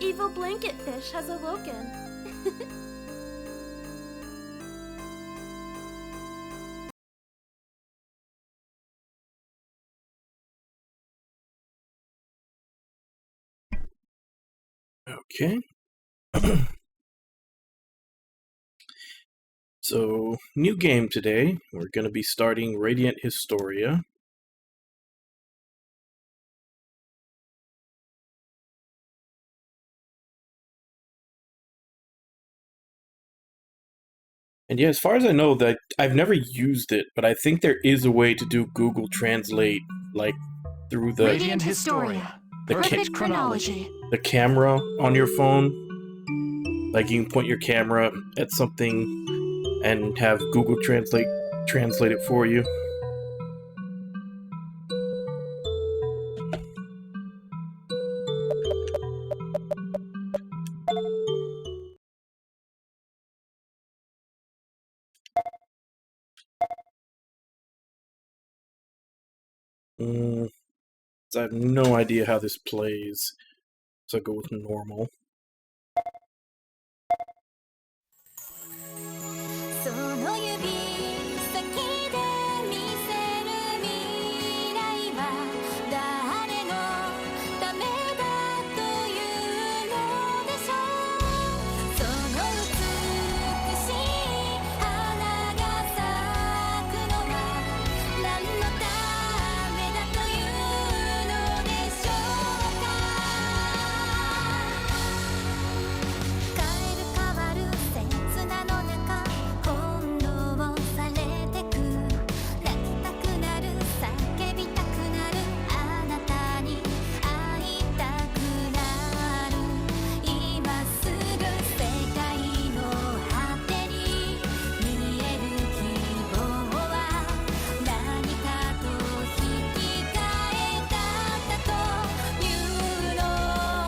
evil blanket fish has awoken. Okay. So, new game today. We're going to be starting Radiant Historia. And yeah, as far as I know, that I've never used it, but I think there is a way to do Google Translate, like through the Radiant Historia. Perfect chronology. The camera on your phone. Like you can point your camera at something and have Google Translate it for you. I have no idea how this plays, so I'll go with normal.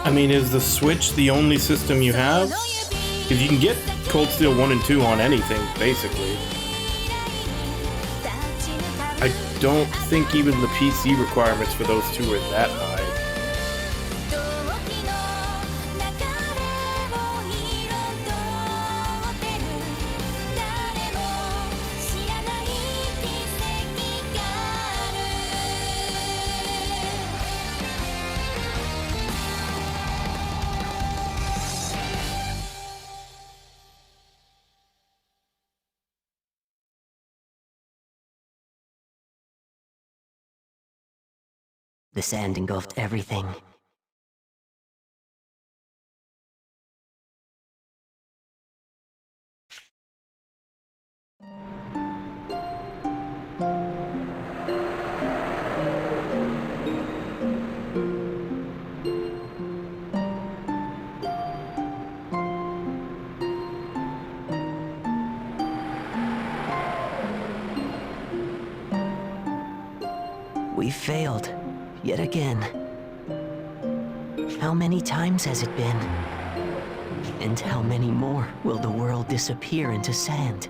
I mean, is the Switch the only system you have? Because you can get Cold Steel 1 and 2 on anything, basically. I don't think even the PC requirements for those two are that high. The sand engulfed everything. We failed. Yet again. How many times has it been? And how many more will the world disappear into sand?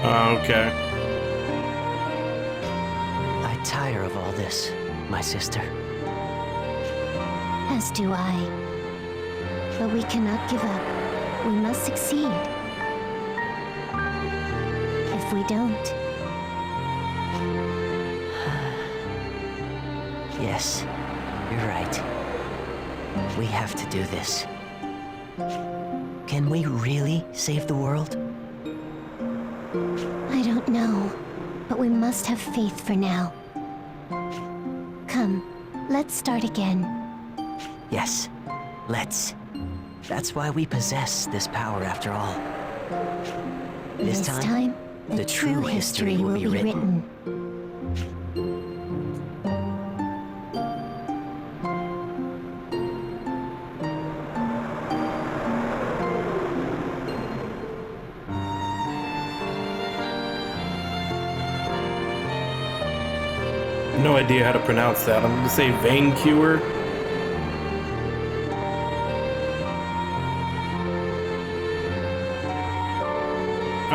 Okay. I tire of all this, my sister. As do I. But we cannot give up. We must succeed. If we don't... Yes, you're right. We have to do this. Can we really save the world? I don't know, but we must have faith for now. Come, let's start again. Yes, let's. That's why we possess this power after all. This time, the true history will be written. No idea how to pronounce that. I'm going to say Vein Cure.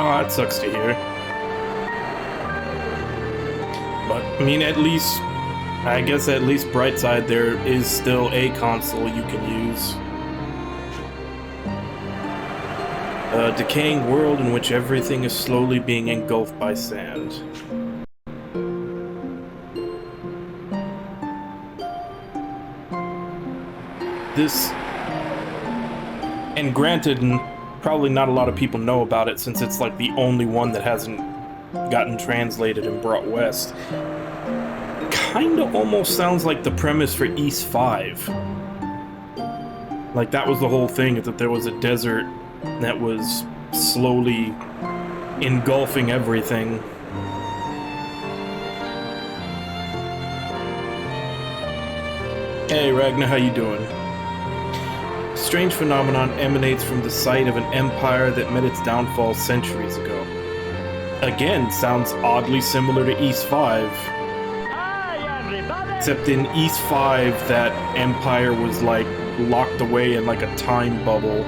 Oh, that sucks to hear. But, I mean, I guess at least bright side, there is still a console you can use. A decaying world in which everything is slowly being engulfed by sand. This, and granted, probably not a lot of people know about it since it's like the only one that hasn't gotten translated and brought west. Kinda almost sounds like the premise for East 5. Like that was the whole thing, is that there was a desert that was slowly engulfing everything. Hey Ragnar, how you doing? Strange phenomenon emanates from the site of an empire that met its downfall centuries ago. Again, sounds oddly similar to East 5. Except in East 5, that empire was like locked away in like a time bubble,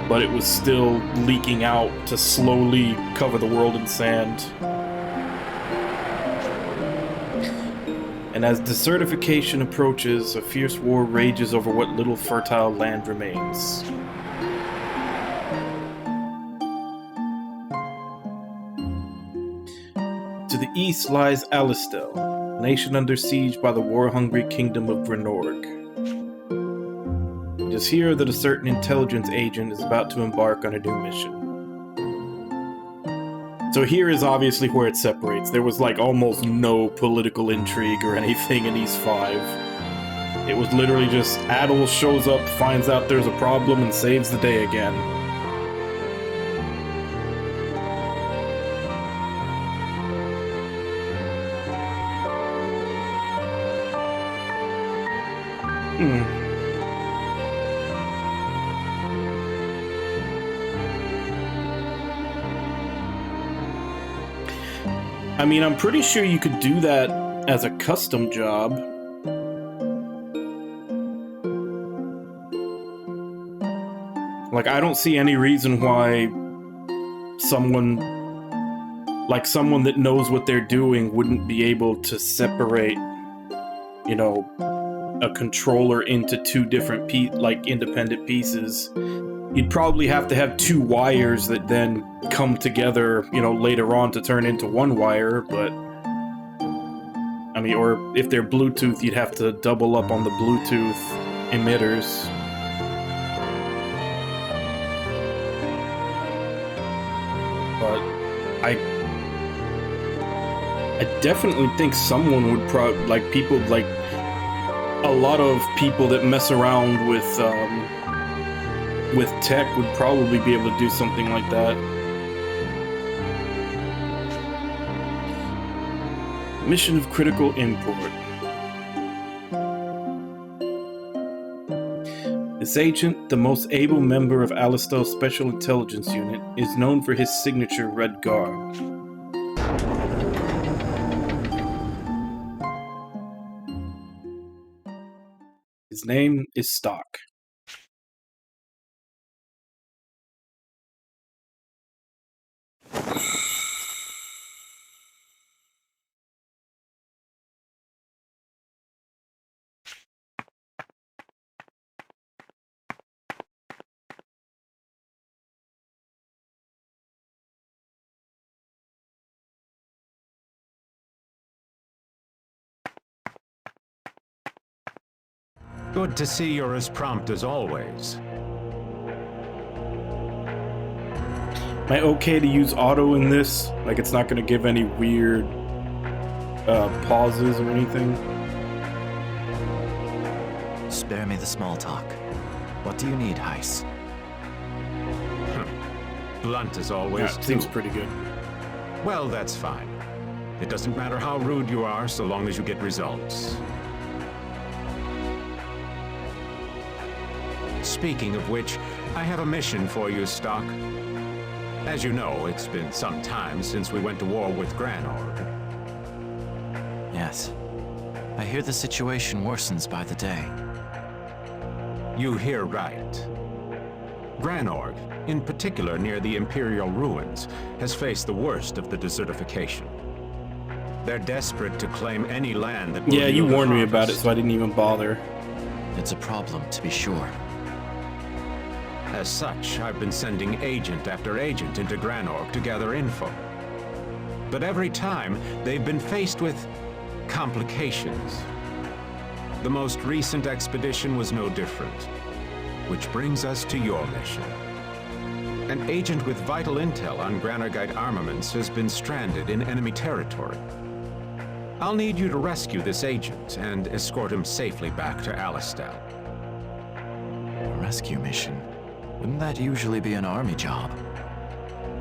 but it was still leaking out to slowly cover the world in sand. And as desertification approaches, a fierce war rages over what little fertile land remains. To the east lies Alistar, a nation under siege by the war-hungry kingdom of Granorg. It is here that a certain intelligence agent is about to embark on a new mission. So here is obviously where it separates. There was like almost no political intrigue or anything in East 5. It was literally just Adel shows up, finds out there's a problem, and saves the day again. I mean, I'm pretty sure you could do that as a custom job. Like, I don't see any reason why someone that knows what they're doing wouldn't be able to separate, you know, a controller into two different independent pieces. You'd probably have to have two wires that then come together, you know, later on to turn into one wire, but I mean, or if they're Bluetooth, you'd have to double up on the Bluetooth emitters. But I definitely think someone would a lot of people that mess around with tech would probably be able to do something like that. Mission of critical import. This agent, the most able member of Alistar's Special Intelligence Unit, is known for his signature red garb. His name is Stock. Good to see you're as prompt as always. Am I okay to use auto in this? Like, it's not going to give any weird pauses or anything? Spare me the small talk. What do you need, Heiss? Blunt as always. Yeah, seems pretty good. Well, that's fine. It doesn't matter how rude you are, so long as you get results. Speaking of which, I have a mission for you, Stock. As you know, it's been some time since we went to war with Granorg. Yes. I hear the situation worsens by the day. You hear right. Granorg, in particular near the Imperial ruins, has faced the worst of the desertification. They're desperate to claim any land that will Yeah, you yield a warned me about it, harvest. so I didn't even bother. It's a problem, to be sure. As such, I've been sending agent after agent into Granorg to gather info. But every time, they've been faced with complications. The most recent expedition was no different. Which brings us to your mission. An agent with vital intel on Granorgite armaments has been stranded in enemy territory. I'll need you to rescue this agent and escort him safely back to Alistar. A rescue mission? Wouldn't that usually be an army job?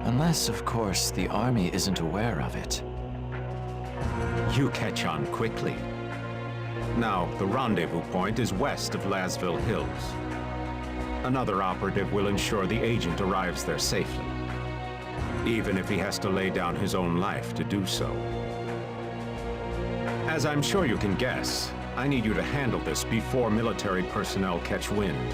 Unless, of course, the army isn't aware of it. You catch on quickly. Now, the rendezvous point is west of Lasville Hills. Another operative will ensure the agent arrives there safely, even if he has to lay down his own life to do so. As I'm sure you can guess, I need you to handle this before military personnel catch wind.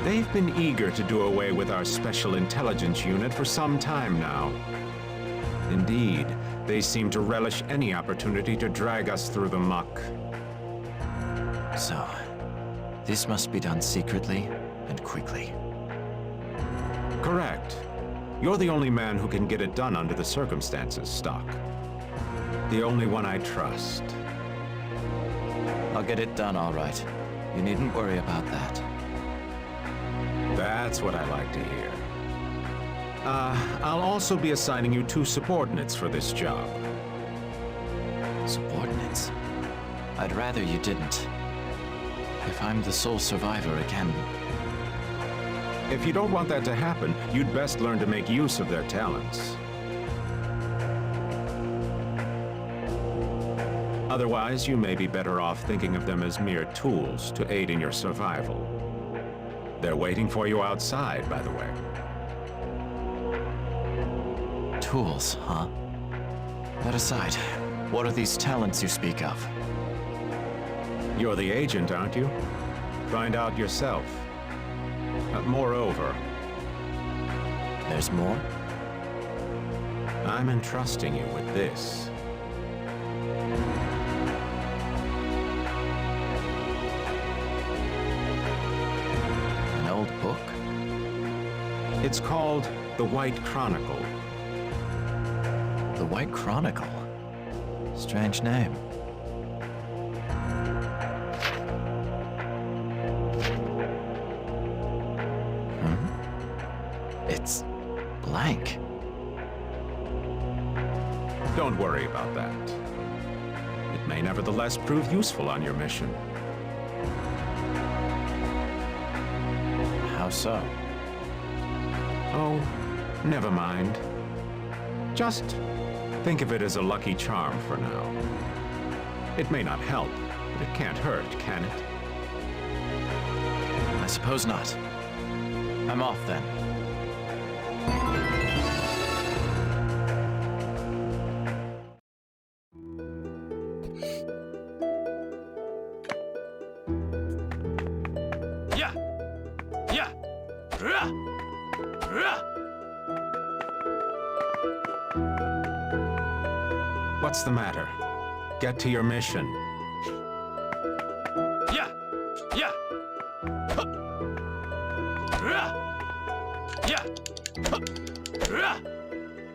They've been eager to do away with our Special Intelligence Unit for some time now. Indeed, they seem to relish any opportunity to drag us through the muck. So, this must be done secretly and quickly. Correct. You're the only man who can get it done under the circumstances, Stock. The only one I trust. I'll get it done, all right. You needn't worry about that. That's what I like to hear. I'll also be assigning you 2 subordinates for this job. Subordinates? I'd rather you didn't. If I'm the sole survivor again... If you don't want that to happen, you'd best learn to make use of their talents. Otherwise, you may be better off thinking of them as mere tools to aid in your survival. They're waiting for you outside, by the way. Tools, huh? That aside, what are these talents you speak of? You're the agent, aren't you? Find out yourself. Moreover, There's more? I'm entrusting you with this. An old book? It's called the White Chronicle. The White Chronicle? Strange name. It's blank. Don't worry about that. It may nevertheless prove useful on your mission. How so? Oh, never mind. Just think of it as a lucky charm for now. It may not help, but it can't hurt, can it? I suppose not. I'm off then. What's the matter? Get to your mission.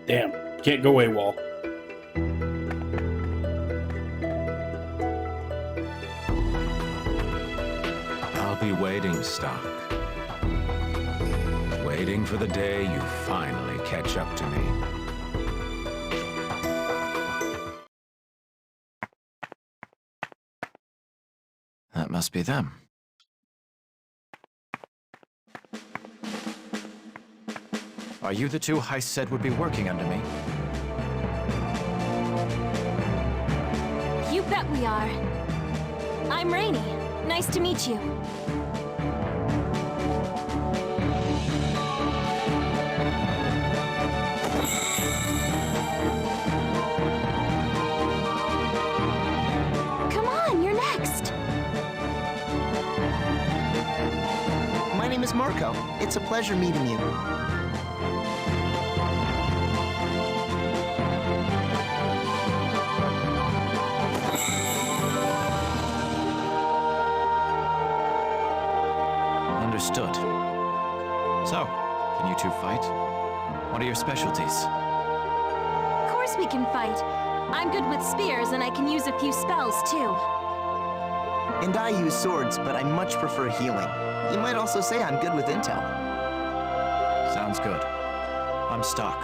Damn, can't go AWOL. I'll be waiting, Stock. Waiting for the day you finally catch up to me. That must be them. Are you the two Heist said would be working under me? You bet we are. I'm Rainey. Nice to meet you. Come on, you're next. My name is Marco. It's a pleasure meeting you. Understood. So, can you two fight? What are your specialties? Of course we can fight. I'm good with spears, and I can use a few spells, too. And I use swords, but I much prefer healing. You might also say I'm good with intel. Sounds good. I'm Stock.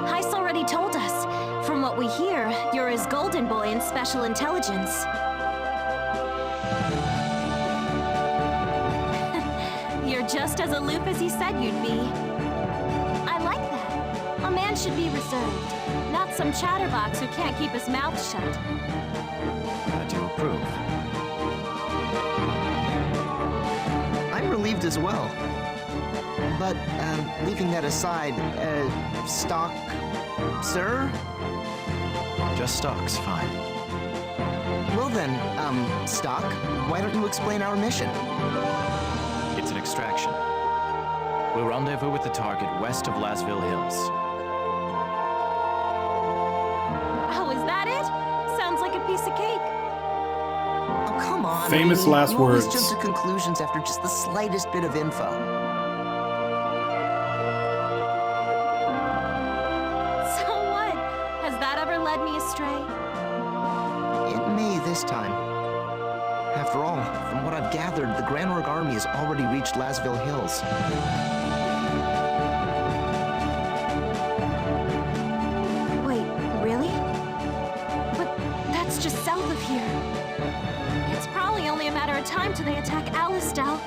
Heist already told us. From what we hear, you're his golden boy in special intelligence. You're just as aloof as he said you'd be. I like that. A man should be reserved, not some chatterbox who can't keep his mouth shut. Glad you approve. I'm relieved as well. But, leaving that aside, Stock... Sir? Just Stock's fine. Well then, Stock, why don't you explain our mission? It's an extraction. We'll rendezvous with the target west of Lasville Hills. Oh, is that it? Sounds like a piece of cake. Oh, come on. Famous last you always words. jump to conclusions after just the slightest bit of info. So what? Has that ever led me astray? It may this time. After all, from what I've gathered, the Granorg army has already reached Lasville Hills. Wait, really? But that's just south of here. It's probably only a matter of time till they attack Alistar.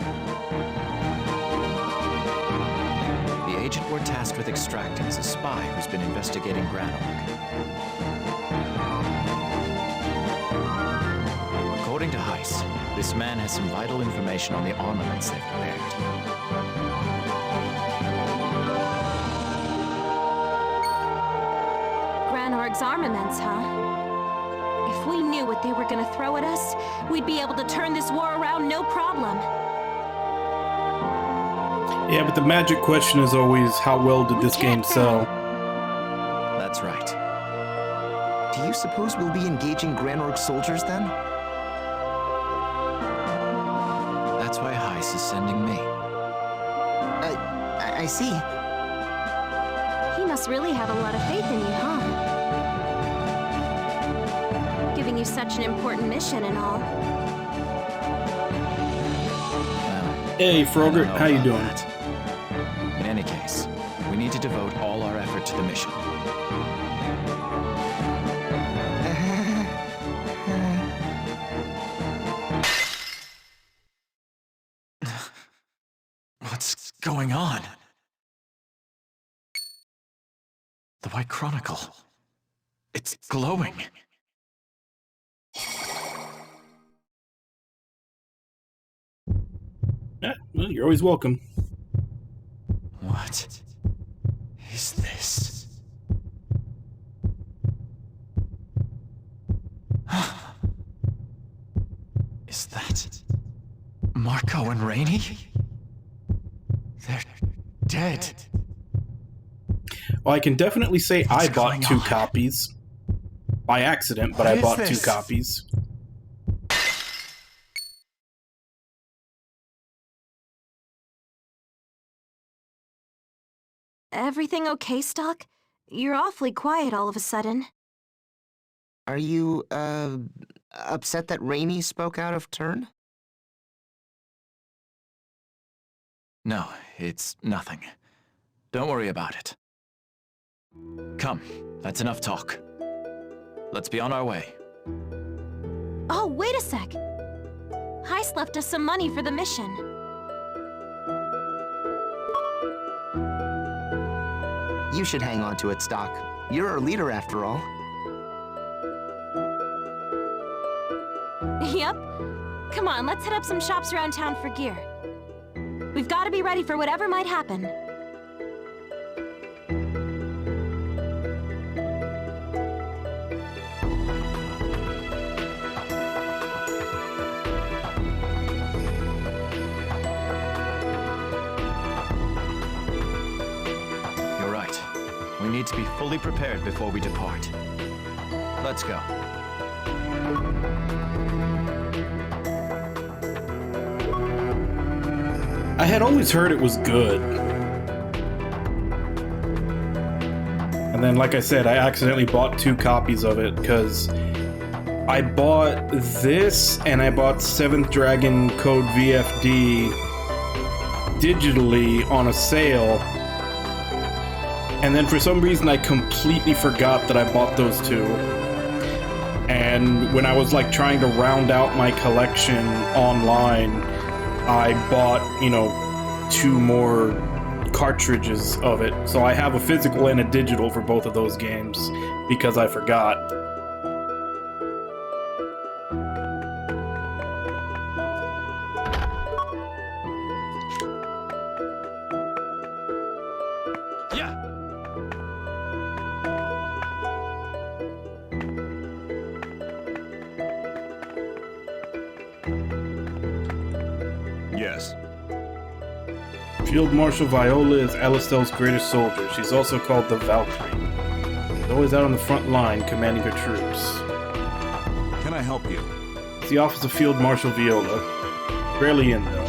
The agent we're tasked with extracting is a spy who's been investigating Granorg. According to Heiss, this man has some vital information on the armaments they've prepared. Granorg's armaments, huh? If we knew what they were gonna throw at us, we'd be able to turn this war around no problem. Yeah, but the magic question is always, how well did this game sell? That's right. Do you suppose we'll be engaging Granorg soldiers then? That's why Heiss is sending me. I see. He must really have a lot of faith in you, huh? Giving you such an important mission and all. Well, Hey, I Frogert, don't know how you about doing? that. In any case, we need to devote all our effort to the mission. What's going on? The White Chronicle. It's glowing. Yeah, well, you're always welcome. What is this? Is that Marco and Rainey? They're dead. Well, I can definitely say I What's bought going 2 on? copies. By accident, but What I is bought this? 2 copies. Everything okay, Stock? You're awfully quiet all of a sudden. Are you, upset that Rainey spoke out of turn? No, it's nothing. Don't worry about it. Come, that's enough talk. Let's be on our way. Oh, wait a sec. Heist left us some money for the mission. You should hang on to it, Stock. You're our leader after all. Yep. Come on, let's hit up some shops around town for gear. We've got to be ready for whatever might happen. You're right. We need to be fully prepared before we depart. Let's go. I had always heard it was good. And then, like I said, I accidentally bought 2 copies of it because I bought this and I bought 7th Dragon Code VFD digitally on a sale. And then for some reason I completely forgot that I bought those 2. And when I was like trying to round out my collection online, I bought, 2 more cartridges of it. So I have a physical and a digital for both of those games because I forgot. Yes. Field Marshal Viola is Alistar's greatest soldier. She's also called the Valkyrie. She's always out on the front line commanding her troops. Can I help you? It's the office of Field Marshal Viola. Rarely in, though.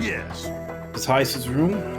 Yes. Is Heiss's room?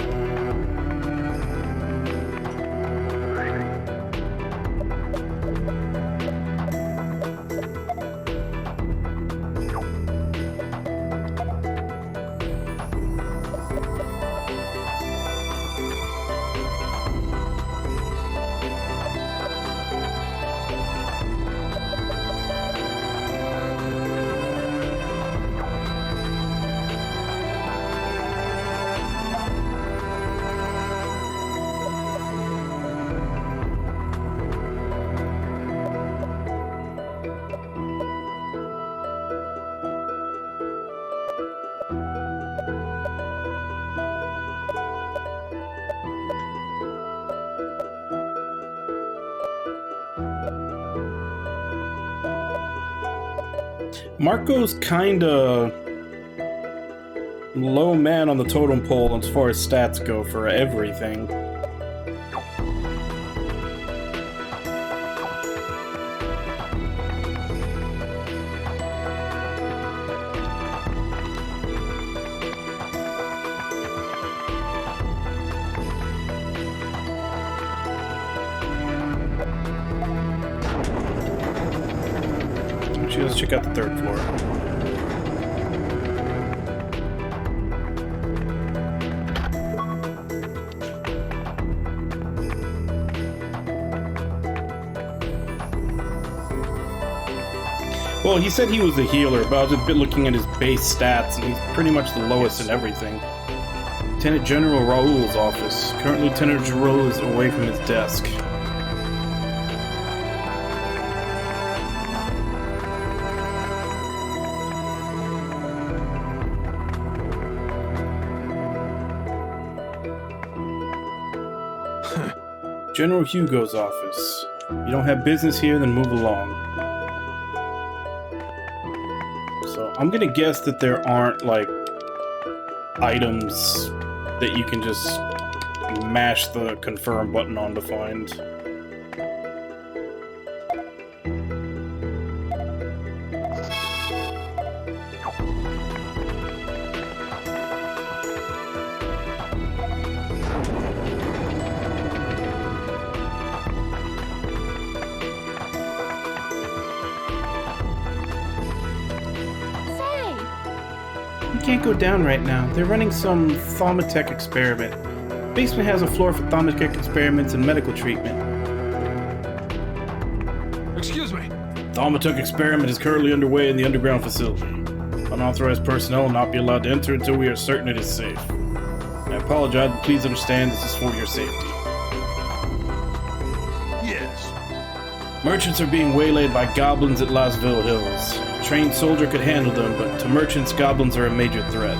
Marco's kinda low man on the totem pole as far as stats go for everything. Let's check out the 3rd floor. Well, he said he was a healer, but I was a bit looking at his base stats, and he's pretty much the lowest in everything. Lieutenant General Raoul's office. Currently, Lieutenant Raoul is away from his desk. General Hugo's office. You don't have business here, then move along. So I'm gonna guess that there aren't like items that you can just mash the confirm button on to find. Can't go down right now. They're running some Thaumatech experiment. Basement has a floor for Thaumatech experiments and medical treatment. Excuse me. Thaumatech experiment is currently underway in the underground facility. Unauthorized personnel will not be allowed to enter until we are certain it is safe. I apologize, but please understand this is for your safety. Yes. Merchants are being waylaid by goblins at Lasville Hills. A trained soldier could handle them, but to merchants, goblins are a major threat.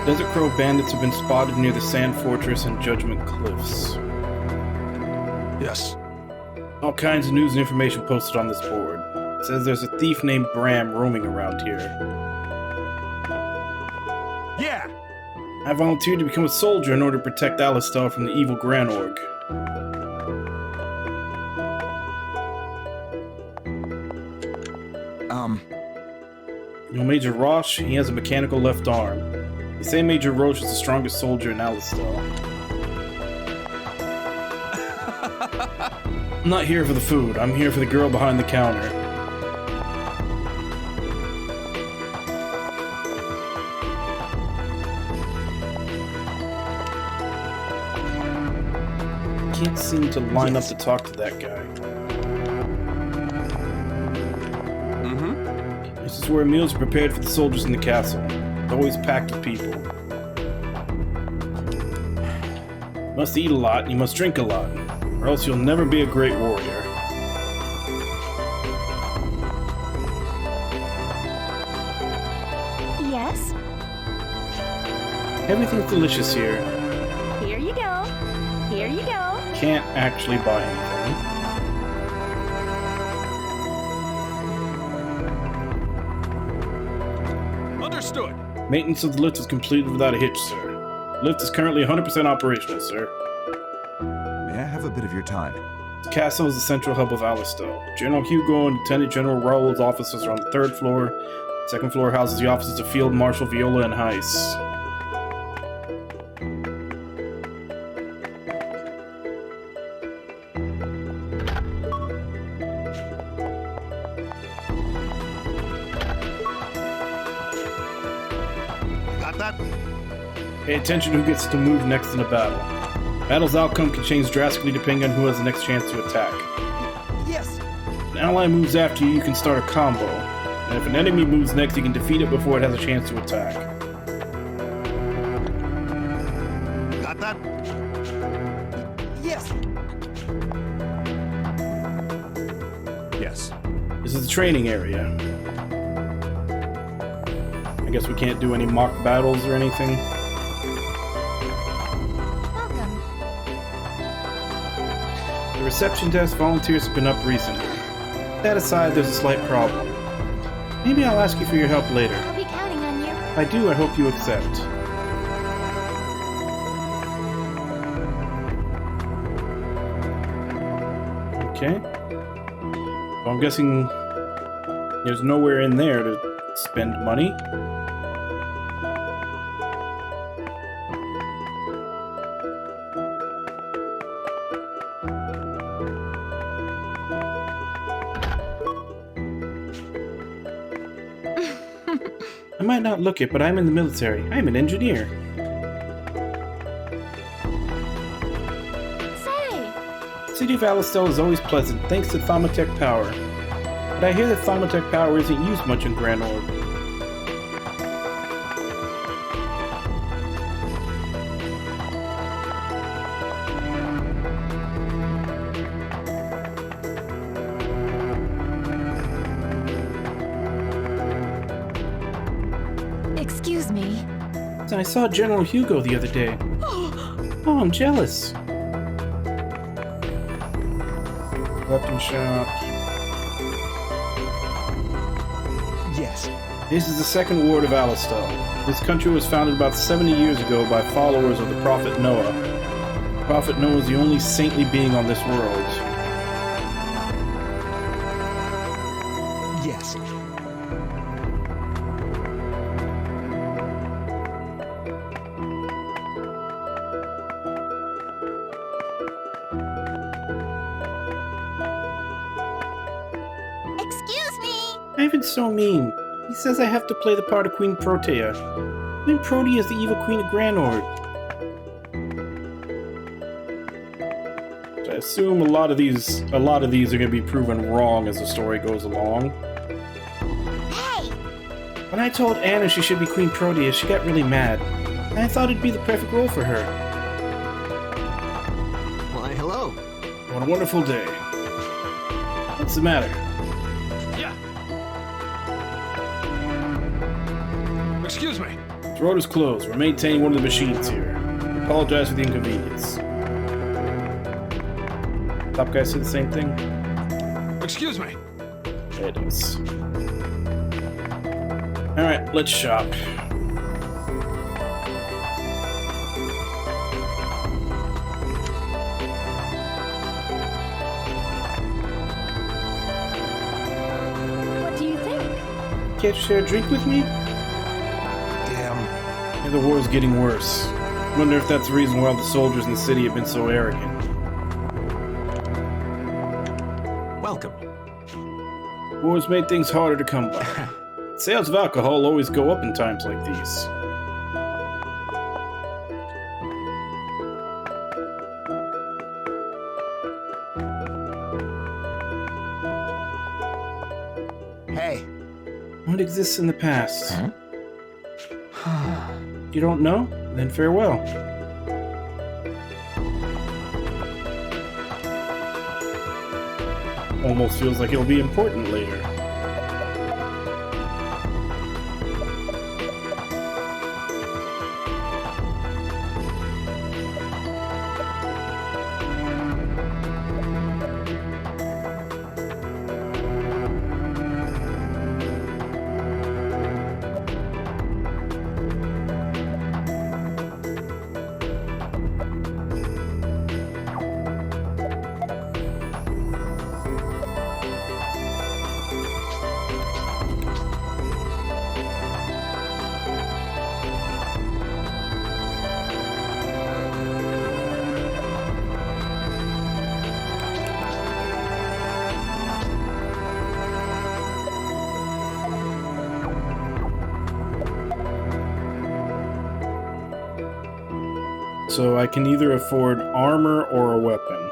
Desert Crow bandits have been spotted near the Sand Fortress and Judgment Cliffs. Yes. All kinds of news and information posted on this board. It says there's a thief named Bram roaming around here. Yeah. I volunteered to become a soldier in order to protect Alistar from the evil Granorg. You know Major Roche? He has a mechanical left arm. They say Major Roche is the strongest soldier in Alistar. I'm not here for the food. I'm here for the girl behind the counter. Can't seem to line up to talk to that guy. This is where meals are prepared for the soldiers in the castle. It's always packed with people. You must eat a lot, and you must drink a lot, or else you'll never be a great warrior. Yes? Everything's delicious here. Here you go. Here you go. Can't actually buy anything. Understood. Maintenance of the lift is completed without a hitch, sir. The lift is currently 100% operational, sir. May I have a bit of your time? The castle is the central hub of Alistar. General Hugo and Lieutenant General Raoul's offices are on the 3rd floor. The 2nd floor houses the offices of Field Marshal Viola and Heiss. Got that? Pay attention to who gets to move next in a battle. Battle's outcome can change drastically depending on who has the next chance to attack. Yes! If an ally moves after you, you can start a combo. And if an enemy moves next, you can defeat it before it has a chance to attack. Got that? Yes! Yes. This is the training area. I guess we can't do any mock battles or anything. Welcome. The reception desk volunteers have been up recently. That aside, there's a slight problem. Maybe I'll ask you for your help later. I'll be counting on you. If I do, I hope you accept. Okay. Well, I'm guessing there's nowhere in there to spend money. I might not look it, but I'm in the military. I'm an engineer. Say! The city of Alistar is always pleasant, thanks to Thaumaturg power. But I hear that Thaumaturg power isn't used much in Grand Orb. Excuse me. I saw General Hugo the other day. Oh, I'm jealous. Weapon shop. Yes. This is the 2nd ward of Alistar. This country was founded about 70 years ago by followers of the Prophet Noah. Prophet Noah is the only saintly being on this world. Yes. Excuse me! Ivan's so mean. He says I have to play the part of Queen Protea. Queen Protea is the evil queen of Grand Orb. I assume a lot of these are going to be proven wrong as the story goes along. Hey! When I told Anna she should be Queen Protea, she got really mad. And I thought it'd be the perfect role for her. Why, hello. What a wonderful day. What's the matter? Yeah. Excuse me. The road is closed. We're maintaining one of the machines here. We apologize for the inconvenience. Top guy say the same thing? Excuse me. Yeah, it does. Alright, let's shop. What do you think? Can't you share a drink with me? Damn. Yeah, the war's getting worse. Wonder if that's the reason why all the soldiers in the city have been so arrogant. Welcome. War's made things harder to come by. Sales of alcohol always go up in times like these. Hey. What exists in the past? Huh? You don't know? Then farewell. Almost feels like it'll be important later. So I can either afford armor or a weapon.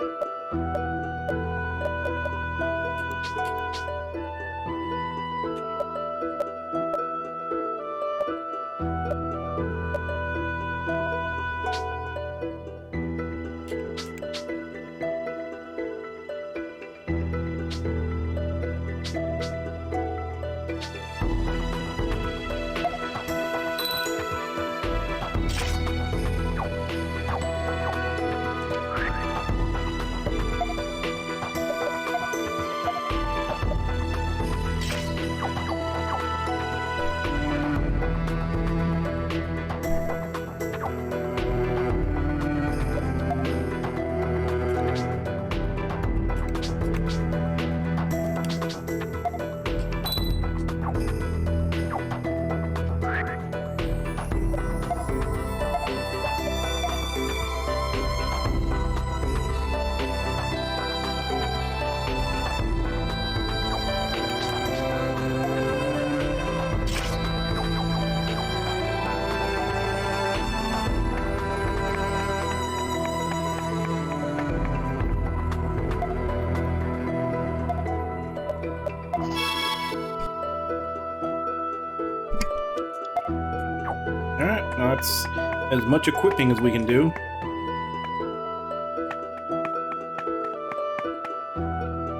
Alright, that's as much equipping as we can do.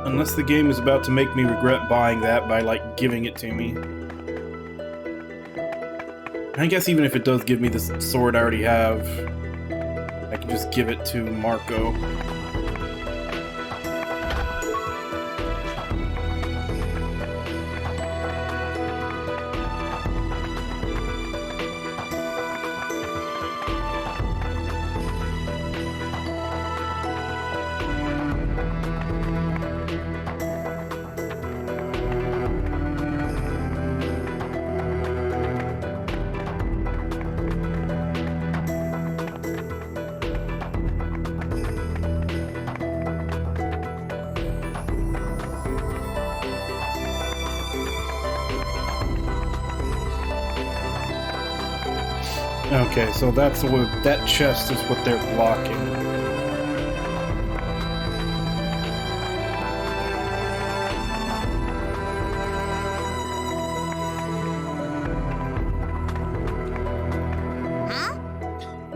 Unless the game is about to make me regret buying that by, like, giving it to me. I guess even if it does give me this sword I already have, I can just give it to Marco. Okay, so that's what that chest is what they're blocking.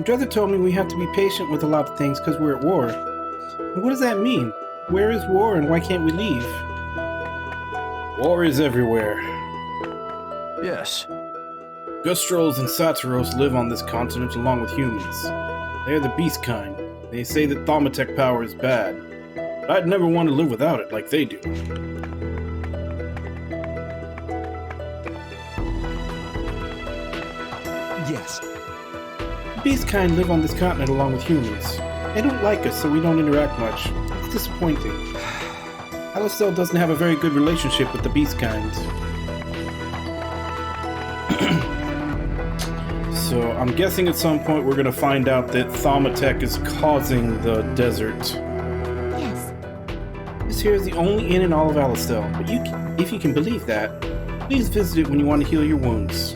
Brother told me we have to be patient with a lot of things because we're at war. What does that mean? Where is war and why can't we leave? War is everywhere. Yes. Gustrals and Satiros live on this continent along with humans. They are the beast kind. They say that Thaumatek power is bad, but I'd never want to live without it like they do. Yes. The beast kind live on this continent along with humans. They don't like us, so we don't interact much. It's disappointing. Alistar doesn't have a very good relationship with the beast kind. So I'm guessing at some point we're gonna find out that Thaumatek is causing the desert. Yes. This here is the only inn in all of Alistar, but if you can believe that, please visit it when you want to heal your wounds.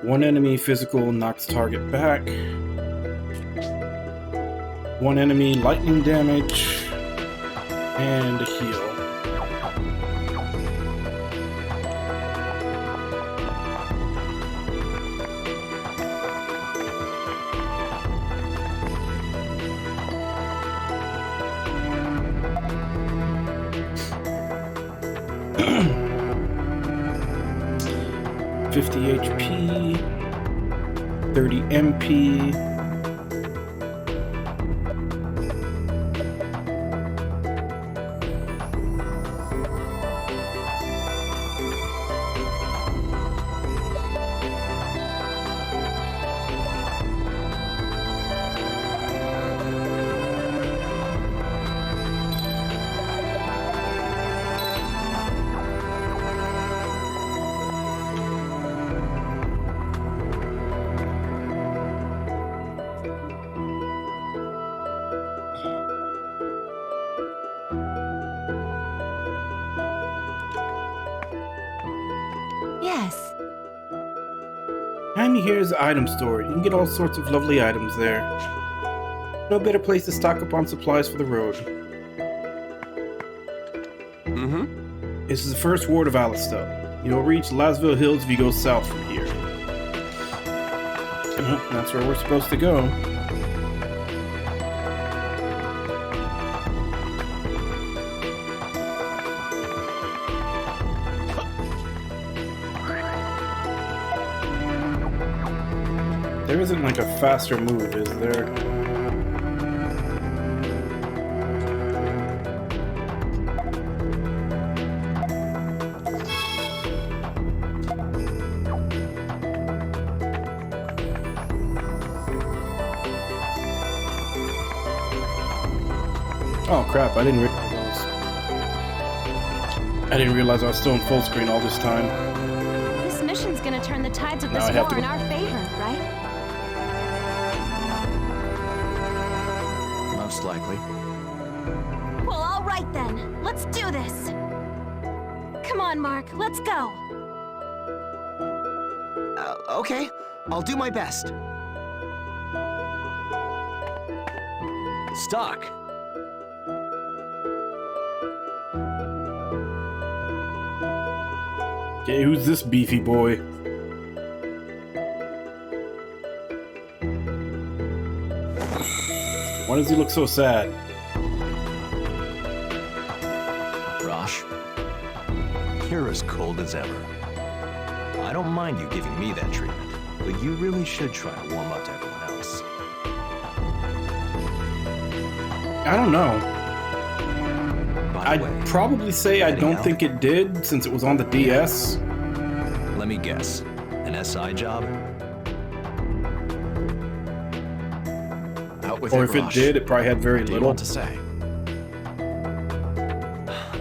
One enemy physical knocks target back. One enemy lightning damage. And a heal. HP, 30 MP. Yes. Behind me here is the item store. You can get all sorts of lovely items there. No better place to stock up on supplies for the road. This is the first ward of Alistar. You'll reach Lasville Hills if you go south from here. That's where we're supposed to go. There isn't like a faster move, is there? Oh crap, I didn't realize I was still in full screen all this time. This mission's gonna turn the tides of this Now I have war to in go- our favor, right? Most likely. Well, all right then. Let's do this. Come on, Mark. Let's go. Okay, I'll do my best. Stock. Okay, who's this beefy boy? Why does he look so sad? Rosh, you're as cold as ever. I don't mind you giving me that treatment, but you really should try to warm up to everyone else. I don't know. By the way, I'd probably say I heading don't out? think it did, since it was on the DS. Let me guess. An SI job? Out with Or it, if it Rosh. did, it probably had very What do you little. want to say?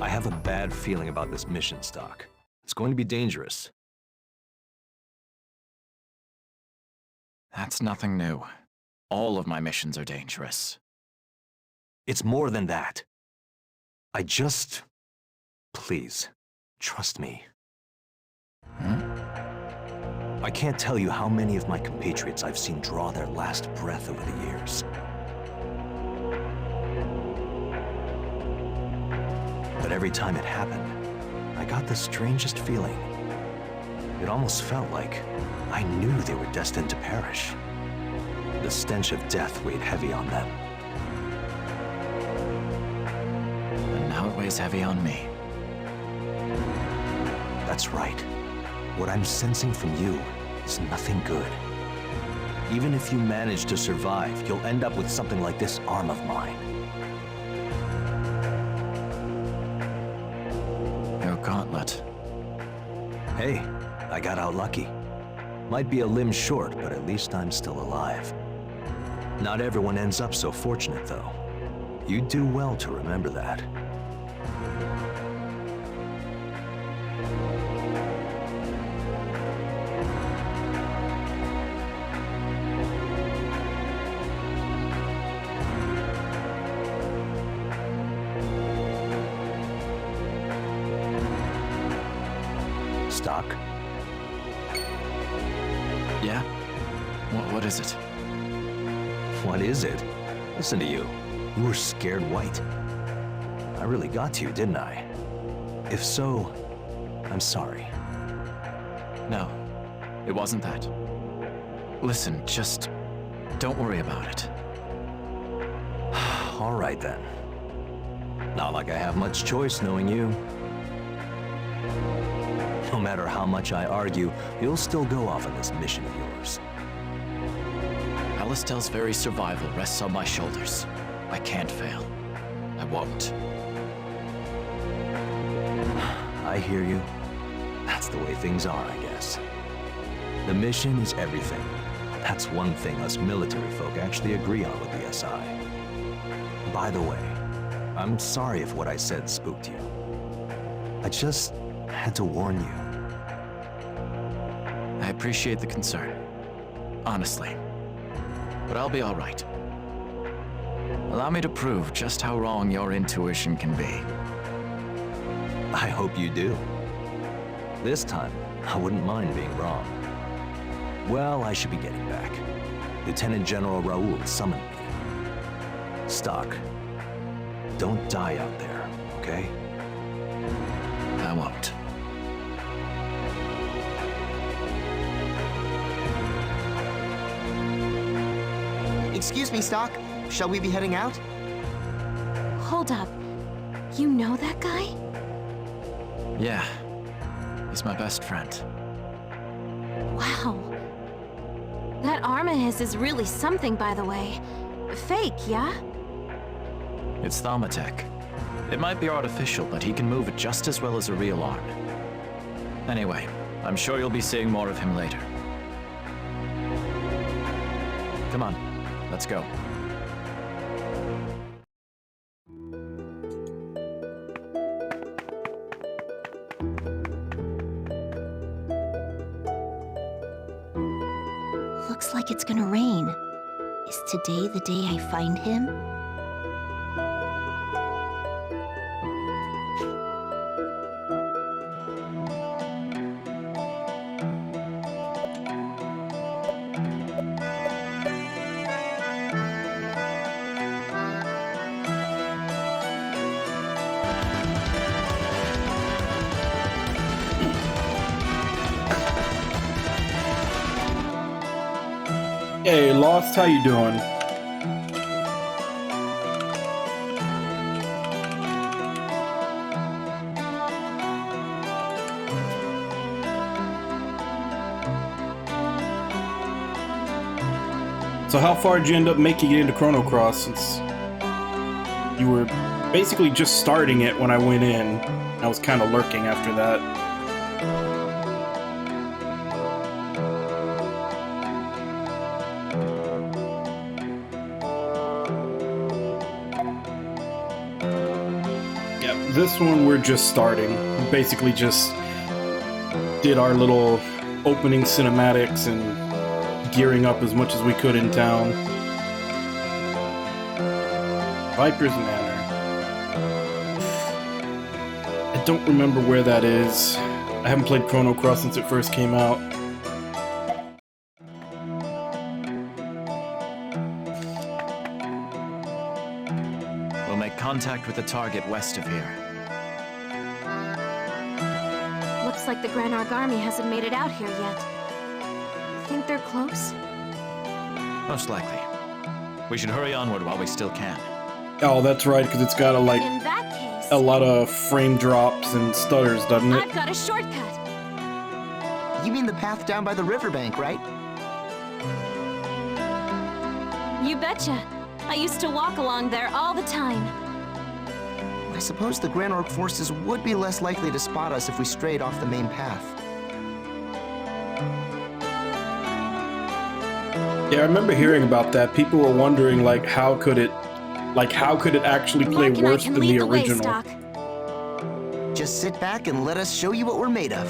I have a bad feeling about this mission, Stock. It's going to be dangerous. That's nothing new. All of my missions are dangerous. It's more than that. I just... Please, trust me. I can't tell you how many of my compatriots I've seen draw their last breath over the years. But every time it happened, I got the strangest feeling. It almost felt like I knew they were destined to perish. The stench of death weighed heavy on them. And now it weighs heavy on me. That's right. What I'm sensing from you is nothing good. Even if you manage to survive, you'll end up with something like this arm of mine. Your gauntlet. Hey, I got out lucky. Might be a limb short, but at least I'm still alive. Not everyone ends up so fortunate, though. You do well to remember that. Stock? Yeah? What is it? What is it? Listen to you. You were scared white. I really got to you, didn't I? If so, I'm sorry. No, it wasn't that. Listen, just don't worry about it. All right then. Not like I have much choice knowing you. No matter how much I argue, you'll still go off on this mission of yours. Alistar's very survival rests on my shoulders. I can't fail. I won't. I hear you. That's the way things are, I guess. The mission is everything. That's one thing us military folk actually agree on with the SI. By the way, I'm sorry if what I said spooked you. I just had to warn you. I appreciate the concern. Honestly. But I'll be all right. Allow me to prove just how wrong your intuition can be. I hope you do. This time, I wouldn't mind being wrong. Well, I should be getting back. Lieutenant General Raoul summoned me. Stock, don't die out there, okay? I won't. Excuse me, Stock. Shall we be heading out? Hold up. You know that guy? Yeah. He's my best friend. Wow. That arm of his is really something, by the way. Fake, yeah? It's Thaumatech. It might be artificial, but he can move it just as well as a real arm. Anyway, I'm sure you'll be seeing more of him later. Come on, let's go. Looks like it's gonna rain. Is today the day I find him? Hey, Lost, how you doing? So how far did you end up making it into Chrono Cross, since you were basically just starting it when I went in? I was kind of lurking after that. This one we're just starting. We basically just did our little opening cinematics and gearing up as much as we could in town. Viper's Manor. I don't remember where that is. I haven't played Chrono Cross since it first came out. We'll make contact with the target west of here. Looks Looks like the Granorg army hasn't made it out here yet. Think they're close? Most likely. We should hurry onward while we still can. Oh, that's right, because it's got In that case, a lot of frame drops and stutters, doesn't it? I've got a shortcut. You mean the path down by the riverbank, right? You betcha. I used to walk along there all the time. I suppose the Granorg forces would be less likely to spot us if we strayed off the main path. Yeah, I remember hearing about that. People were wondering, like, how could it actually play Luck and I worse can than lead the way, original? Stock. Just sit back and let us show you what we're made of.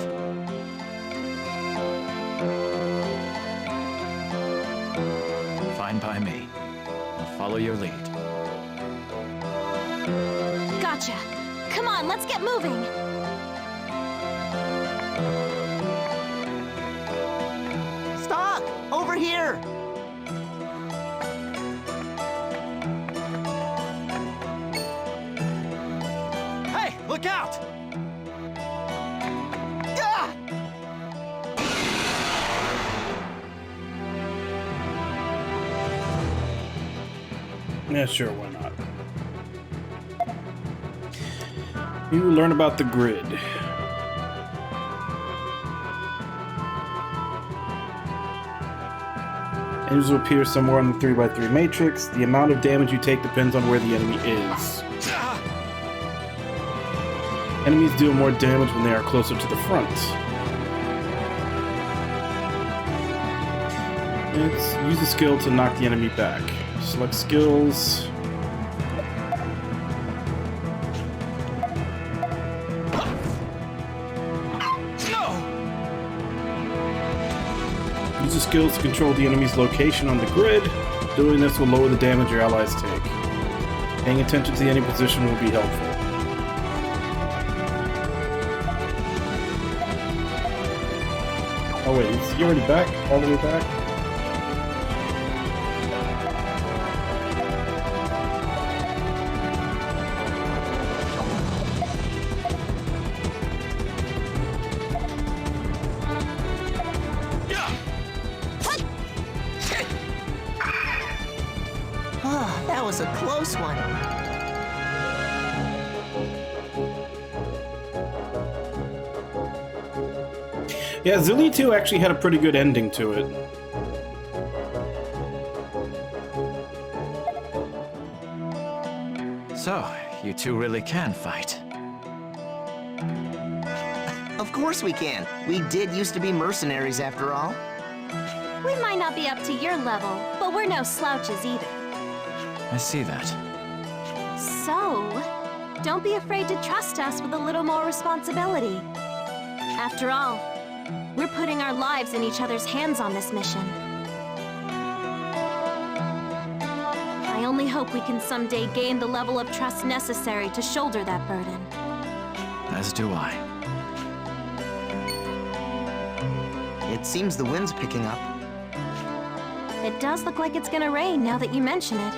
Fine by me. I'll follow your lead. Gotcha. Come on, let's get moving. Stock! Over here! Hey, look out! Ah! Yeah, sure, why not? You learn about the grid. Enemies will appear somewhere on the 3x3 matrix. The amount of damage you take depends on where the enemy is. Enemies deal more damage when they are closer to the front. Let's use the skill to knock the enemy back. Select skills. Use the skills to control the enemy's location on the grid. Doing this will lower the damage your allies take. Paying attention to the enemy position will be helpful. Oh wait, is he already back? All the way back? Ah, that was a close one. Yeah, Zillia 2 actually had a pretty good ending to it. So, you two really can fight. Of course we can. We did used to be mercenaries after all. We might not be up to your level, but we're no slouches either. I see that. So, don't be afraid to trust us with a little more responsibility. After all, we're putting our lives in each other's hands on this mission. I only hope we can someday gain the level of trust necessary to shoulder that burden. As do I. It seems the wind's picking up. It does look like it's gonna rain now that you mention it.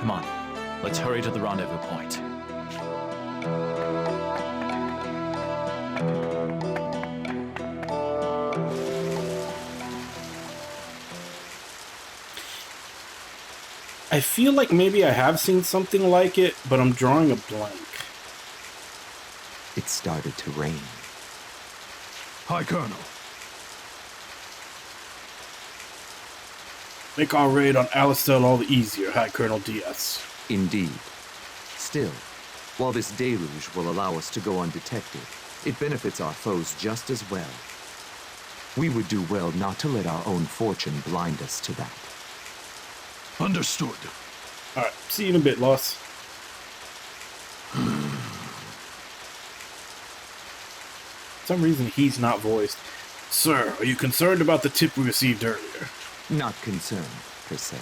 Come on, let's hurry to the rendezvous point. I feel like maybe I have seen something like it, but I'm drawing a blank. It started to rain. Hi, Colonel. Make our raid on Alistar all the easier, High Colonel Diaz. Indeed. Still, while this deluge will allow us to go undetected, it benefits our foes just as well. We would do well not to let our own fortune blind us to that. Understood. Alright, see you in a bit, Loss. For some reason, he's not voiced. Sir, are you concerned about the tip we received earlier? Not concerned, per se.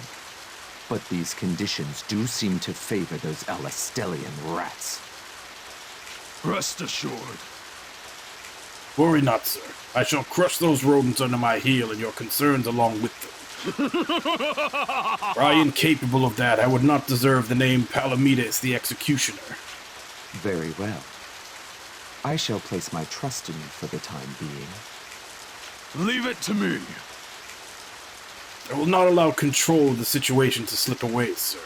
But these conditions do seem to favor those Alistarian rats. Rest assured. Worry not, sir. I shall crush those rodents under my heel and your concerns along with them. Were I incapable of that, I would not deserve the name Palamedes the Executioner. Very well. I shall place my trust in you for the time being. Leave it to me. I will not allow control of the situation to slip away, sir.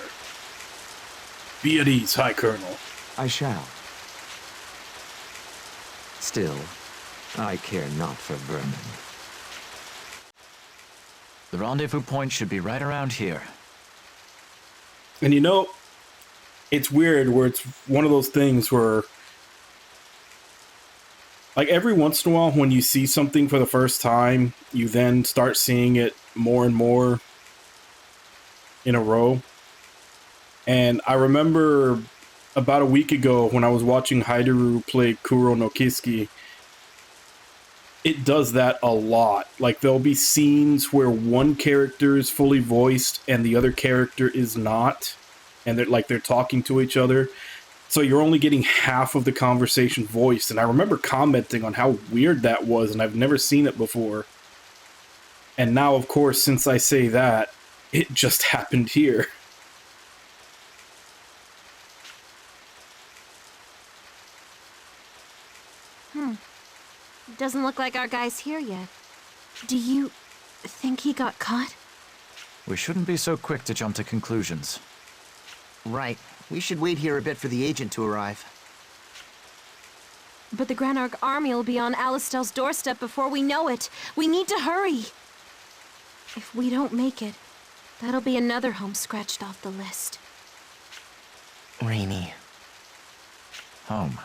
Be at ease, High Colonel. I shall. Still, I care not for vermin. The rendezvous point should be right around here. And you know, it's weird where it's one of those things where, like, every once in a while when you see something for the first time, you then start seeing it more and more in a row. And I remember about a week ago when I was watching Haideru play Kuro no Kiski, it does that a lot. Like, there'll be scenes where one character is fully voiced and the other character is not, and they're talking to each other. So you're only getting half of the conversation voiced. And I remember commenting on how weird that was, and I've never seen it before. And now, of course, since I say that, it just happened here. Doesn't look like our guy's here yet. Do you think he got caught? We shouldn't be so quick to jump to conclusions. Right. We should wait here a bit for the agent to arrive. But the Granorg army will be on Alistar's doorstep before we know it. We need to hurry. If we don't make it, that'll be another home scratched off the list. Rainy. Home.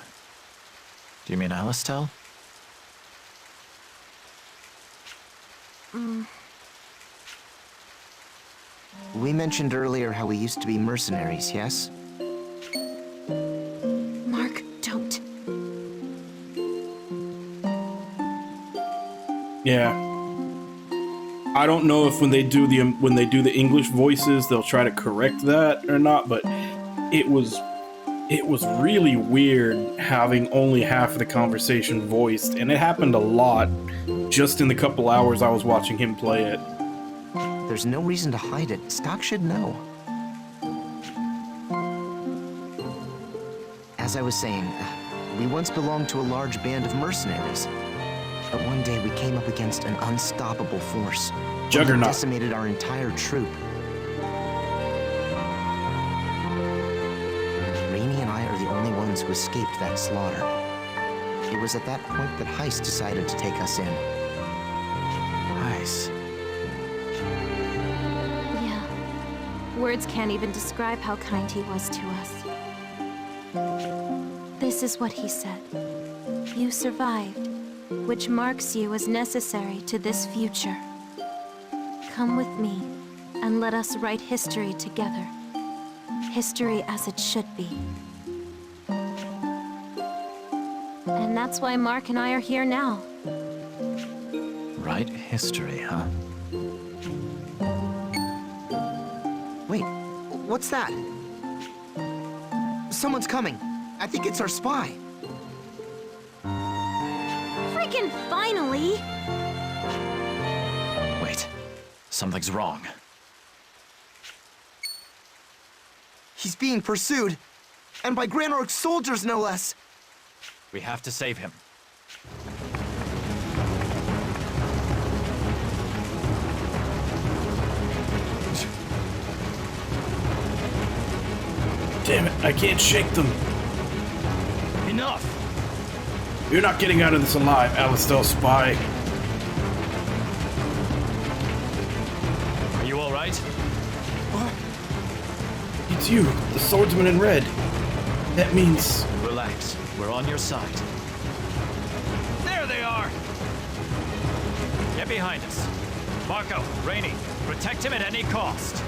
Do you mean Alistar? We mentioned earlier how we used to be mercenaries, yes? Mark, don't. Yeah. I don't know if when they do the English voices they'll try to correct that or not, but it was really weird having only half of the conversation voiced, and it happened a lot just in the couple hours I was watching him play it. There's no reason to hide it. Stock should know. As I was saying, we once belonged to a large band of mercenaries. But one day we came up against an unstoppable force. Juggernaut. It decimated our entire troop. Rainey and I are the only ones who escaped that slaughter. It was at that point that Heiss decided to take us in. Nice. Yeah. Words can't even describe how kind he was to us. This is what he said. You survived, which marks you as necessary to this future. Come with me, and let us write history together. History as it should be. And that's why Mark and I are here now. Write history, huh? Wait, what's that? Someone's coming. I think it's our spy. Freaking finally! Wait. Something's wrong. He's being pursued. And by Granorg's soldiers, no less. We have to save him. Damn it, I can't shake them. Enough! You're not getting out of this alive, Alistar spy. Are you all right? It's you, the swordsman in red. That means... Relax. We're on your side. There they are! Get behind us. Marco, Rainey, protect him at any cost.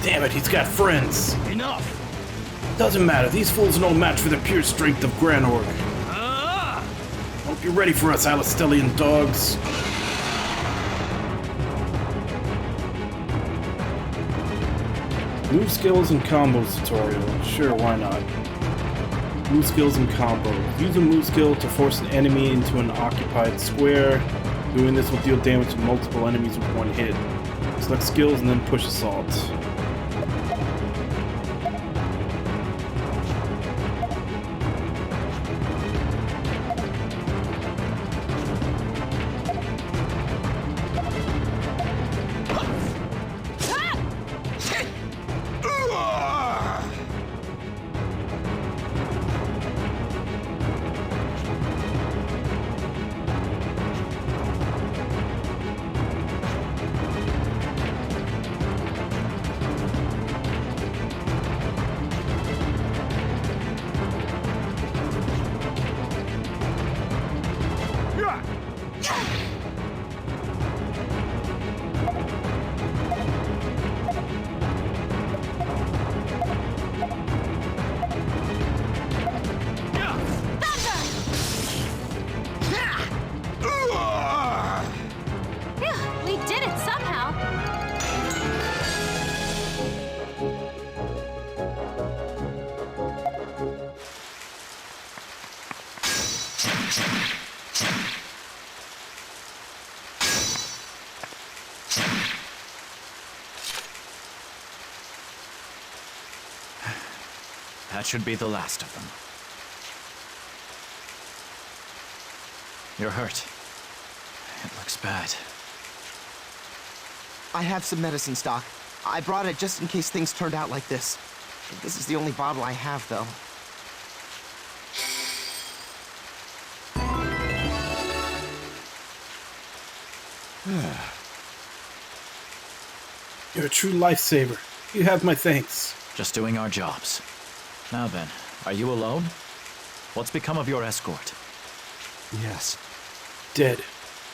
Damn it, he's got friends. Enough! Doesn't matter, these fools are no match for the pure strength of Granorg. Hope you're ready for us, Alistelian dogs. Move skills and combos tutorial. Sure, why not? Move skills and combos. Use a move skill to force an enemy into an occupied square. Doing this will deal damage to multiple enemies with one hit. Select skills and then push assault. did it somehow! That should be the last of them. You're hurt. It looks bad. I have some medicine stock. I brought it just in case things turned out like this. This is the only bottle I have, though. You're a true lifesaver. You have my thanks. Just doing our jobs. Now then, are you alone? What's become of your escort? Yes. Dead.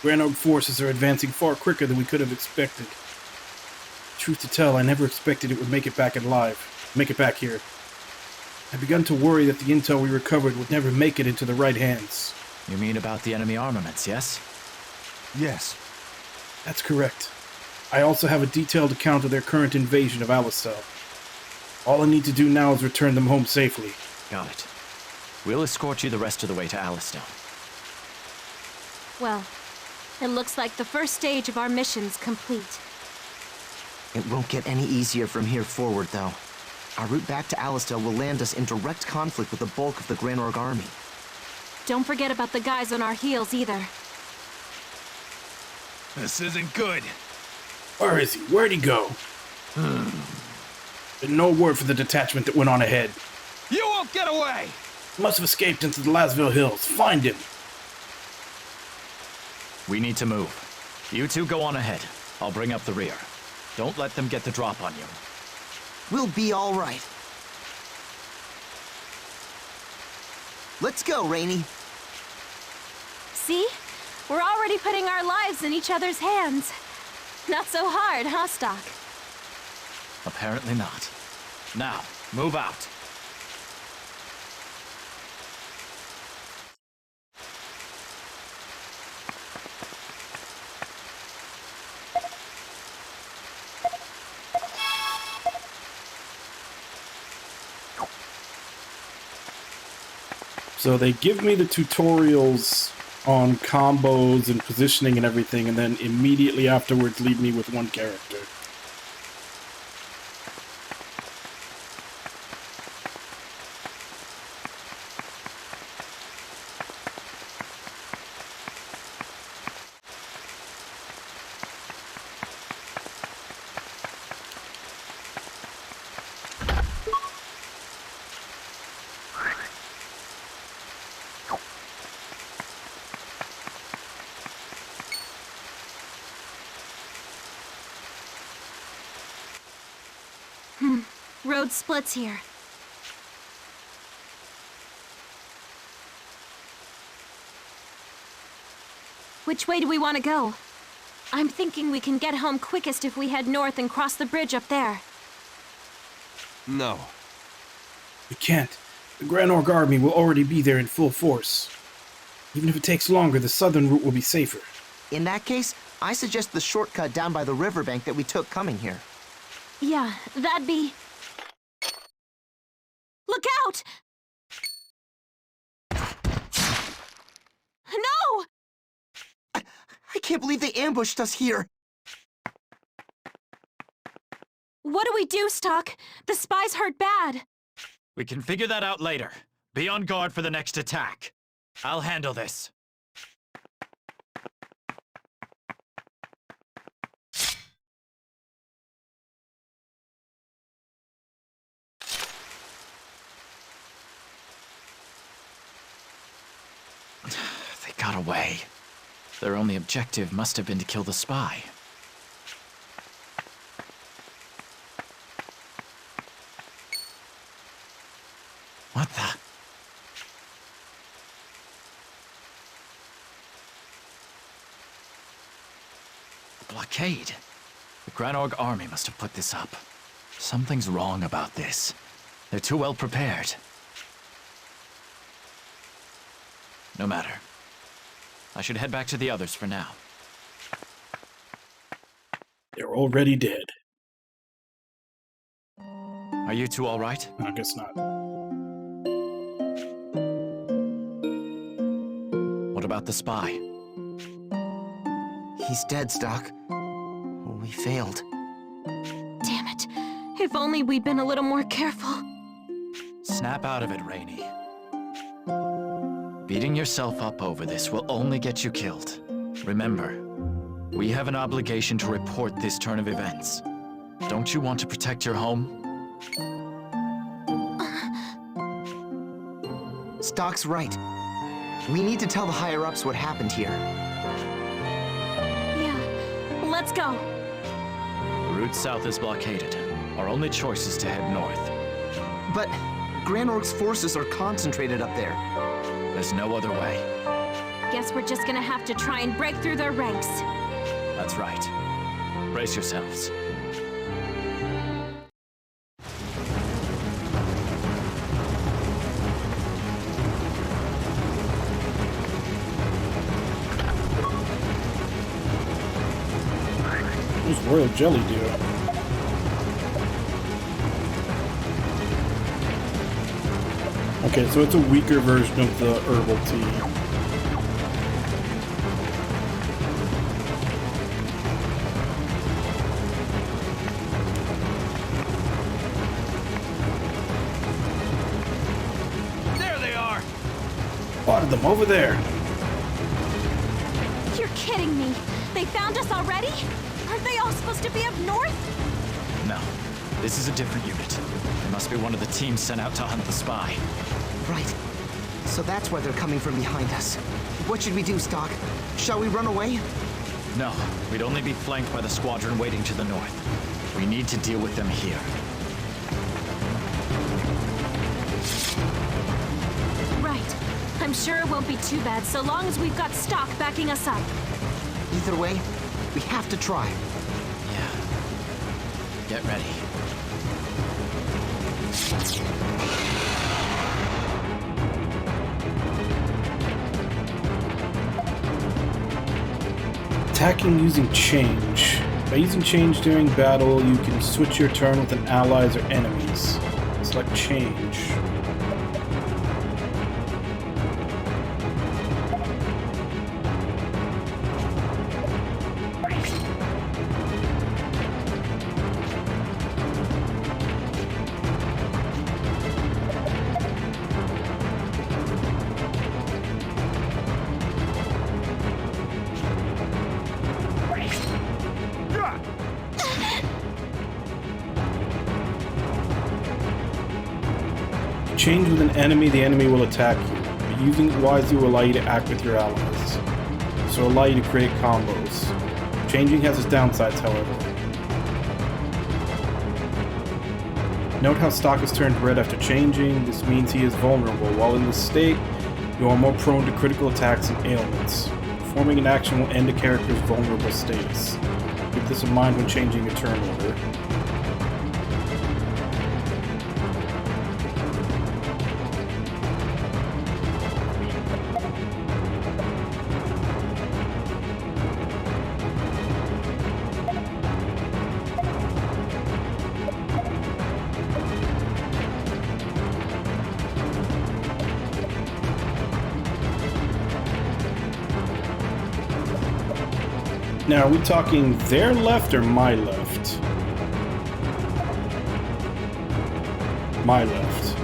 Granog forces are advancing far quicker than we could have expected. Truth to tell, I never expected it would make it back here. I'd begun to worry that the intel we recovered would never make it into the right hands. You mean about the enemy armaments, yes? Yes. That's correct. I also have a detailed account of their current invasion of Alistar. All I need to do now is return them home safely. Got it. We'll escort you the rest of the way to Alistar. Well, it looks like the first stage of our mission's complete. It won't get any easier from here forward, though. Our route back to Alistar will land us in direct conflict with the bulk of the Granorg army. Don't forget about the guys on our heels either. This isn't good. Where is he? Where'd he go? Been no word for the detachment that went on ahead. You won't get away! Must have escaped into the Lasville Hills. Find him! We need to move. You two go on ahead. I'll bring up the rear. Don't let them get the drop on you. We'll be all right. Let's go, Rainy. See? We're already putting our lives in each other's hands. Not so hard, huh, Stock? Apparently not. Now, move out. So they give me the tutorials on combos and positioning and everything, and then immediately afterwards leave me with one character. Road splits here. Which way do we want to go? I'm thinking we can get home quickest if we head north and cross the bridge up there. No. We can't. The Granorg army will already be there in full force. Even if it takes longer, the southern route will be safer. In that case, I suggest the shortcut down by the riverbank that we took coming here. Yeah, that'd be... Look out! No! I can't believe they ambushed us here. What do we do, Stock? The spies hurt bad. We can figure that out later. Be on guard for the next attack. I'll handle this. They got away. Their only objective must have been to kill the spy. What the? A blockade. The Granorg army must have put this up. Something's wrong about this. They're too well prepared. No matter. I should head back to the others for now. They're already dead. Are you two all right? I guess not. What about the spy? He's dead, Stock. We failed. Damn it. If only we'd been a little more careful. Snap out of it, Rainey. Beating yourself up over this will only get you killed. Remember, we have an obligation to report this turn of events. Don't you want to protect your home? Stock's right. We need to tell the higher-ups what happened here. Yeah, let's go. The route south is blockaded. Our only choice is to head north. But Granorg's forces are concentrated up there. There's no other way. Guess we're just gonna have to try and break through their ranks. That's right. Brace yourselves. What's royal jelly do? Okay, so it's a weaker version of the herbal tea. There they are! Spotted them over there. You're kidding me. They found us already? Aren't they all supposed to be up north? No, this is a different unit. It must be one of the teams sent out to hunt the spy. Right. So that's why they're coming from behind us. What should we do, Stock? Shall we run away? No, we'd only be flanked by the squadron waiting to the north. We need to deal with them here. Right. I'm sure it won't be too bad so long as we've got Stock backing us up. Either way, we have to try. Yeah. Get ready. Attacking using change. By using change during battle, you can switch your turn with an allies or enemies. Select change. Change with an enemy, the enemy will attack you. But using it wisely will allow you to act with your allies. So allow you to create combos. Changing has its downsides, however. Note how Stock is turned red after changing. This means he is vulnerable. While in this state, you are more prone to critical attacks and ailments. Performing an action will end a character's vulnerable status. Keep this in mind when changing your turn order. Now, are we talking their left or my left? My left.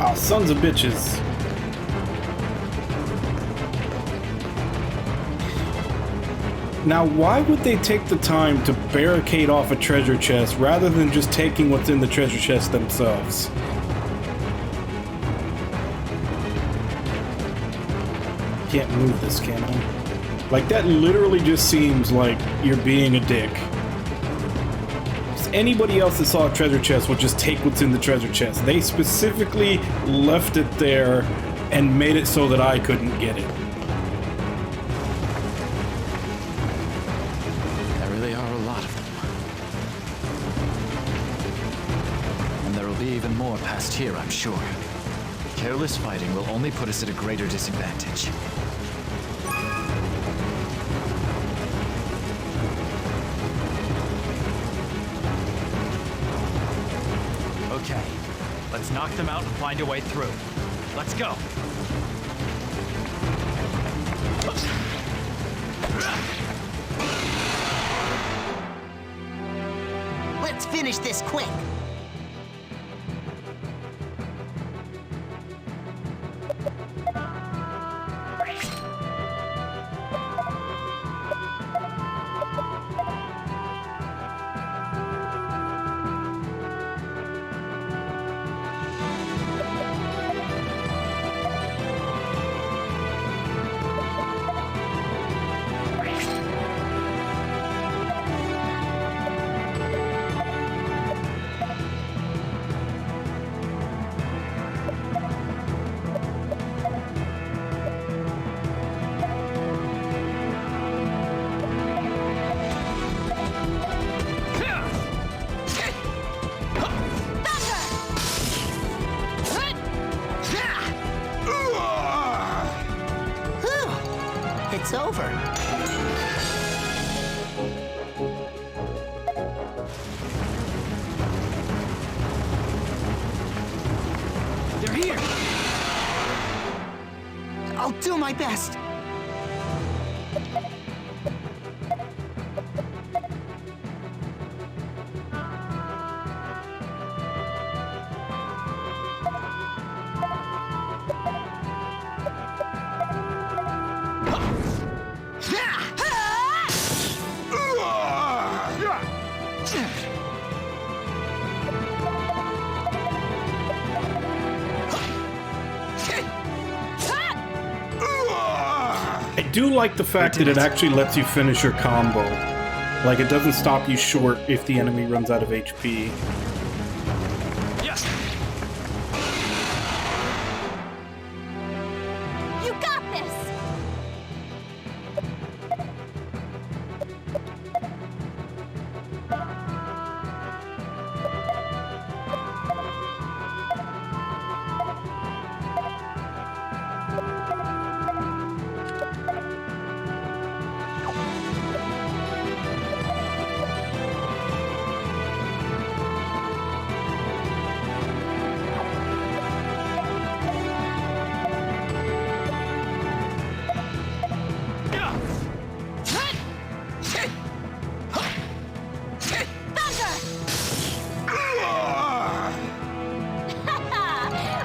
Ah, sons of bitches. Now, why would they take the time to barricade off a treasure chest rather than just taking what's in the treasure chest themselves? Can't move this, can I? Like, that literally just seems like you're being a dick. Anybody else that saw a treasure chest would just take what's in the treasure chest. They specifically left it there and made it so that I couldn't get it. There really are a lot of them. And there will be even more past here, I'm sure. Careless fighting will only put us at a greater disadvantage. Okay, let's knock them out and find a way through. Let's go. Let's finish this quick. It's over. They're here! I'll do my best. I do like the fact that it actually lets you finish your combo. Like, it doesn't stop you short if the enemy runs out of HP. Yes! You got this!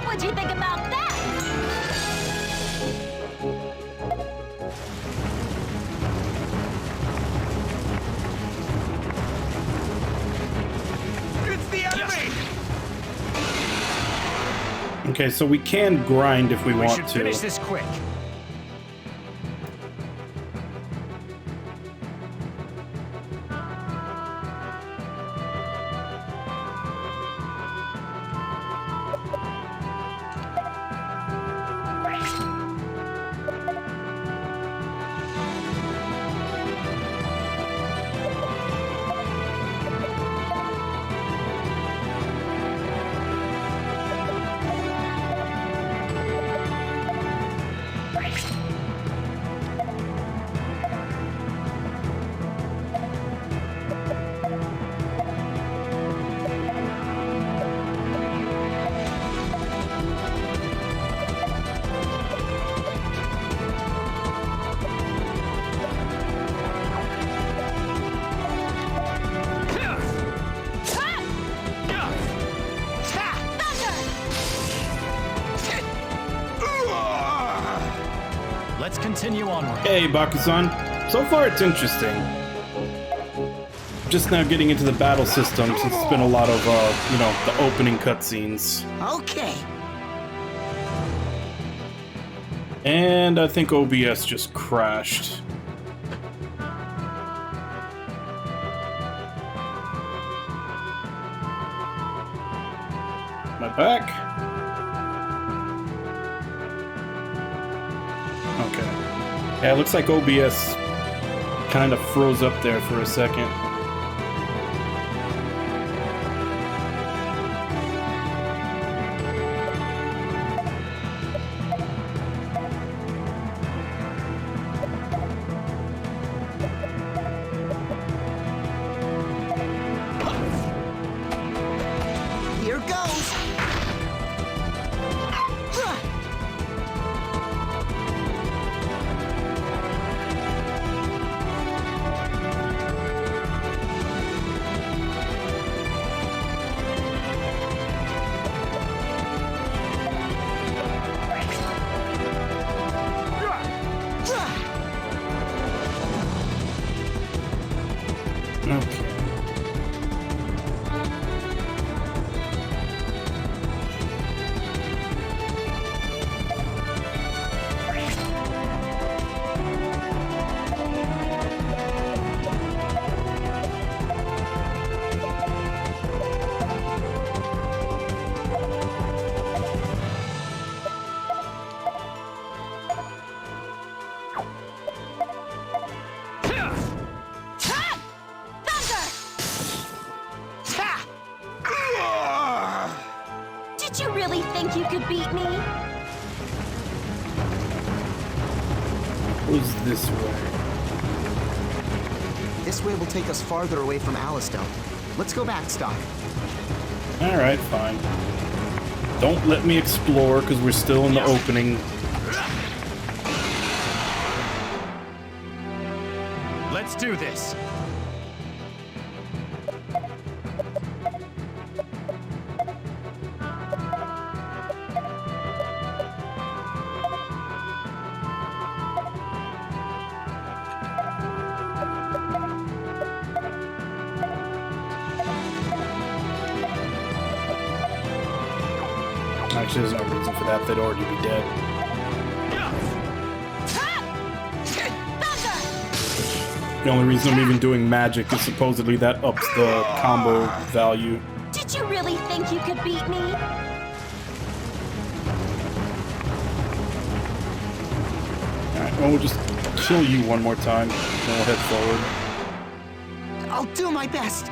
What'd you think about that? It's the enemy! Okay, so we can grind if we We want should to. finish this quick. Let's continue onward. Hey, Bakusan. So far, it's interesting. Just now getting into the battle system since it's been a lot of, you know, the opening cutscenes. Okay. And I think OBS just crashed. Am I back? Okay. Yeah, it looks like OBS kind of froze up there for a second. Here goes. Okay. Did you really think you could beat me? Who's this way? This way will take us farther away from Alistar. Let's go back, Stock. Alright, fine. Don't let me explore, because we're still in the opening. Let's do this. Actually, there's no reason for that. They'd already be dead. The only reason I'm even doing magic is supposedly that ups the combo value. Did you really think you could beat me? Alright, well, we'll just kill you one more time, then we'll head forward. I'll do my best.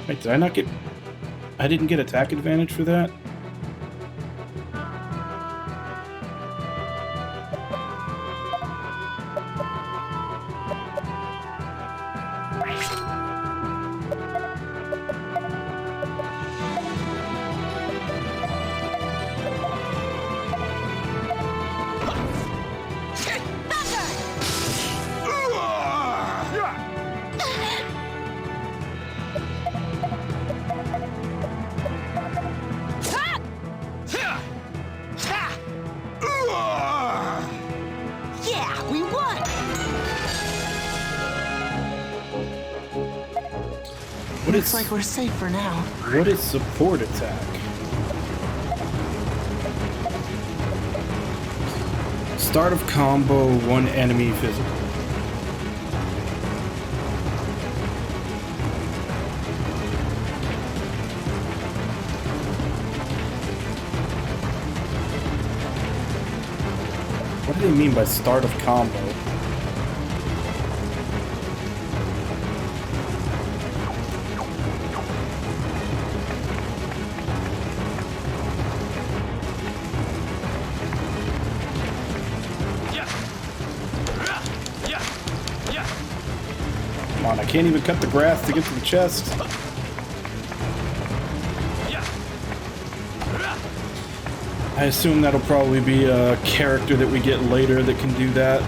Wait, did I not get... I didn't get attack advantage for that? Yeah, we won. Looks like we're safe for now. What is support attack? Start of combo, one enemy physical. What do they mean by start of combo? Come on, I can't even cut the grass to get to the chest. I assume that'll probably be a character that we get later that can do that.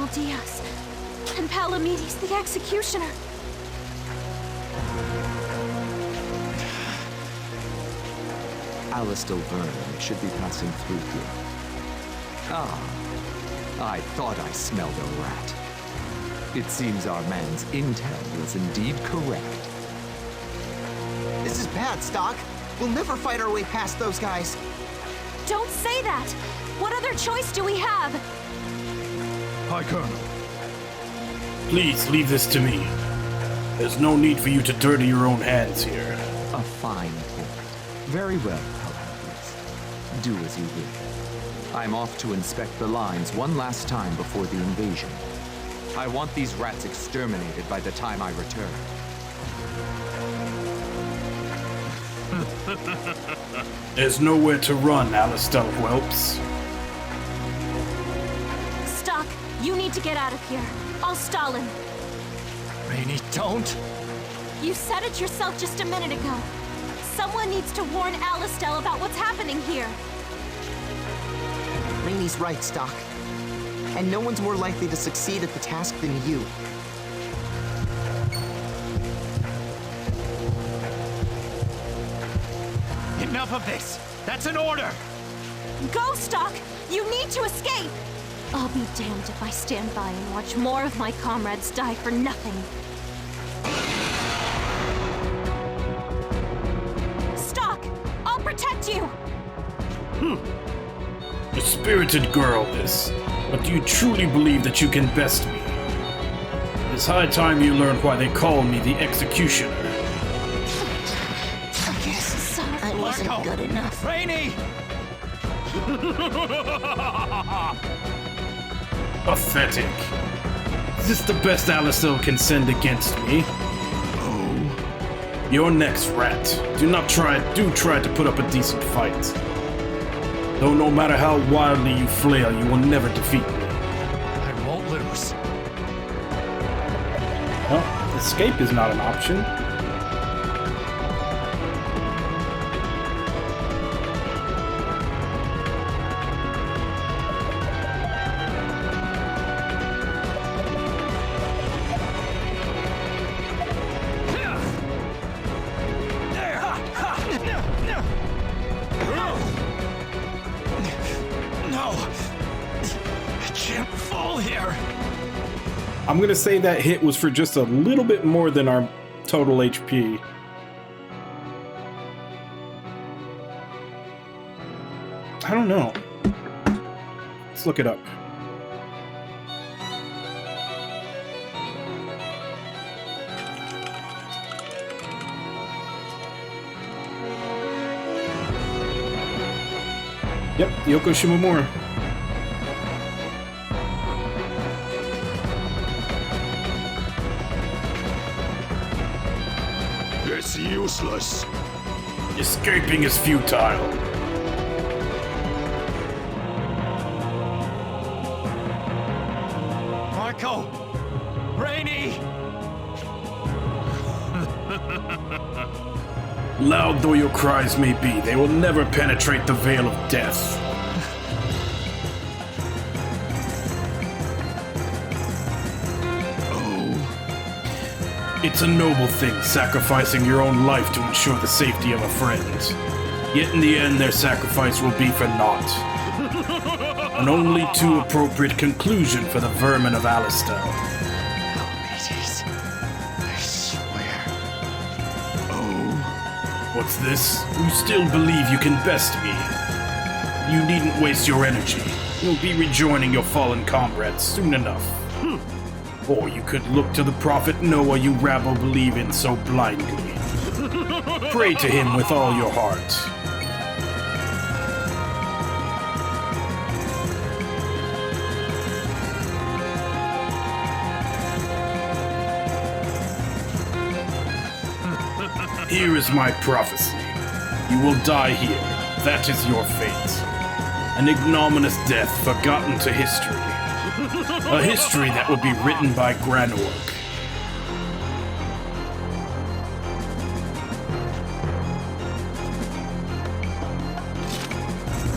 Colonel Diaz. And Palamedes, the executioner. Alistar Vernon should be passing through here. I thought I smelled a rat. It seems our man's intel was indeed correct. This is bad, Stock. We'll never fight our way past those guys. Don't say that! What other choice do we have? Hi, Colonel. Please leave this to me. There's no need for you to dirty your own hands here. A fine point. Very well, Palamedes. Do as you will. I'm off to inspect the lines one last time before the invasion. I want these rats exterminated by the time I return. There's nowhere to run, Alistar whelps. Stock, you need to get out of here. I'll stall him. Rainey, don't! You said it yourself just a minute ago. Someone needs to warn Alistar about what's happening here. Rainey's right, Stock. And no one's more likely to succeed at the task than you. Enough of this! That's an order! Go, Stock! You need to escape! I'll be damned if I stand by and watch more of my comrades die for nothing. Stock! I'll protect you! A spirited girl, this. But do you truly believe that you can best me? It's high time you learned why they call me the Executioner. I wasn't good enough. Rainey! Pathetic. Is this the best Alistar can send against me? Oh. You're next, rat. Do try to put up a decent fight. Though no matter how wildly you flail, you will never defeat me. I won't lose. Well, escape is not an option. I'm gonna say that hit was for just a little bit more than our total HP. I don't know. Let's look it up. Yep, Yoko Shimomura. It's useless. Escaping is futile. Marco! Rainey! Loud though your cries may be, they will never penetrate the veil of death. It's a noble thing, sacrificing your own life to ensure the safety of a friend. Yet in the end, their sacrifice will be for naught. An only too appropriate conclusion for the vermin of Alistar. Palamedes, I swear. Oh. What's this? You still believe you can best me? You needn't waste your energy. You'll be rejoining your fallen comrades soon enough. Or you could look to the prophet Noah you rabble believe in so blindly. Pray to him with all your heart. Here is my prophecy. You will die here. That is your fate. An ignominious death forgotten to history. A history that will be written by Granorg.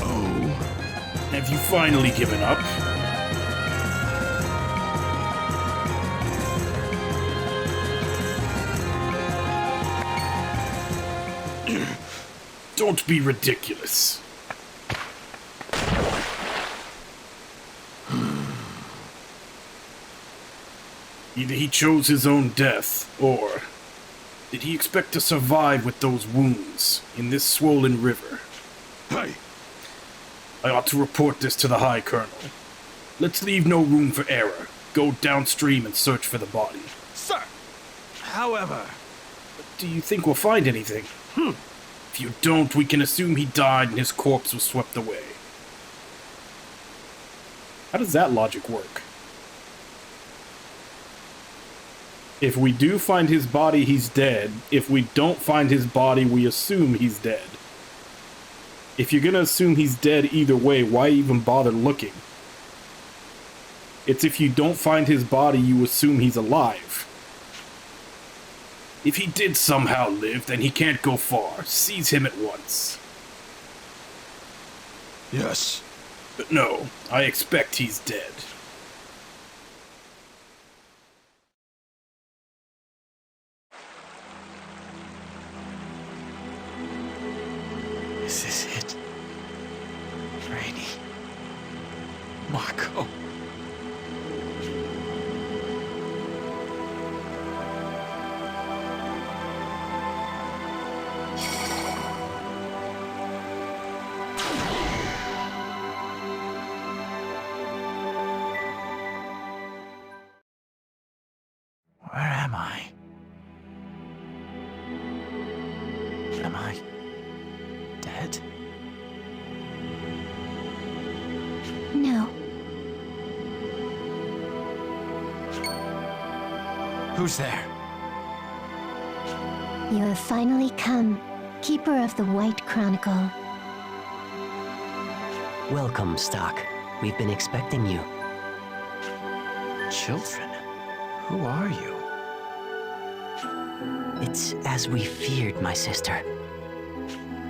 Oh. Have you finally given up? Don't be ridiculous. Either he chose his own death, or did he expect to survive with those wounds in this swollen river? Hey, I ought to report this to the High Colonel. Let's leave no room for error. Go downstream and search for the body. Sir! However... Do you think we'll find anything? If you don't, we can assume he died and his corpse was swept away. How does that logic work? If we do find his body, he's dead. If we don't find his body, we assume he's dead. If you're gonna assume he's dead either way, why even bother looking? It's if you don't find his body, you assume he's alive. If he did somehow live, then he can't go far. Seize him at once. yes. But no, I expect he's dead. Is this it? Rainy. Marco. Where am I? Am I dead? No. Who's there? You have finally come, Keeper of the White Chronicle. Welcome, Stock. We've been expecting you. Children? Who are you? It's as we feared, my sister.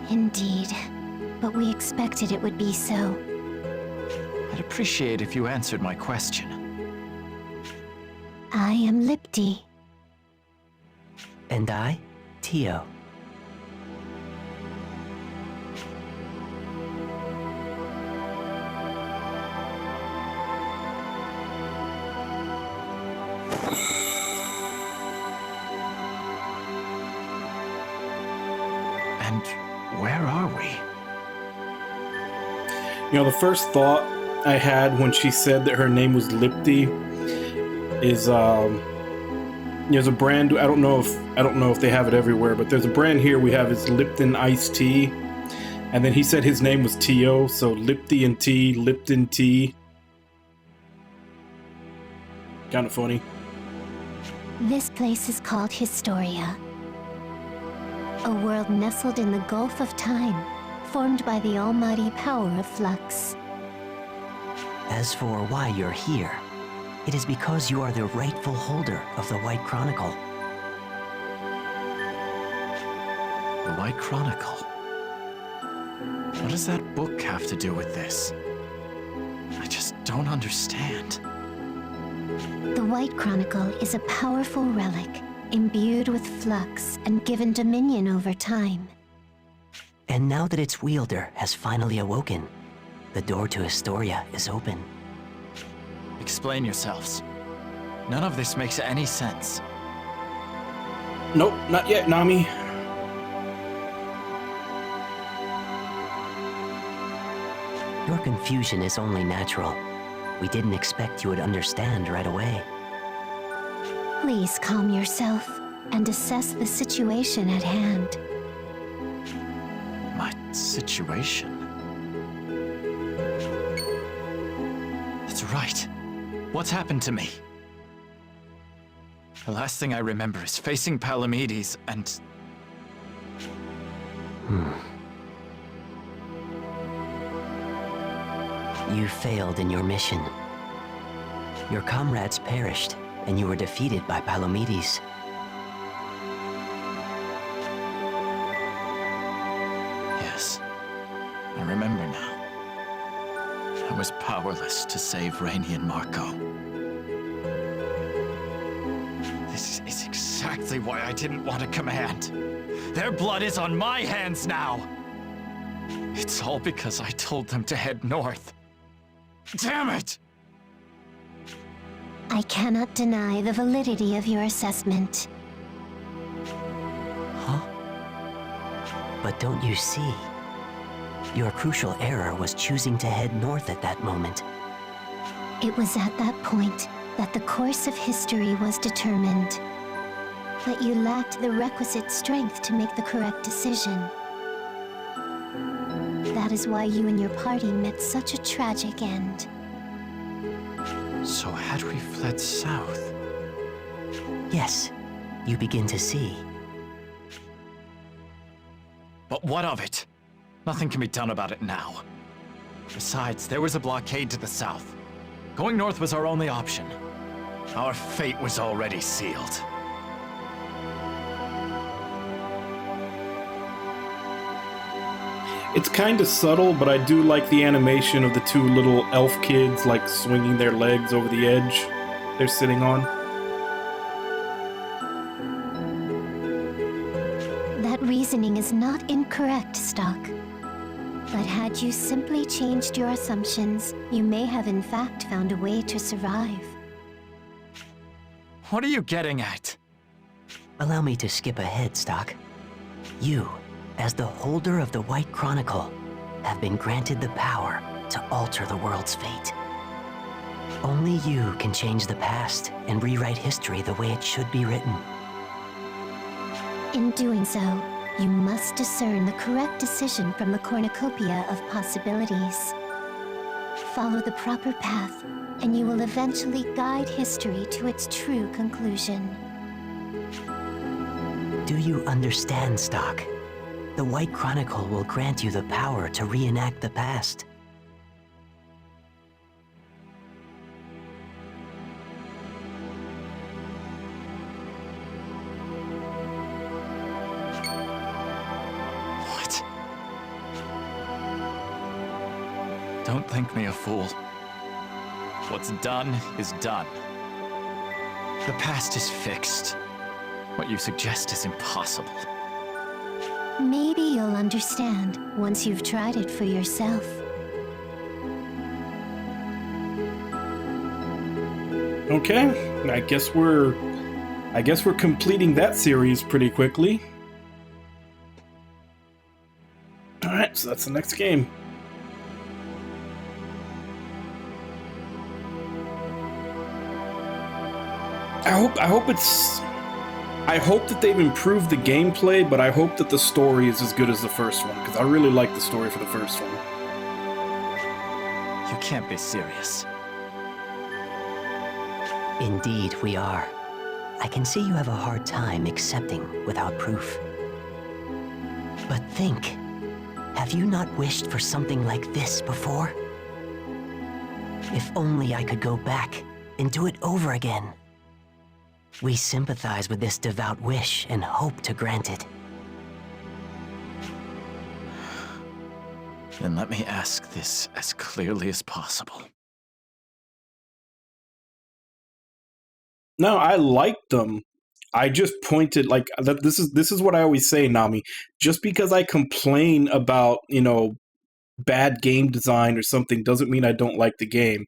Indeed. But we expected it would be so. I'd appreciate if you answered my question. I am Lipti. And I, Tio. And where are we? You know, the first thought I had when she said that her name was Lipti is there's a brand, I don't know if they have it everywhere, but there's a brand here we have is Lipton iced tea. And then he said his name was Tio, so Lipti and tea, Lipton tea. Kind of funny. This place is called Historia. A world nestled in the Gulf of Time, formed by the almighty power of flux. As for why you're here, it is because you are the rightful holder of the White Chronicle. The White Chronicle? What does that book have to do with this? I just don't understand. The White Chronicle is a powerful relic, imbued with flux and given dominion over time. And now that its wielder has finally awoken, the door to Historia is open. Explain yourselves. None of this makes any sense. Nope, not yet, Nami. Your confusion is only natural. We didn't expect you would understand right away. Please calm yourself and assess the situation at hand. My situation? That's right. What's happened to me? The last thing I remember is facing Palamedes and... You failed in your mission. Your comrades perished, and you were defeated by Palamedes. Yes, I remember now. I was powerless to save Rainy and Marco. This is exactly why I didn't want to command. Their blood is on my hands now! It's all because I told them to head north. Damn it! I cannot deny the validity of your assessment. Huh? But don't you see? Your crucial error was choosing to head north at that moment. It was at that point that the course of history was determined. But you lacked the requisite strength to make the correct decision. That is why you and your party met such a tragic end. So had we fled south? Yes, you begin to see. But what of it? Nothing can be done about it now. Besides, there was a blockade to the south. Going north was our only option. Our fate was already sealed. It's kind of subtle, but I do like the animation of the two little elf kids, like, swinging their legs over the edge they're sitting on. That reasoning is not incorrect, Stock. But had you simply changed your assumptions, you may have in fact found a way to survive. What are you getting at? Allow me to skip ahead, Stock. You, as the holder of the White Chronicle, have been granted the power to alter the world's fate. Only you can change the past and rewrite history the way it should be written. In doing so, you must discern the correct decision from the cornucopia of possibilities. Follow the proper path, and you will eventually guide history to its true conclusion. Do you understand, Stock? The White Chronicle will grant you the power to reenact the past. What? Don't think me a fool. What's done is done. The past is fixed. What you suggest is impossible. Maybe you'll understand once you've tried it for yourself. Okay, I guess we're completing that series pretty quickly. Alright, so that's the next game. I hope that they've improved the gameplay, but I hope that the story is as good as the first one, because I really like the story for the first one. You can't be serious. Indeed, we are. I can see you have a hard time accepting without proof. But think, have you not wished for something like this before? If only I could go back and do it over again. We sympathize with this devout wish and hope to grant it. Then let me ask this as clearly as possible. No, I like them. I just pointed like that. This is what I always say, Nami. Just because I complain about, bad game design or something doesn't mean I don't like the game.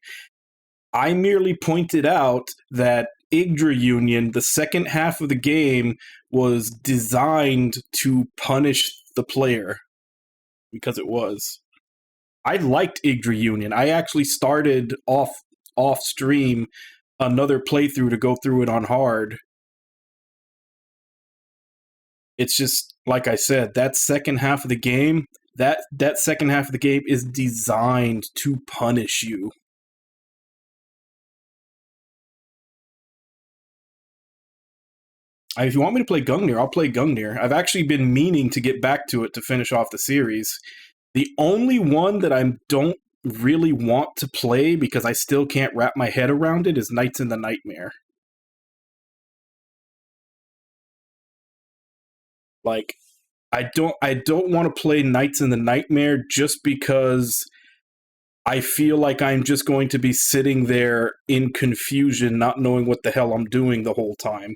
I merely pointed out that Yggdra Union, the second half of the game, was designed to punish the player. Because it was. I liked Yggdra Union. I actually started off stream another playthrough to go through it on hard. It's just, like I said, that second half of the game, that second half of the game is designed to punish you. If you want me to play Gungnir, I'll play Gungnir. I've actually been meaning to get back to it to finish off the series. The only one that I don't really want to play because I still can't wrap my head around it is Knights in the Nightmare. Like, I don't want to play Knights in the Nightmare just because I feel like I'm just going to be sitting there in confusion, not knowing what the hell I'm doing the whole time.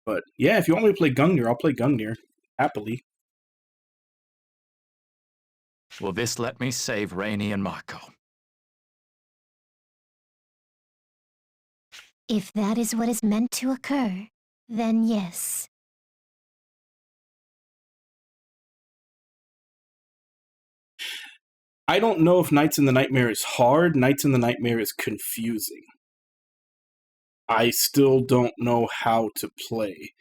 But yeah, if you want me to play Gungnir, I'll play Gungnir. Happily. Will this let me save Rainey and Marco? If that is what is meant to occur, then yes. I don't know if Nights in the Nightmare is hard. Nights in the Nightmare is confusing. I still don't know how to play.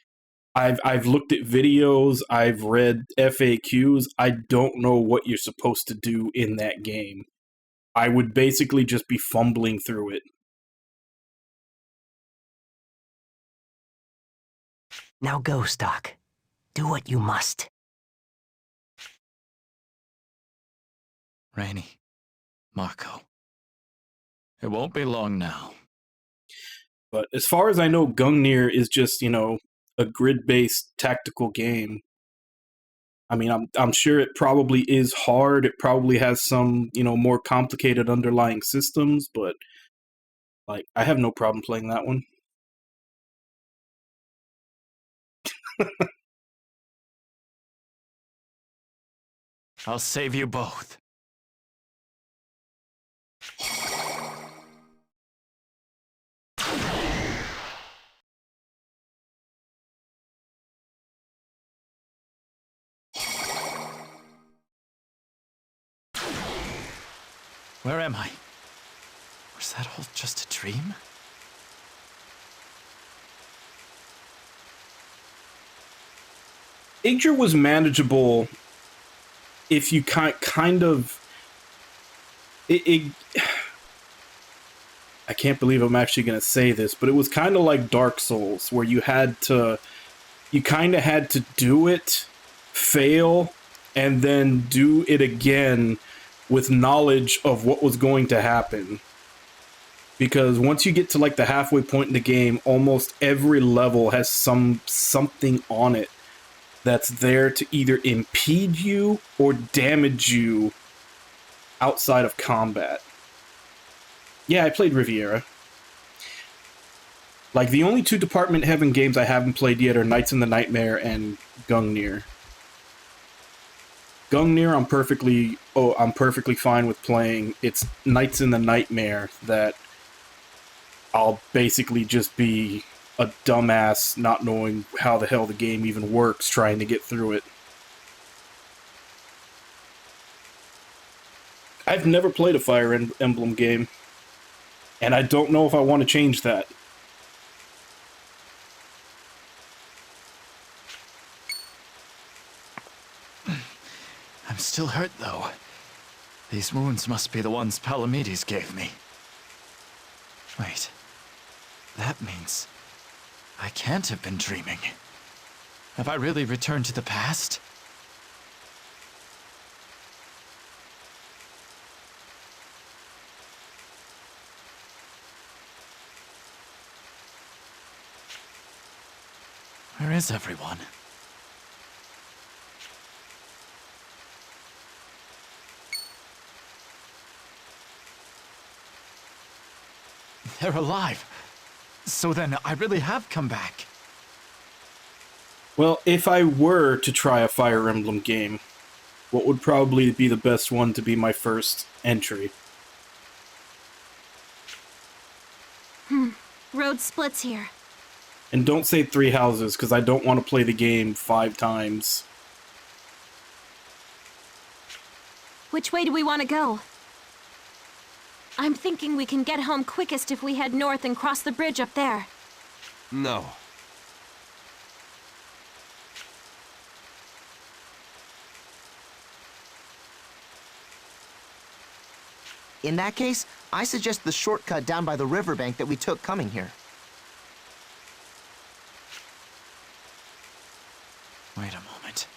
I've looked at videos, I've read FAQs, I don't know what you're supposed to do in that game. I would basically just be fumbling through it. Now go, Stock. Do what you must. Rainey, Marco. It won't be long now. But as far as I know, Gungnir is just, you know, a grid-based tactical game. I mean, I'm sure it probably is hard. It probably has some, you know, more complicated underlying systems, but like, I have no problem playing that one. I'll save you both. Where am I? Was that all just a dream? Yggdrasil was manageable if you kind of... I can't believe I'm actually going to say this, but it was kind of like Dark Souls, where you kind of had to do it, fail, and then do it again with knowledge of what was going to happen. Because once you get to like the halfway point in the game, almost every level has something on it that's there to either impede you or damage you outside of combat. Yeah, I played Riviera. Like, the only two Department Heaven games I haven't played yet are Nights in the Nightmare and Gungnir. Gungnir, I'm perfectly fine with playing. It's Nights in the Nightmare that I'll basically just be a dumbass not knowing how the hell the game even works trying to get through it. I've never played a Fire Emblem game, and I don't know if I want to change that. I'm still hurt, though. These wounds must be the ones Palamedes gave me. Wait. That means I can't have been dreaming. Have I really returned to the past? Where is everyone? They're alive. So then, I really have come back. Well, if I were to try a Fire Emblem game, what would probably be the best one to be my first entry? Road splits here. And don't say 3 houses, because I don't want to play the game 5 times. Which way do we want to go? I'm thinking we can get home quickest if we head north and cross the bridge up there. No. In that case, I suggest the shortcut down by the riverbank that we took coming here. Wait a moment.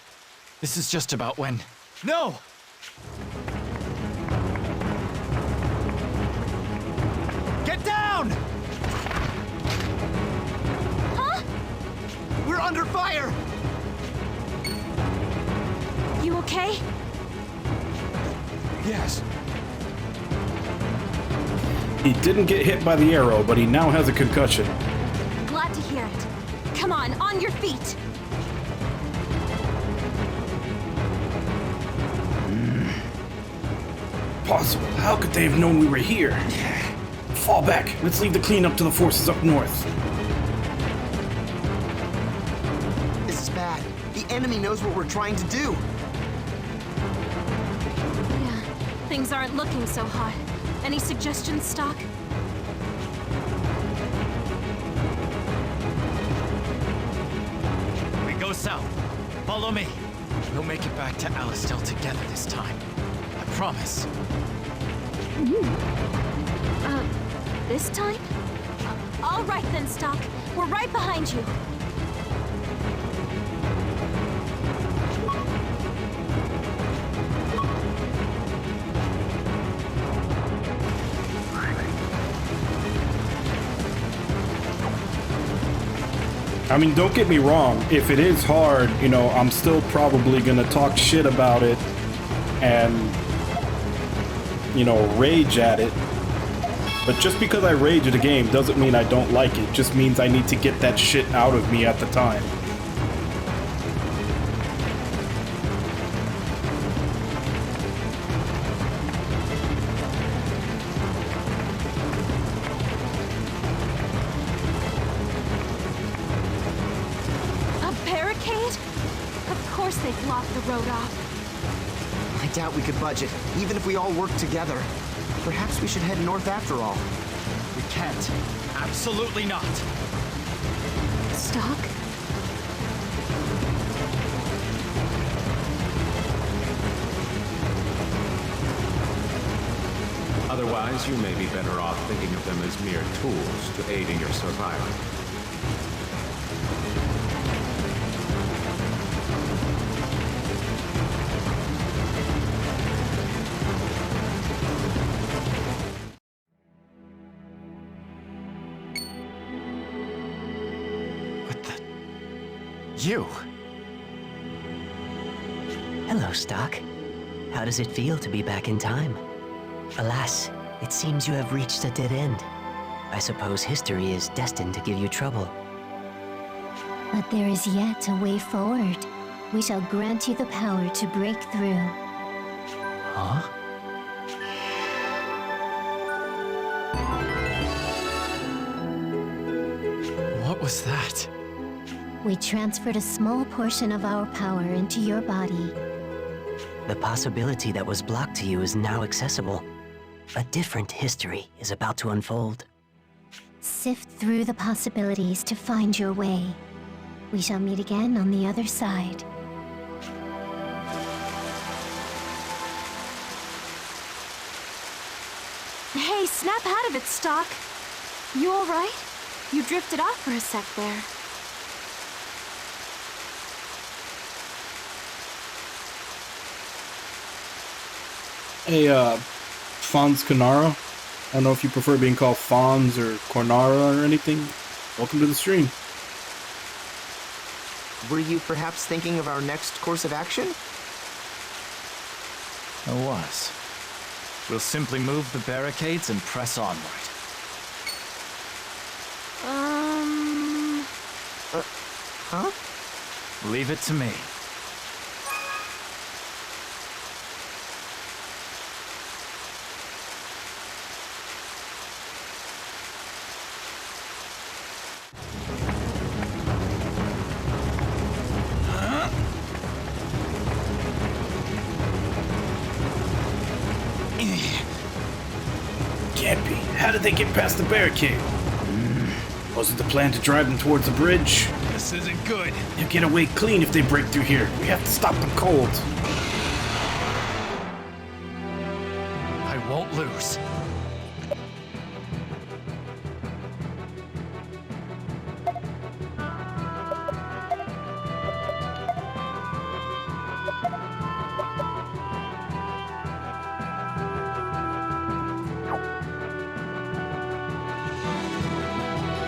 This is just about when... No! Get down! Huh? We're under fire! You okay? Yes. He didn't get hit by the arrow, but he now has a concussion. Glad to hear it. Come on your feet! Possible. How could they have known we were here? Fall back. Let's leave the cleanup to the forces up north. This is bad. The enemy knows what we're trying to do. Yeah, things aren't looking so hot. Any suggestions, Stock? We go south. Follow me. We'll make it back to Alistar together this time. I promise. This time? All right then, Stock. We're right behind you. I mean, don't get me wrong. If it is hard, you know, I'm still probably gonna talk shit about it and, you know, rage at it. But just because I rage at a game doesn't mean I don't like it. Just means I need to get that shit out of me at the time. A barricade? Of course they blocked the road off. I doubt we could budge it, even if we all work together. Perhaps we should head north after all. We can't. Absolutely not. Stock? Otherwise, you may be better off thinking of them as mere tools to aid in your survival. You? Hello, Stock. How does it feel to be back in time? Alas, it seems you have reached a dead end. I suppose history is destined to give you trouble. But there is yet a way forward. We shall grant you the power to break through. Huh? What was that? We transferred a small portion of our power into your body. The possibility that was blocked to you is now accessible. A different history is about to unfold. Sift through the possibilities to find your way. We shall meet again on the other side. Hey, snap out of it, Stock. You all right? You drifted off for a sec there. Hey, Fonz Conara. I don't know if you prefer being called Fonz or Cornara or anything. Welcome to the stream. Were you perhaps thinking of our next course of action? I was. We'll simply move the barricades and press onward. Huh? Leave it to me. Can't be. How did they get past the barricade? Was it the plan to drive them towards the bridge? This isn't good. They'll get away clean if they break through here. We have to stop them cold. I won't lose.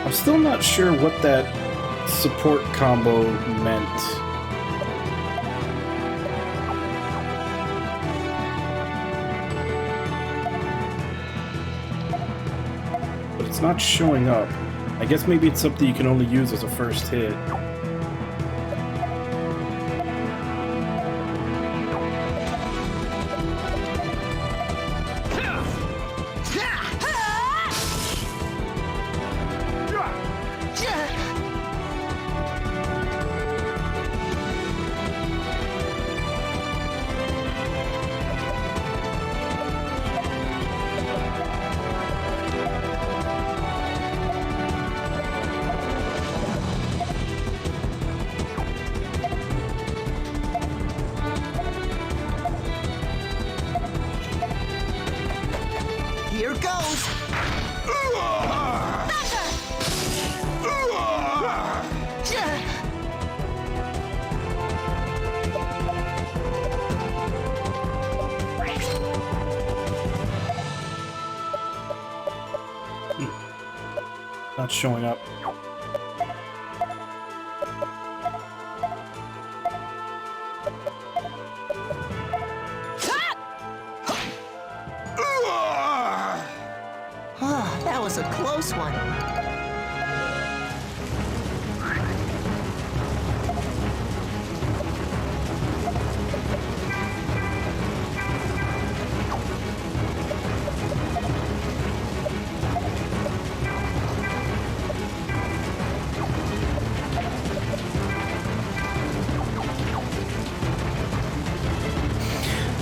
I'm still not sure what that support combo meant. But it's not showing up. I guess maybe it's something you can only use as a first hit. Here goes! Not showing up. That was a close one.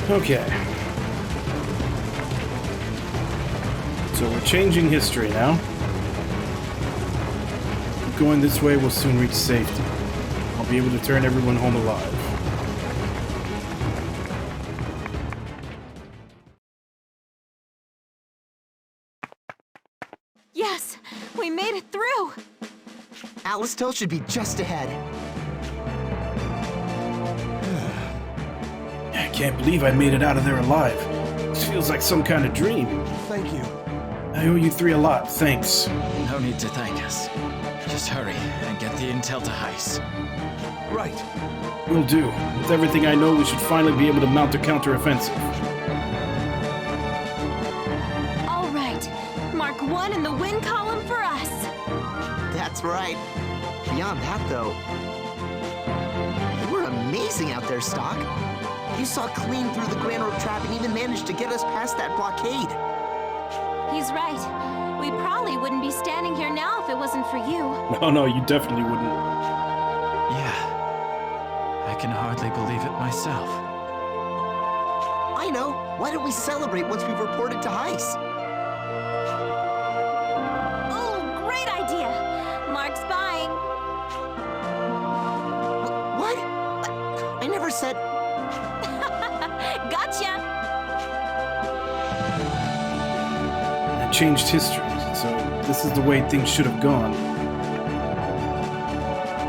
Okay. So we're changing history now. Going this way, we'll soon reach safety. I'll be able to turn everyone home alive. Yes, we made it through. Alistar should be just ahead. I can't believe I made it out of there alive. This feels like some kind of dream. Thank you. I owe you three a lot, thanks. No need to thank us. Just hurry and get the intel to Heist. Right. Will do. With everything I know, we should finally be able to mount a counteroffensive. All right, mark 1 in the win column for us. That's right. Beyond that, though, you were amazing out there, Stock. You saw clean through the Grand Orc trap and even managed to get us past that blockade. He's right. We probably wouldn't be standing here now if it wasn't for you. No, you definitely wouldn't. Yeah. I can hardly believe it myself. I know. Why don't we celebrate once we've reported to Heist? Oh, great idea. Mark's buying. What? I never said... Gotcha. I changed history, so this is the way things should have gone.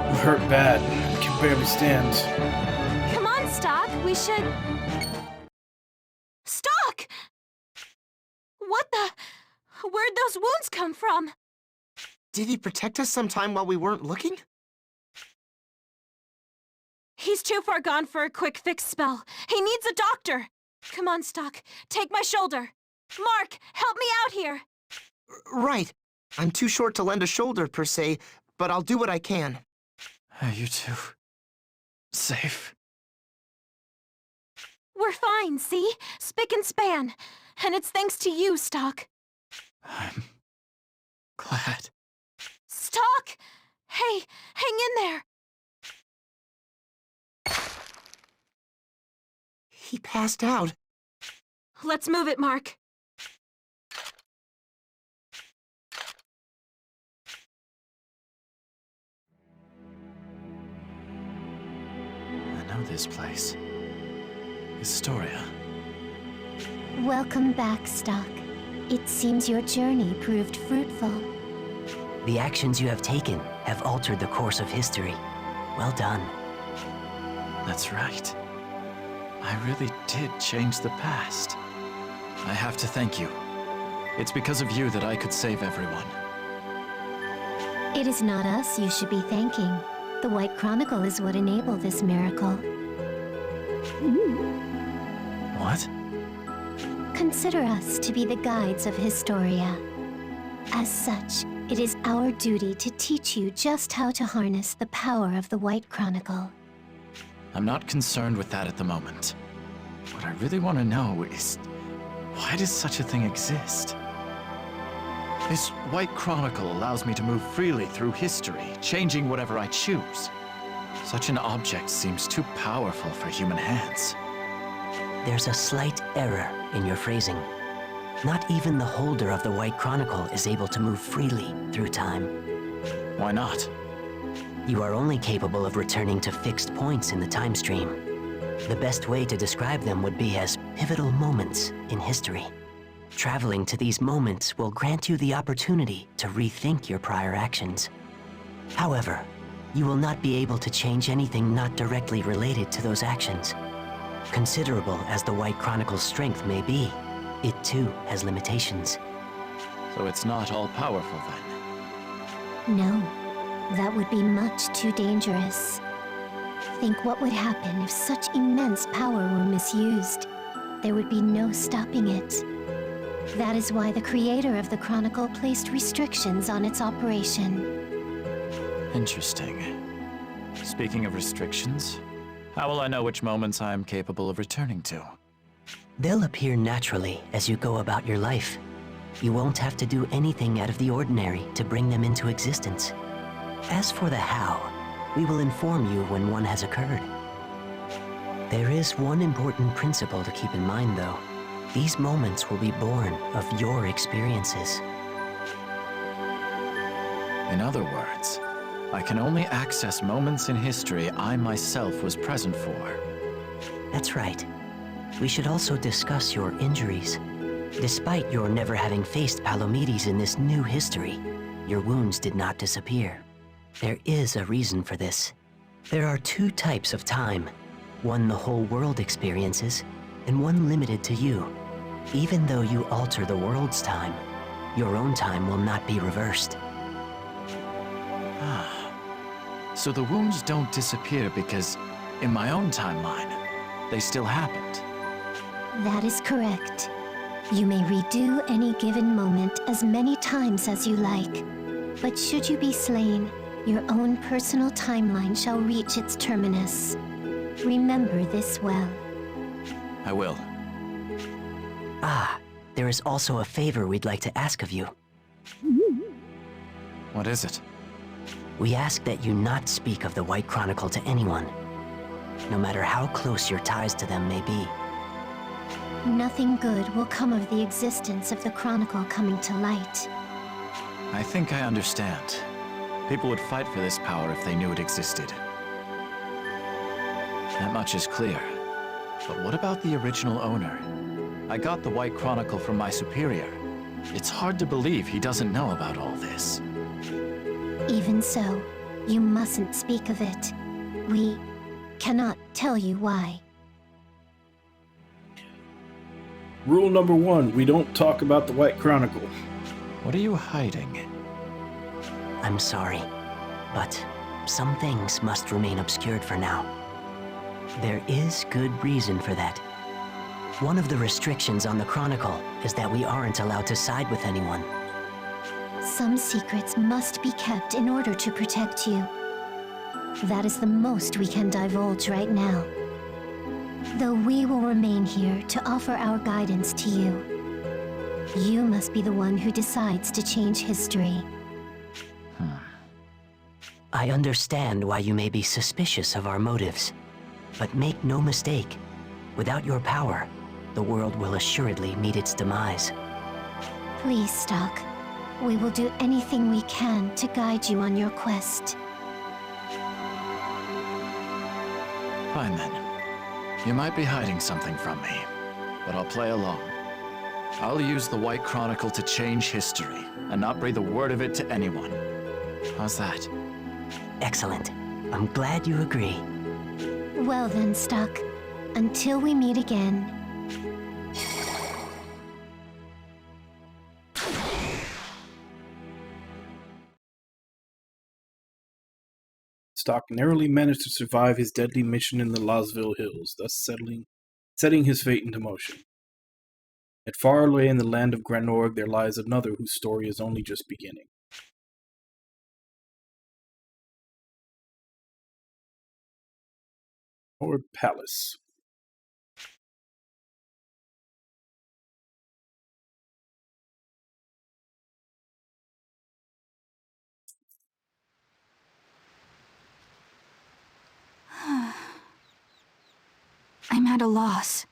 I'm hurt bad. I can barely stand. Come on, Stock. We should... Stock! What the... Where'd those wounds come from? Did he protect us sometime while we weren't looking? He's too far gone for a quick fix spell. He needs a doctor. Come on, Stock. Take my shoulder. Mark, help me out here. Right. I'm too short to lend a shoulder, per se, but I'll do what I can. Are you two safe? We're fine, see? Spick and span. And it's thanks to you, Stock. I'm glad. Stock! Hey, hang in there. He passed out. Let's move it, Mark. I know this place. Historia. Welcome back, Stock. It seems your journey proved fruitful. The actions you have taken have altered the course of history. Well done. That's right. I really did change the past. I have to thank you. It's because of you that I could save everyone. It is not us you should be thanking. The White Chronicle is what enabled this miracle. What? Consider us to be the guides of Historia. As such, it is our our duty to teach you just how to harness the power of the White Chronicle. I'm not concerned with that at the moment. What I really want to know is, why does such a thing exist? This White Chronicle allows me to move freely through history, changing whatever I choose. Such an object seems too powerful for human hands. There's a slight error in your phrasing. Not even the holder of the White Chronicle is able to move freely through time. Why not? You are only capable of returning to fixed points in the time stream. The best way to describe them would be as pivotal moments in history. Traveling to these moments will grant you the opportunity to rethink your prior actions. However, you will not be able to change anything not directly related to those actions. Considerable as the White Chronicle's strength may be, it too has limitations. So it's not all powerful then? No, that would be much too dangerous. Think what would happen if such immense power were misused. There would be no stopping it. That is why the creator of the Chronicle placed restrictions on its operation. Interesting. Speaking of restrictions, how will I know which moments I am capable of returning to? They'll appear naturally as you go about your life. You won't have to do anything out of the ordinary to bring them into existence. As for the how, we will inform you when one has occurred. There is one important principle to keep in mind, though. These moments will be born of your experiences. In other words, I can only access moments in history I myself was present for. That's right. We should also discuss your injuries. Despite your never having faced Palomedes in this new history, your wounds did not disappear. There is a reason for this. There are two types of time. One the whole world experiences, and one limited to you. Even though you alter the world's time, your own time will not be reversed. So the wounds don't disappear because, in my own timeline, they still happened. That is correct. You may redo any given moment as many times as you like. But should you be slain, your own personal timeline shall reach its terminus. Remember this well. I will. There is also a favor we'd like to ask of you. What is it? We ask that you not speak of the White Chronicle to anyone, no matter how close your ties to them may be. Nothing good will come of the existence of the Chronicle coming to light. I think I understand. People would fight for this power if they knew it existed. That much is clear. But what about the original owner? I got the White Chronicle from my superior. It's hard to believe he doesn't know about all this. Even so, you mustn't speak of it. We cannot tell you why. Rule number 1, we don't talk about the White Chronicle. What are you hiding? I'm sorry, but some things must remain obscured for now. There is good reason for that. One of the restrictions on the Chronicle is that we aren't allowed to side with anyone. Some secrets must be kept in order to protect you. That is the most we can divulge right now. Though we will remain here to offer our guidance to you. You must be the one who decides to change history. I understand why you may be suspicious of our motives. But make no mistake, without your power, the world will assuredly meet its demise. Please, Stock. We will do anything we can to guide you on your quest. Fine then. You might be hiding something from me, but I'll play along. I'll use the White Chronicle to change history, and not breathe a word of it to anyone. How's that? Excellent. I'm glad you agree. Well then, Stock. Until we meet again. Stock narrowly managed to survive his deadly mission in the Lasville Hills, thus setting his fate into motion. Yet far away in the land of Granorg there lies another whose story is only just beginning. Or palace. I'm at a loss.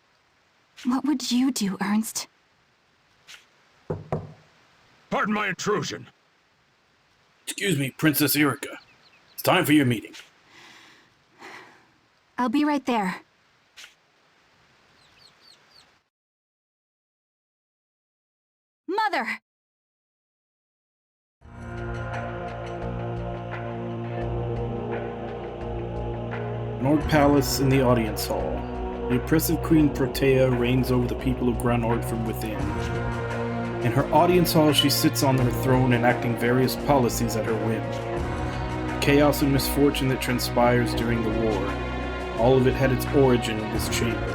What would you do, Ernst? Pardon my intrusion. Excuse me, Princess Erika. It's time for your meeting. I'll be right there. Mother! Granorg Palace in the audience hall. The oppressive Queen Protea reigns over the people of Granorg from within. In her audience hall, she sits on her throne enacting various policies at her whim. Chaos and misfortune that transpires during the war. All of it had its origin in this chamber.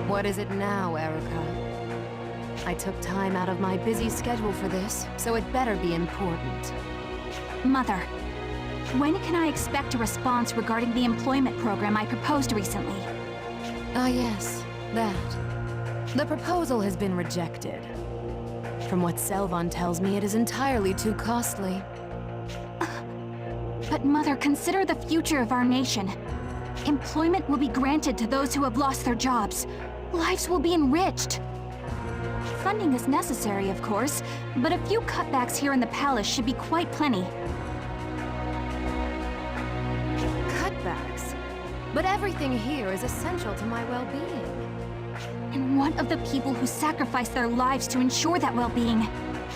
What is it now, Erika? I took time out of my busy schedule for this, so it better be important. Mother, when can I expect a response regarding the employment program I proposed recently? Ah yes, that. The proposal has been rejected. From what Selvon tells me, it is entirely too costly. But Mother, consider the future of our nation. Employment will be granted to those who have lost their jobs. Lives will be enriched. Funding is necessary, of course, but a few cutbacks here in the palace should be quite plenty. Cutbacks? But everything here is essential to my well-being. And what of the people who sacrificed their lives to ensure that well-being?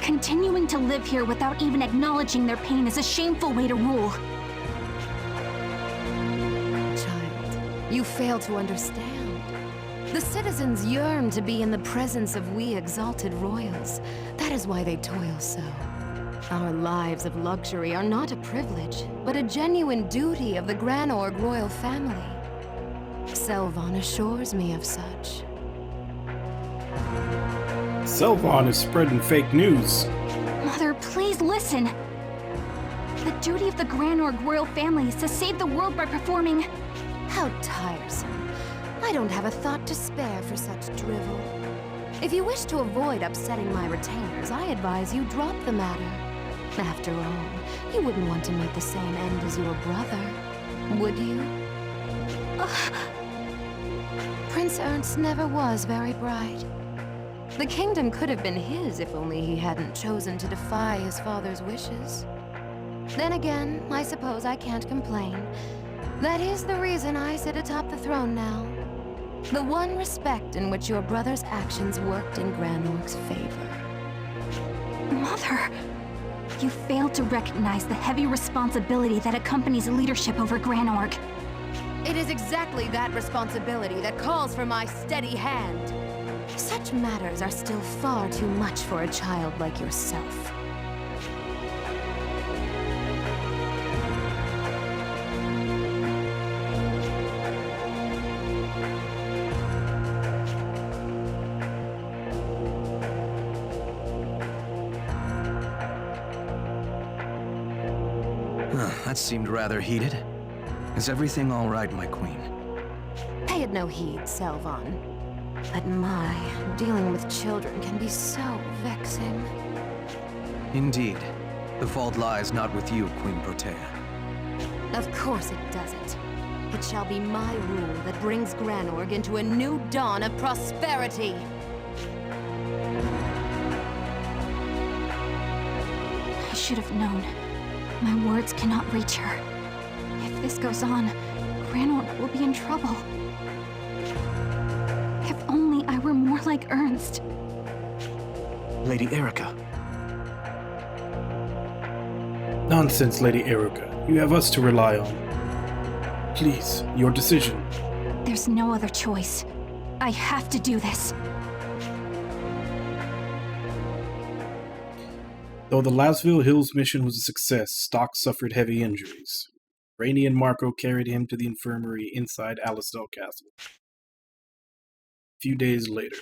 Continuing to live here without even acknowledging their pain is a shameful way to rule. Child, you fail to understand. The citizens yearn to be in the presence of we exalted royals. That is why they toil so. Our lives of luxury are not a privilege, but a genuine duty of the Granorg royal family. Selvon assures me of such. Selvon is spreading fake news. Mother, please listen. The duty of the Granorg royal family is to save the world by performing... How tiresome. I don't have a thought to spare for such drivel. If you wish to avoid upsetting my retainers, I advise you drop the matter. After all, you wouldn't want to meet the same end as your brother, would you? Prince Ernst never was very bright. The kingdom could have been his if only he hadn't chosen to defy his father's wishes. Then again, I suppose I can't complain. That is the reason I sit atop the throne now. The one respect in which your brother's actions worked in Granorg's favor. Mother, you failed to recognize the heavy responsibility that accompanies leadership over Granorg. It is exactly that responsibility that calls for my steady hand. Such matters are still far too much for a child like yourself. That seemed rather heated. Is everything all right, my queen? Pay it no heed, Selvon. But my, dealing with children can be so vexing. Indeed. The fault lies not with you, Queen Protea. Of course it doesn't. It shall be my rule that brings Granorg into a new dawn of prosperity. I should have known. My words cannot reach her. If this goes on, Granorg will be in trouble. If only I were more like Ernst. Lady Erika. Nonsense, Lady Erika. You have us to rely on. Please, your decision. There's no other choice. I have to do this. Though the Lasville Hills mission was a success, Stock suffered heavy injuries. Rainey and Marco carried him to the infirmary inside Alistar Castle. A few days later.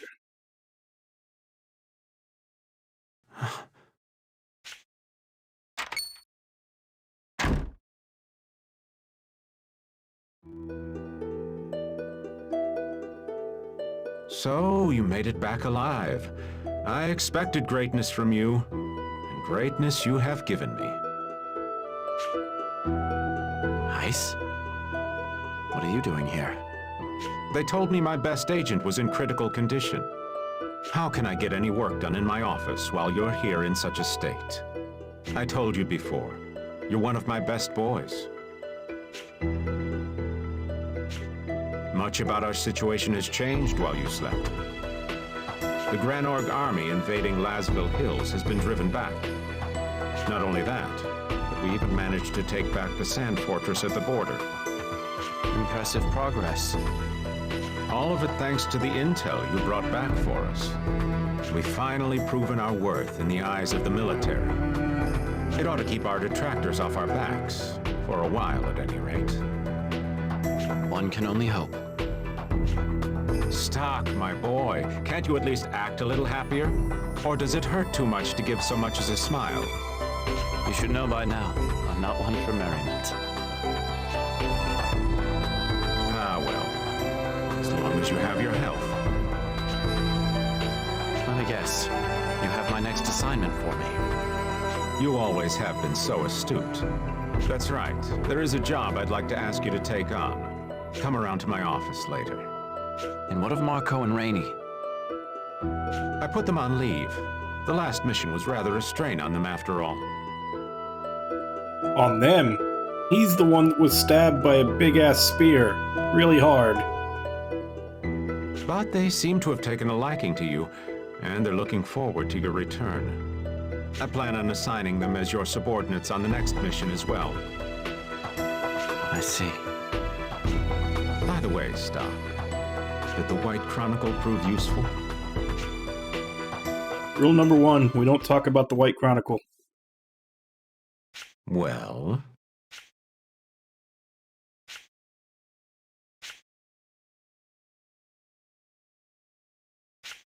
So, you made it back alive. I expected greatness from you, and greatness you have given me. Ice? What are you doing here? They told me my best agent was in critical condition. How can I get any work done in my office while you're here in such a state? I told you before, you're one of my best boys. Much about our situation has changed while you slept. The Granorg army invading Lasville Hills has been driven back. Not only that, but we even managed to take back the sand fortress at the border. Impressive progress. All of it thanks to the intel you brought back for us. We've finally proven our worth in the eyes of the military. It ought to keep our detractors off our backs, for a while at any rate. One can only hope. Stock, my boy, can't you at least act a little happier? Or does it hurt too much to give so much as a smile? You should know by now, I'm not one for merriment. Ah, well. As long as you have your health. Let me guess. You have my next assignment for me. You always have been so astute. That's right. There is a job I'd like to ask you to take on. Come around to my office later. And what of Marco and Rainey? I put them on leave. The last mission was rather a strain on them after all. On them? He's the one that was stabbed by a big-ass spear. Really hard. But they seem to have taken a liking to you, and they're looking forward to your return. I plan on assigning them as your subordinates on the next mission as well. I see. By the way, Stock, did the White Chronicle prove useful? Rule number 1, we don't talk about the White Chronicle. Well...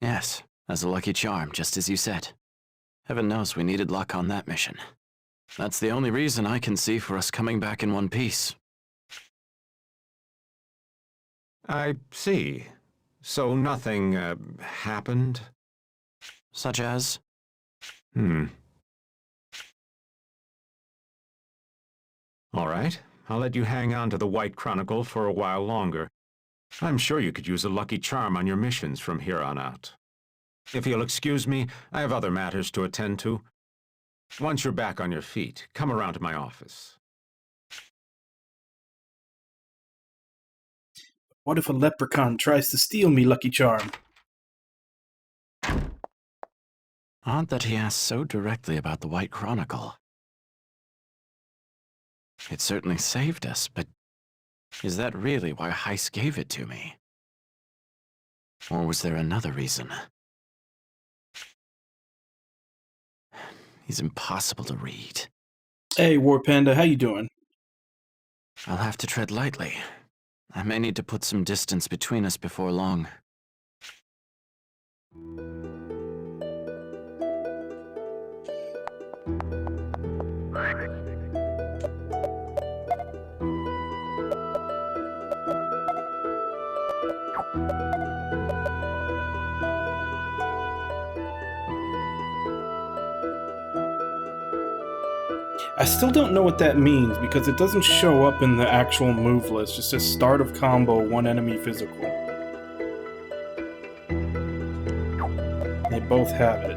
Yes, as a lucky charm, just as you said. Heaven knows we needed luck on that mission. That's the only reason I can see for us coming back in one piece. I see. So nothing, happened? Such as? All right, I'll let you hang on to the White Chronicle for a while longer. I'm sure you could use a lucky charm on your missions from here on out. If you'll excuse me, I have other matters to attend to. Once you're back on your feet, come around to my office. What if a leprechaun tries to steal me Lucky Charm? Odd that he asked so directly about the White Chronicle. It certainly saved us, but is that really why Heiss gave it to me? Or was there another reason? He's impossible to read. Hey, War Panda, how you doing? I'll have to tread lightly. I may need to put some distance between us before long. I still don't know what that means because it doesn't show up in the actual move list. It just says start of combo, one enemy physical. They both have it.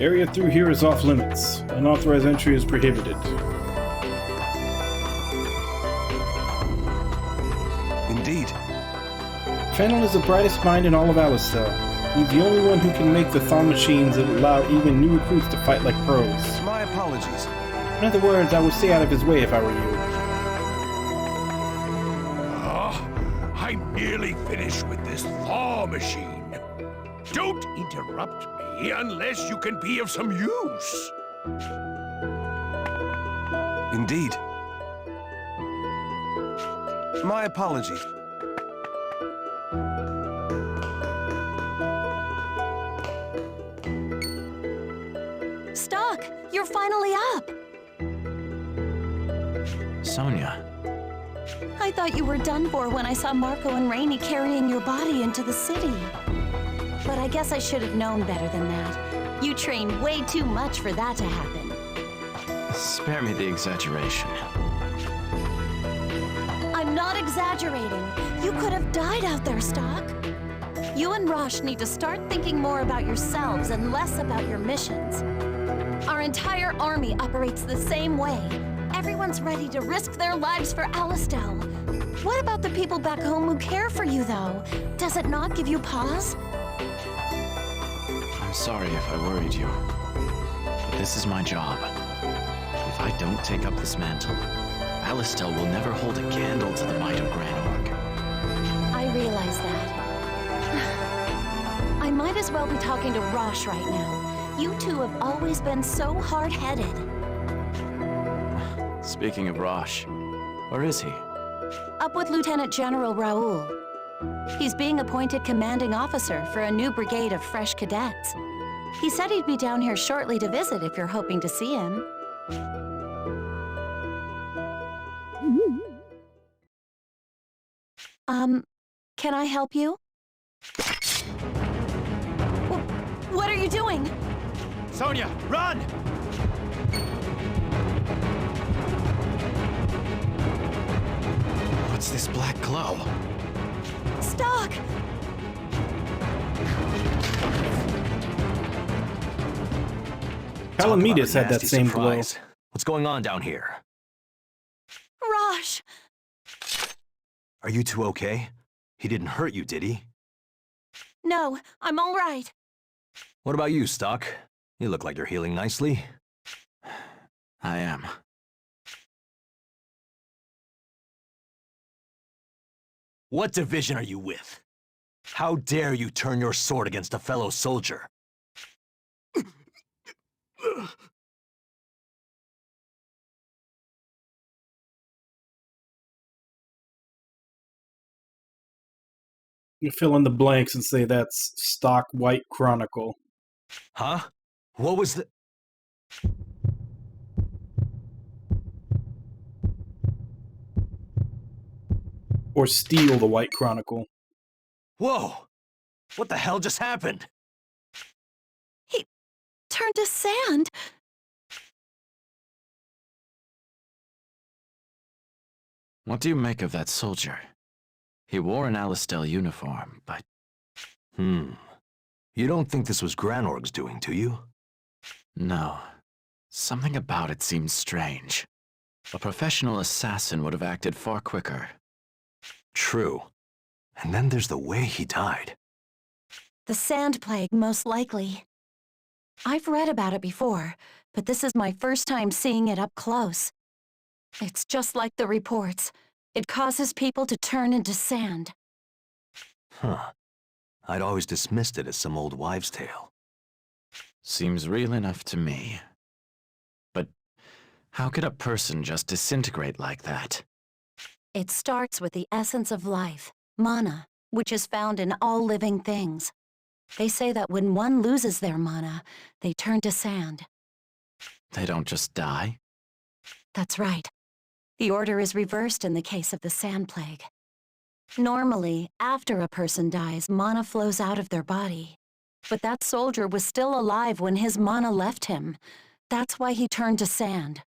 Area through here is off limits. Unauthorized entry is prohibited. Indeed. Fennel is the brightest mind in all of Alistar. He's the only one who can make the thought machines that allow even new recruits to fight like pros. My apologies. In other words, I would stay out of his way if I were you. I nearly finished with this thaw machine. Don't interrupt me unless you can be of some use. Indeed. My apologies. Stock, you're finally up! Sonia, I thought you were done for when I saw Marco and Rainey carrying your body into the city. But I guess I should have known better than that. You trained way too much for that to happen. spare me the exaggeration. I'm not exaggerating. You could have died out there, Stock. You and Rosh need to start thinking more about yourselves and less about your missions. Our entire army operates the same way. Everyone's ready to risk their lives for Alistar. What about the people back home who care for you, though? Does it not give you pause? I'm sorry if I worried you, but this is my job. If I don't take up this mantle, Alistar will never hold a candle to the might of Granorg. I realize that. I might as well be talking to Rosh right now. You two have always been so hard-headed. Speaking of Rosh, where is he? Up with Lieutenant General Raoul. He's being appointed commanding officer for a new brigade of fresh cadets. He said he'd be down here shortly to visit if you're hoping to see him. Can I help you? What are you doing? Sonia, run! What's this black glow? Stock! Palamedes had that Nasty same surprise. What's going on down here? Rosh! Are you two okay? He didn't hurt you, did he? No, I'm all right. What about you, Stock? You look like you're healing nicely. I am. What division are you with? How dare you turn your sword against a fellow soldier? You fill in the blanks and say that's stock White Chronicle. Huh? What was the... Or steal the White Chronicle. Whoa! What the hell just happened? He turned to sand. What do you make of that soldier? He wore an Alistar uniform, but... You don't think this was Granorg's doing, do you? No. Something about it seems strange. A professional assassin would have acted far quicker. True. And then there's the way he died. The sand plague, most likely. I've read about it before, but this is my first time seeing it up close. It's just like the reports. It causes people to turn into sand. Huh. I'd always dismissed it as some old wives' tale. Seems real enough to me. But how could a person just disintegrate like that? It starts with the essence of life, mana, which is found in all living things. They say that when one loses their mana, they turn to sand. They don't just die? That's right. The order is reversed in the case of the sand plague. Normally, after a person dies, mana flows out of their body. But that soldier was still alive when his mana left him. That's why he turned to sand.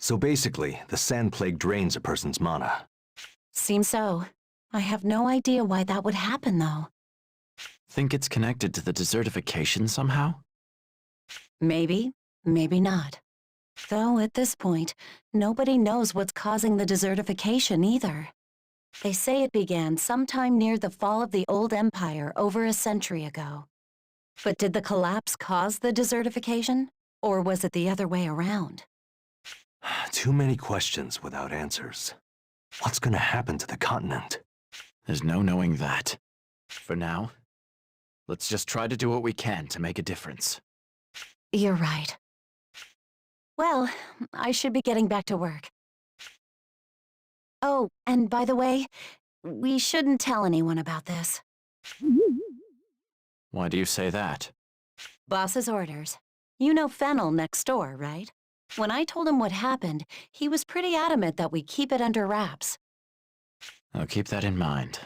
So basically, the sand plague drains a person's mana. Seems so. I have no idea why that would happen, though. Think it's connected to the desertification somehow? Maybe, maybe not. Though, at this point, nobody knows what's causing the desertification either. They say it began sometime near the fall of the old empire over a century ago. But did the collapse cause the desertification? Or was it the other way around? Too many questions without answers. What's gonna happen to the continent? There's no knowing that. For now, let's just try to do what we can to make a difference. You're right. Well, I should be getting back to work. Oh, and by the way, we shouldn't tell anyone about this. Why do you say that? Boss's orders. You know Fennel next door, right? When I told him what happened, he was pretty adamant that we keep it under wraps. I'll keep that in mind.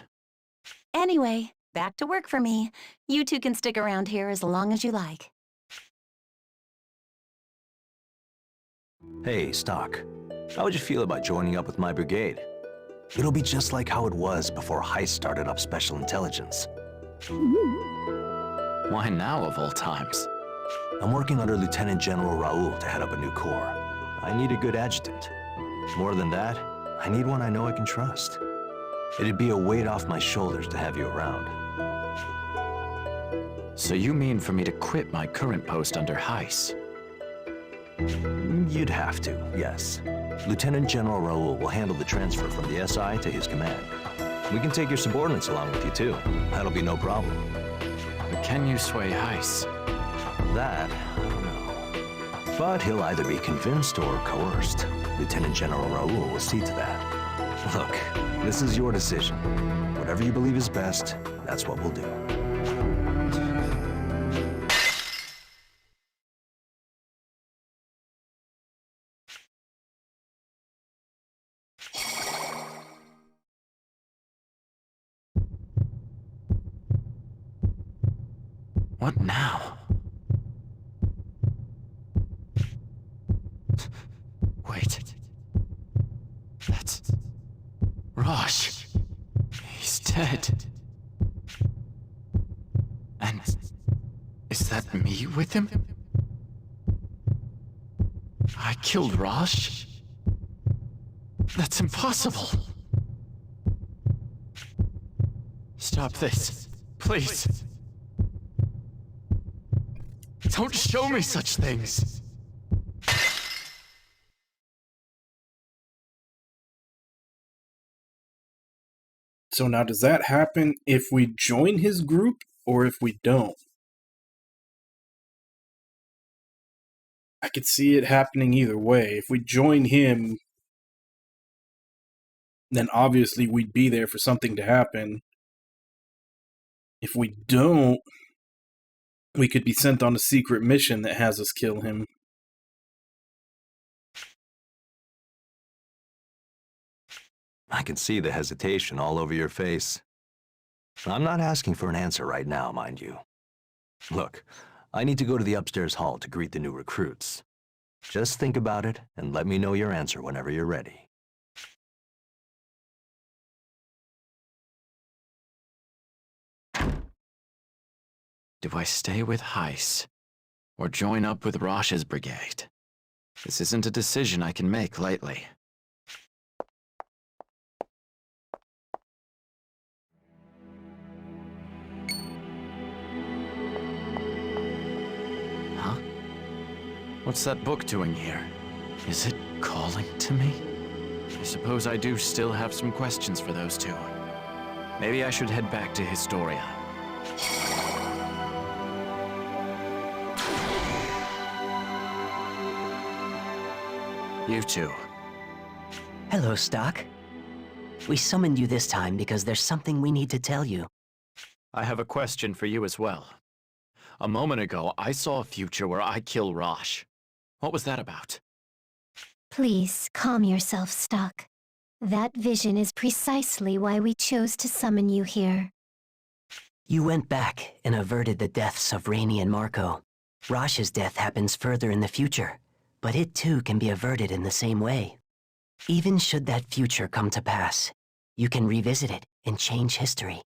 Anyway, back to work for me. You two can stick around here as long as you like. Hey, Stock. How would you feel about joining up with my brigade? It'll be just like how it was before Heist started up Special Intelligence. Why now, of all times? I'm working under Lieutenant General Raoul to head up a new corps. I need a good adjutant. More than that, I need one I know I can trust. It'd be a weight off my shoulders to have you around. So you mean for me to quit my current post under Heist? You'd have to, yes. Lieutenant General Raoul will handle the transfer from the SI to his command. We can take your subordinates along with you too. That'll be no problem. But can you sway Heist? That, I don't know. But he'll either be convinced or coerced. Lieutenant General Raoul will see to that. Look, this is your decision. Whatever you believe is best, that's what we'll do. What now? Wait. That's... Rosh. He's dead. And... is that me with him? I killed Rosh? That's impossible. Stop this. Please. Don't show me such things! So now does that happen if we join his group or if we don't? I could see it happening either way. If we join him, then obviously we'd be there for something to happen. If we don't, we could be sent on a secret mission that has us kill him. I can see the hesitation all over your face. I'm not asking for an answer right now, mind you. Look, I need to go to the upstairs hall to greet the new recruits. Just think about it and let me know your answer whenever you're ready. Do I stay with Heist, or join up with Rosh's brigade? This isn't a decision I can make lightly. Huh? What's that book doing here? Is it calling to me? I suppose I do still have some questions for those two. Maybe I should head back to Historia. You too. Hello, Stock. We summoned you this time because there's something we need to tell you. I have a question for you as well. A moment ago, I saw a future where I kill Rosh. What was that about? Please, calm yourself, Stock. That vision is precisely why we chose to summon you here. You went back and averted the deaths of Rainey and Marco. Rosh's death happens further in the future, but it too can be averted in the same way. Even should that future come to pass, you can revisit it and change history.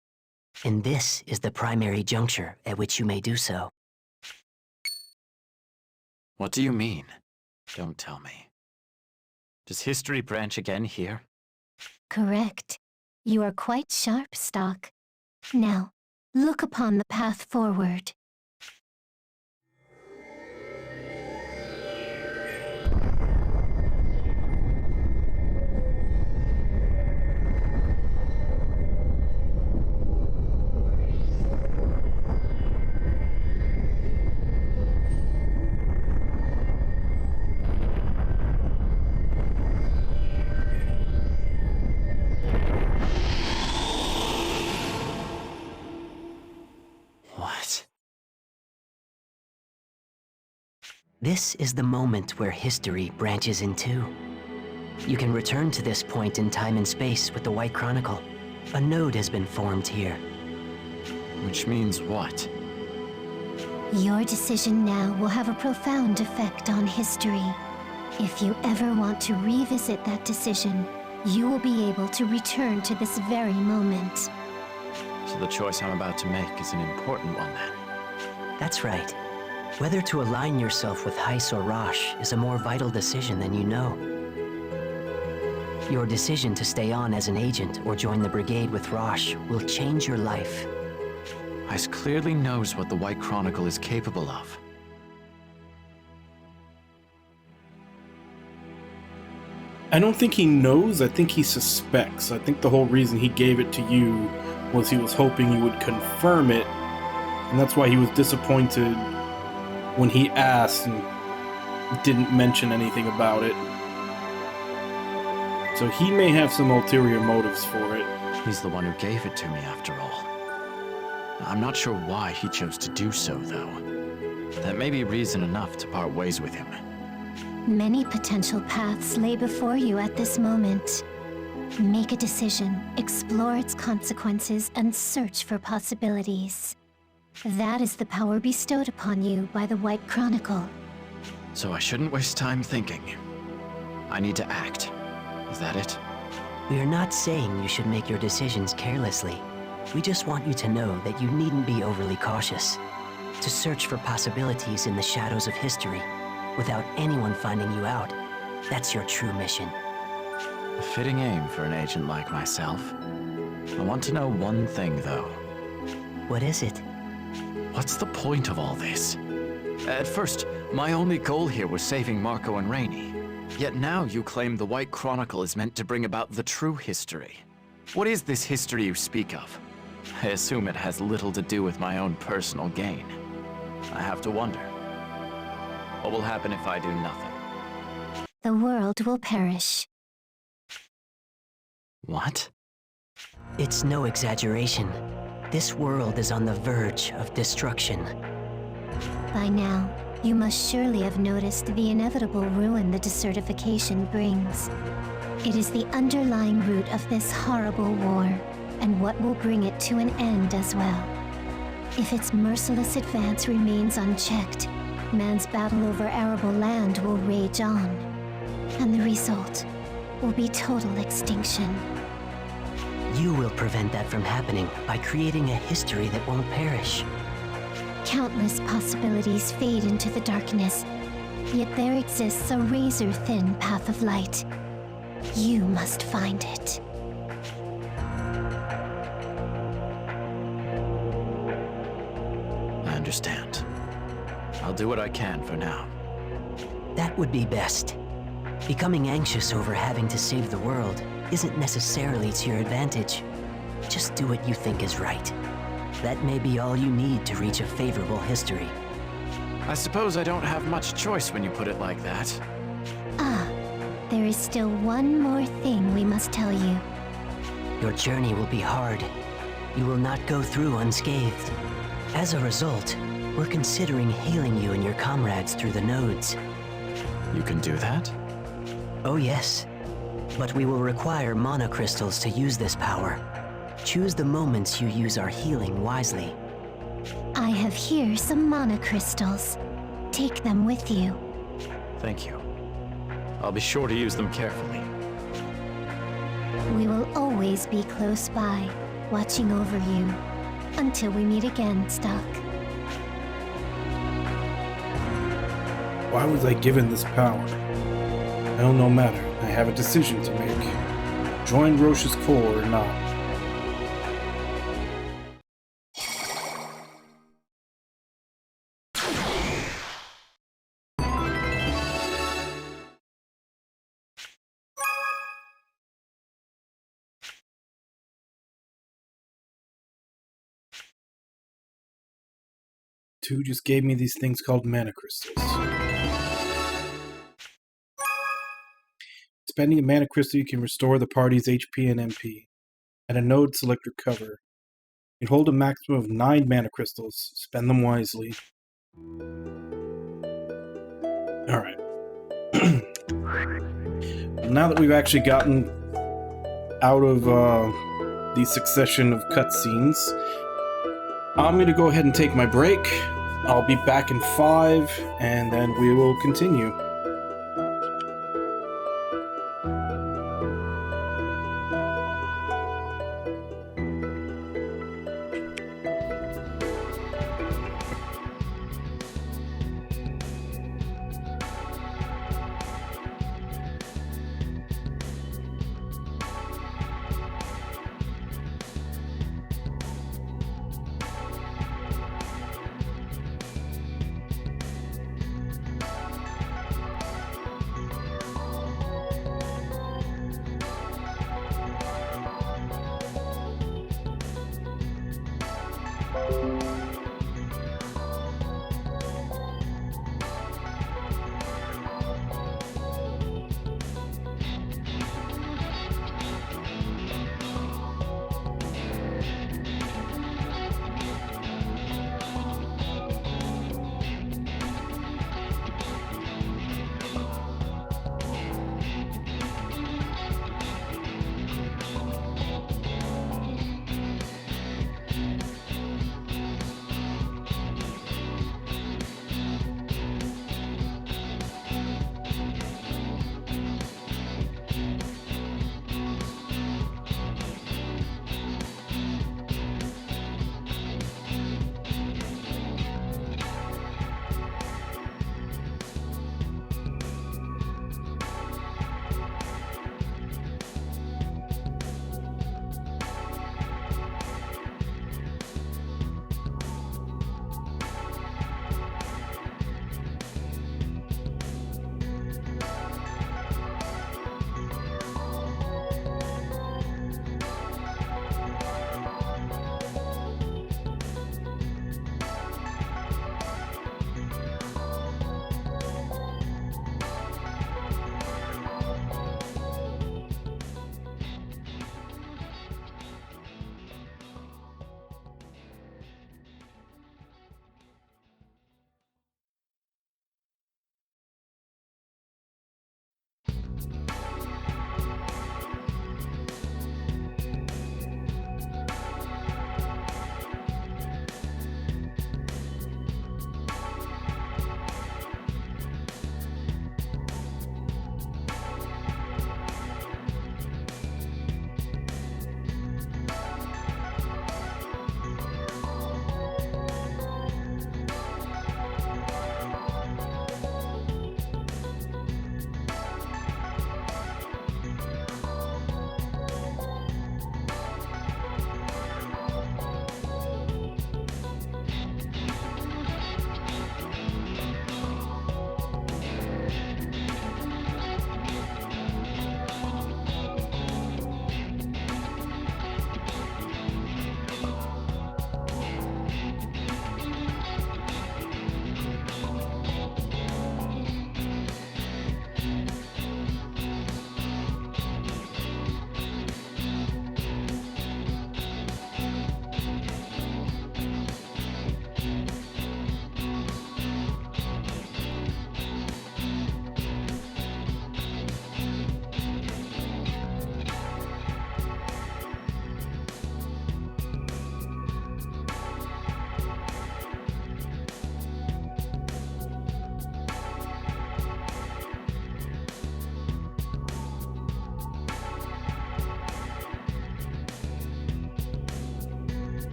And this is the primary juncture at which you may do so. What do you mean? Don't tell me. Does history branch again here? Correct. You are quite sharp, Stock. Now, look upon the path forward. This is the moment where history branches in two. You can return to this point in time and space with the White Chronicle. A node has been formed here. Which means what? Your decision now will have a profound effect on history. If you ever want to revisit that decision, you will be able to return to this very moment. So the choice I'm about to make is an important one then. That's right. Whether to align yourself with Heiss or Rosh is a more vital decision than you know. Your decision to stay on as an agent or join the brigade with Rosh will change your life. Heiss clearly knows what the White Chronicle is capable of. I don't think he knows, I think he suspects. I think the whole reason he gave it to you was he was hoping you would confirm it, and that's why he was disappointed when he asked and didn't mention anything about it. So he may have some ulterior motives for it. He's the one who gave it to me, after all. I'm not sure why he chose to do so, though. That may be reason enough to part ways with him. Many potential paths lay before you at this moment. Make a decision, explore its consequences, and search for possibilities. That is the power bestowed upon you by the White Chronicle. So I shouldn't waste time thinking. I need to act. Is that it? We are not saying you should make your decisions carelessly. We just want you to know that you needn't be overly cautious. To search for possibilities in the shadows of history, without anyone finding you out, that's your true mission. A fitting aim for an agent like myself. I want to know one thing, though. What is it? What's the point of all this? At first, my only goal here was saving Marco and Rainey. Yet now you claim the White Chronicle is meant to bring about the true history. What is this history you speak of? I assume it has little to do with my own personal gain. I have to wonder. What will happen if I do nothing? The world will perish. What? It's no exaggeration. This world is on the verge of destruction. By now, you must surely have noticed the inevitable ruin the desertification brings. It is the underlying root of this horrible war, and what will bring it to an end as well. If its merciless advance remains unchecked, man's battle over arable land will rage on, and the result will be total extinction. You will prevent that from happening by creating a history that won't perish. Countless possibilities fade into the darkness, yet there exists a razor-thin path of light. You must find it. I understand. I'll do what I can for now. That would be best. Becoming anxious over having to save the world isn't necessarily to your advantage. Just do what you think is right. That may be all you need to reach a favorable history. I suppose I don't have much choice when you put it like that. Ah, there is still one more thing we must tell you. Your journey will be hard. You will not go through unscathed. As a result, we're considering healing you and your comrades through the nodes. You can do that? Oh yes. But we will require mana crystals to use this power. Choose the moments you use our healing wisely. I have here some mana crystals. Take them with you. Thank you. I'll be sure to use them carefully. We will always be close by, watching over you. Until we meet again, Stock. Why was I given this power? Well, no matter. I have a decision to make. Join Roche's Corps or not. Two just gave me these things called mana crystals. Spending a mana crystal, you can restore the party's HP and MP. At a node, select Recover. You hold a maximum of 9 mana crystals. Spend them wisely. Alright. Now that we've actually gotten out of the succession of cutscenes, I'm going to go ahead and take my break. I'll be back in 5, and then we will continue.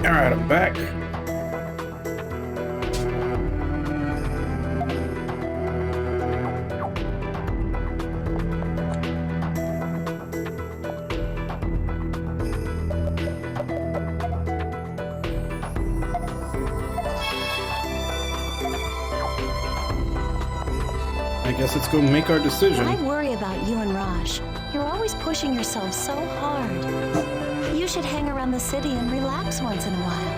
Alright, I'm back. I guess let's go make our decision. I worry about you and Raj. You're always pushing yourself so hard. You should hang around the city and relax once in a while.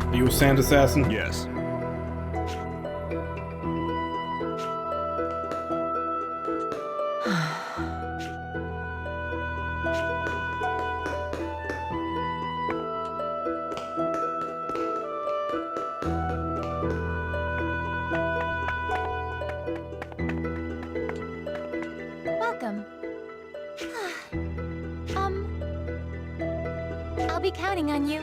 Are you a sand assassin? Yes. Welcome. I'll be counting on you.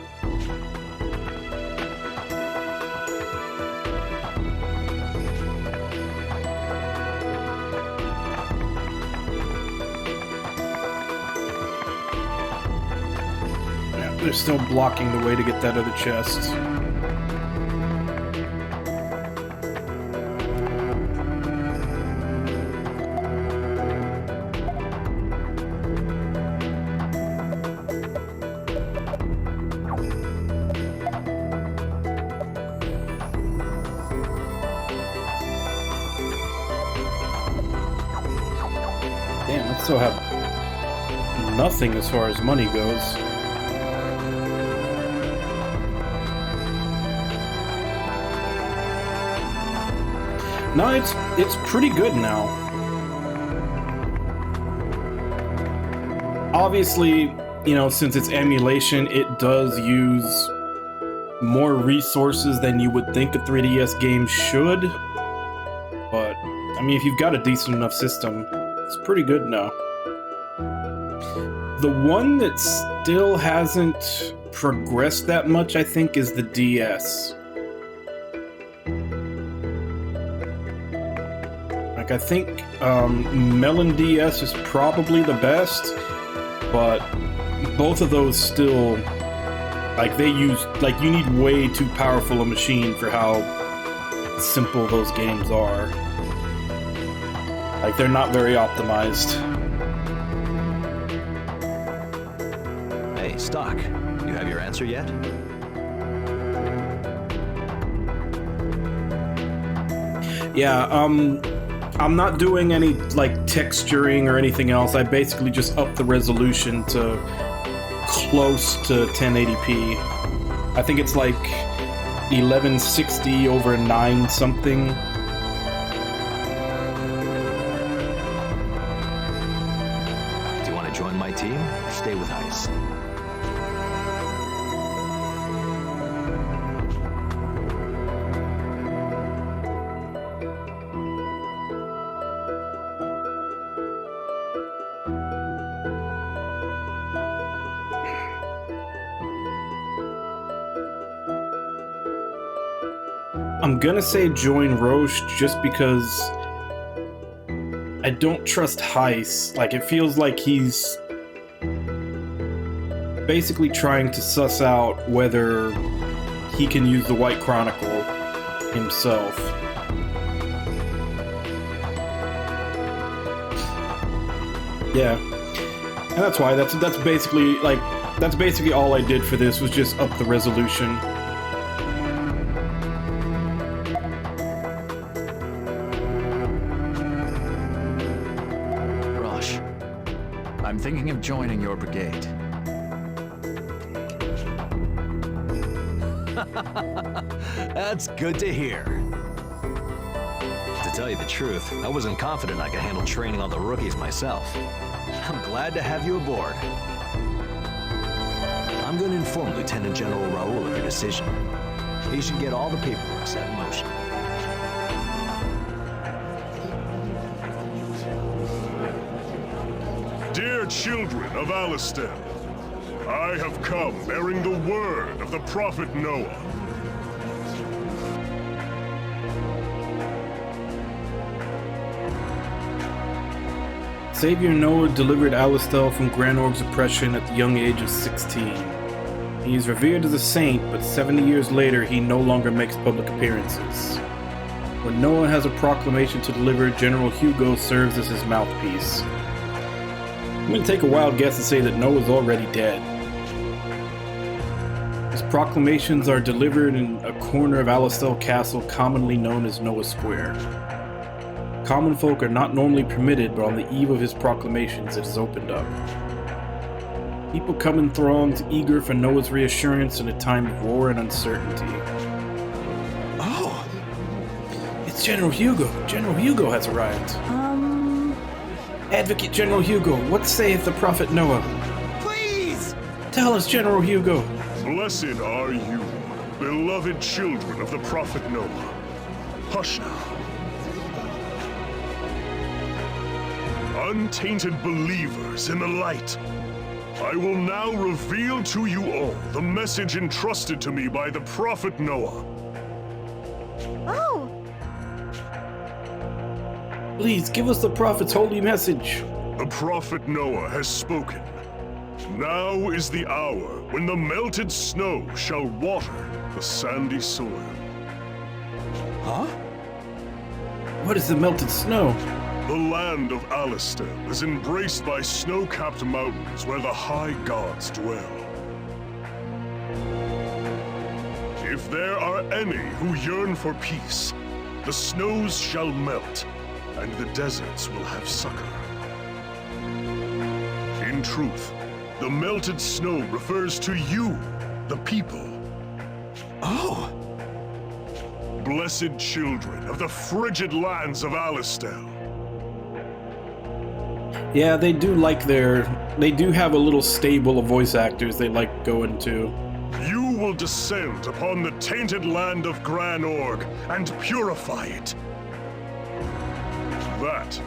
Yeah, they're still blocking the way to get that other chest. Damn, I still have nothing as far as money goes. No, it's pretty good now. Obviously, you know, since it's emulation, it does use more resources than you would think a 3DS game should. But, I mean, if you've got a decent enough system, it's pretty good now. The one that still hasn't progressed that much, I think, is the DS. Like, I think Melon DS is probably the best, but both of those still, like, they use, like, you need way too powerful a machine for how simple those games are. Like, they're not very optimized. Hey, Stock, you have your answer yet? Yeah, I'm not doing any, like, texturing or anything else. I basically just upped the resolution to close to 1080p. I think it's like 1160 over 9 something. Do you want to join my team or stay with Ice? I'm gonna say join Roche just because I don't trust Heiss. Like, it feels like he's basically trying to suss out whether he can use the White Chronicle himself. Yeah, and that's why. That's basically, like, that's basically all I did for this, was just up the resolution. I'm thinking of joining your brigade. That's good to hear. To tell you the truth, I wasn't confident I could handle training on the rookies myself. I'm glad to have you aboard. I'm going to inform Lieutenant General Raoul of your decision. He should get all the paperwork set in motion. Dear children of Alistar, I have come bearing the word of the prophet Noah. Savior Noah delivered Alistar from Granorg's oppression at the young age of 16. He is revered as a saint, but 70 years later he no longer makes public appearances. When Noah has a proclamation to deliver, General Hugo serves as his mouthpiece. I'm going to take a wild guess and say that Noah's already dead. His proclamations are delivered in a corner of Alistar Castle commonly known as Noah Square. Common folk are not normally permitted, but on the eve of his proclamations it is opened up. People come in throngs, eager for Noah's reassurance in a time of war and uncertainty. Oh! It's General Hugo! General Hugo has arrived! Advocate General Hugo, what saith the Prophet Noah? Please! Tell us, General Hugo! Blessed are you, beloved children of the Prophet Noah. Hush now. Untainted believers in the light. I will now reveal to you all the message entrusted to me by the Prophet Noah. Oh! Please, give us the Prophet's holy message. The Prophet Noah has spoken. Now is the hour when the melted snow shall water the sandy soil. Huh? What is the melted snow? The land of Alistar is embraced by snow-capped mountains where the high gods dwell. If there are any who yearn for peace, the snows shall melt, and the deserts will have succor. In truth, the melted snow refers to you, the people. Oh! Blessed children of the frigid lands of Alistar. Yeah, they do have a little stable of voice actors they like going to. You will descend upon the tainted land of Granorg and purify it. That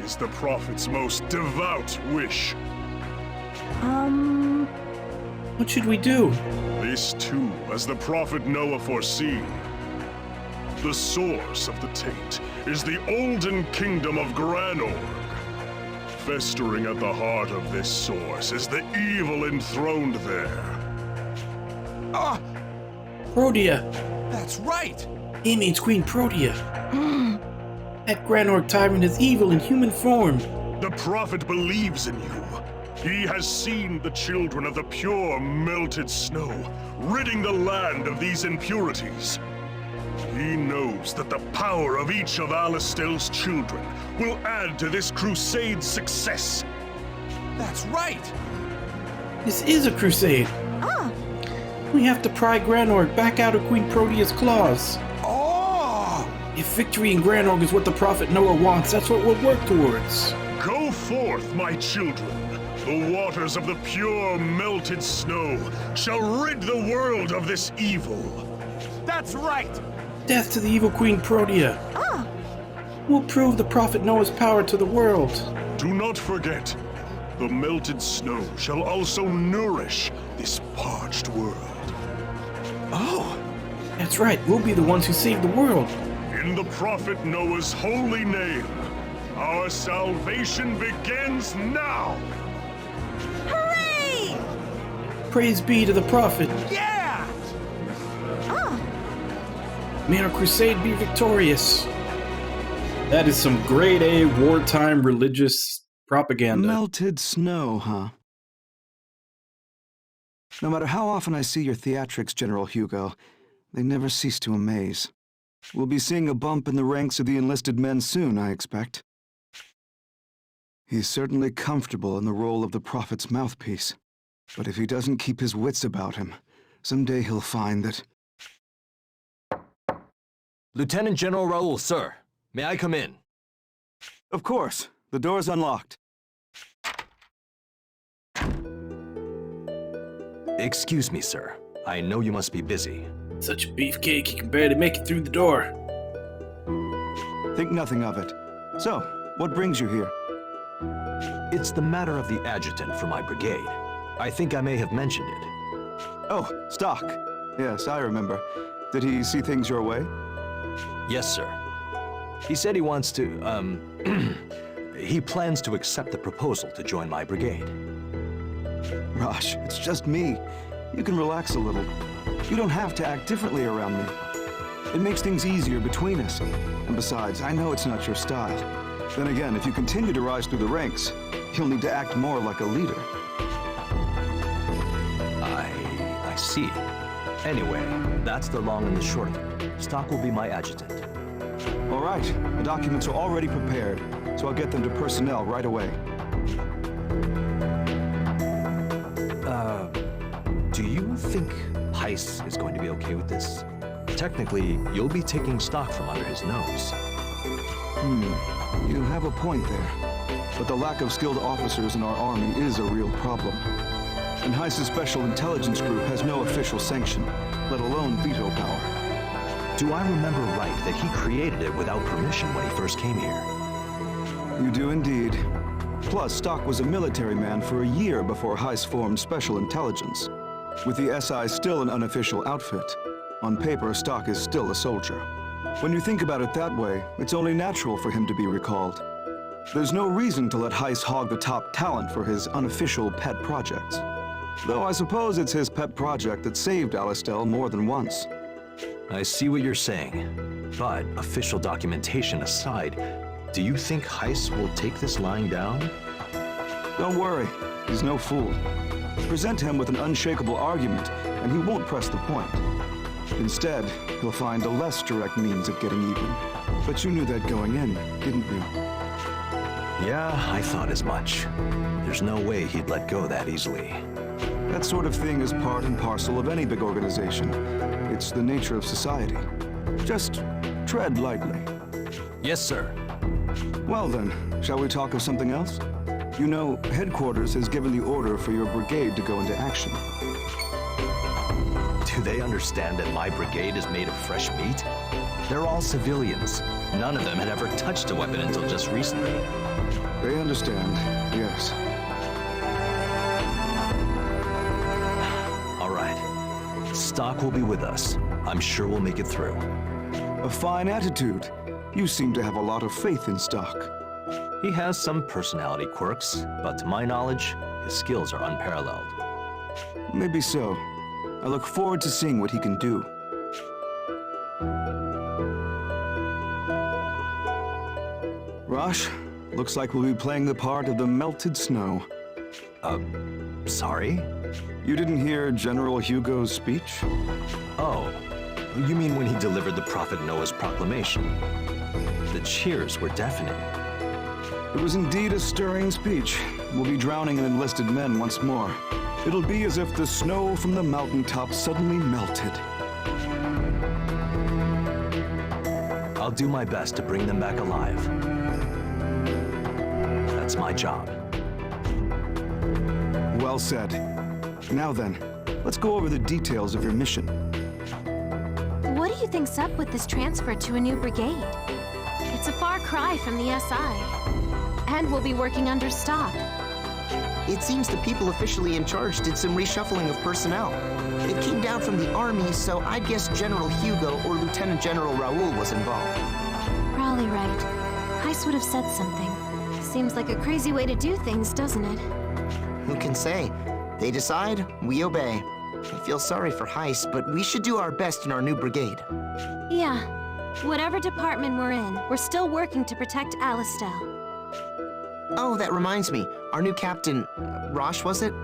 is the Prophet's most devout wish. What should we do? This too, as the Prophet Noah foreseen. The source of the taint is the olden kingdom of Granorg. Festering at the heart of this source is the evil enthroned there. Ah! Protea! That's right! He means Queen Protea. That Granorg tyrant is evil in human form. The Prophet believes in you. He has seen the children of the pure melted snow, ridding the land of these impurities. He knows that the power of each of Alistar's children will add to this crusade's success. That's right! This is a crusade. We have to pry Granorg back out of Queen Protea's claws. Oh! If victory in Granorg is what the Prophet Noah wants, that's what we'll work towards. Go forth, my children. The waters of the pure melted snow shall rid the world of this evil. That's right! Death to the evil Queen Protea. We'll prove the Prophet Noah's power to the world. Do not forget, the melted snow shall also nourish this parched world. Oh, that's right. We'll be the ones who save the world. In the Prophet Noah's holy name, our salvation begins now! Hooray! Praise be to the Prophet. Yeah! May our crusade be victorious. That is some grade A wartime religious propaganda. Melted snow, huh? No matter how often I see your theatrics, General Hugo, they never cease to amaze. We'll be seeing a bump in the ranks of the enlisted men soon, I expect. He's certainly comfortable in the role of the Prophet's mouthpiece. But if he doesn't keep his wits about him, someday he'll find that... Lieutenant General Raoul, sir. May I come in? Of course. The door's unlocked. Excuse me, sir. I know you must be busy. Such a beefcake, he can barely make it through the door. Think nothing of it. So, what brings you here? It's the matter of the adjutant for my brigade. I think I may have mentioned it. Oh, Stock. Yes, I remember. Did he see things your way? Yes, sir. He said he wants to, He plans to accept the proposal to join my brigade. Rosh, it's just me. You can relax a little. You don't have to act differently around me. It makes things easier between us. And besides, I know it's not your style. Then again, if you continue to rise through the ranks, you'll need to act more like a leader. I see. Anyway, that's the long and the short of it. Stock will be my adjutant. All right, the documents are already prepared, so I'll get them to personnel right away. Do you think Heiss is going to be okay with this? Technically, you'll be taking stock from under his nose. You have a point there. But the lack of skilled officers in our army is a real problem. And Heiss's Special Intelligence Group has no official sanction, let alone veto power. Do I remember right that he created it without permission when he first came here? You do indeed. Plus, Stock was a military man for a year before Heiss formed Special Intelligence. With the SI still an unofficial outfit, on paper, Stock is still a soldier. When you think about it that way, it's only natural for him to be recalled. There's no reason to let Heiss hog the top talent for his unofficial pet projects. Though I suppose it's his pet project that saved Alistar more than once. I see what you're saying. But, official documentation aside, do you think Heiss will take this lying down? Don't worry, he's no fool. Present him with an unshakable argument, and he won't press the point. Instead, he'll find a less direct means of getting even. But you knew that going in, didn't you? Yeah, I thought as much. There's no way he'd let go that easily. That sort of thing is part and parcel of any big organization. It's the nature of society. Just tread lightly. Yes, sir. Well then, shall we talk of something else? You know, headquarters has given the order for your brigade to go into action. Do they understand that my brigade is made of fresh meat? They're all civilians. None of them had ever touched a weapon until just recently. They understand, yes. All right. Stock will be with us. I'm sure we'll make it through. A fine attitude. You seem to have a lot of faith in Stock. He has some personality quirks, but to my knowledge, his skills are unparalleled. Maybe so. I look forward to seeing what he can do. Rosh, looks like we'll be playing the part of the melted snow. Sorry? You didn't hear General Hugo's speech? Oh, you mean when he delivered the Prophet Noah's proclamation? The cheers were deafening. It was indeed a stirring speech. We'll be drowning in enlisted men once more. It'll be as if the snow from the mountaintop suddenly melted. I'll do my best to bring them back alive. That's my job. Well said. Now then, let's go over the details of your mission. What do you think's up with this transfer to a new brigade? It's a far cry from the SI. And we'll be working under Stock. It seems the people officially in charge did some reshuffling of personnel. It came down from the army, so I'd guess General Hugo or Lieutenant General Raoul was involved. Probably right. Heiss would have said something. Seems like a crazy way to do things, doesn't it? Who can say? They decide, we obey. I feel sorry for Heiss, but we should do our best in our new brigade. Yeah. Whatever department we're in, we're still working to protect Alistar. Oh, that reminds me. Our new captain, Rosh, was it?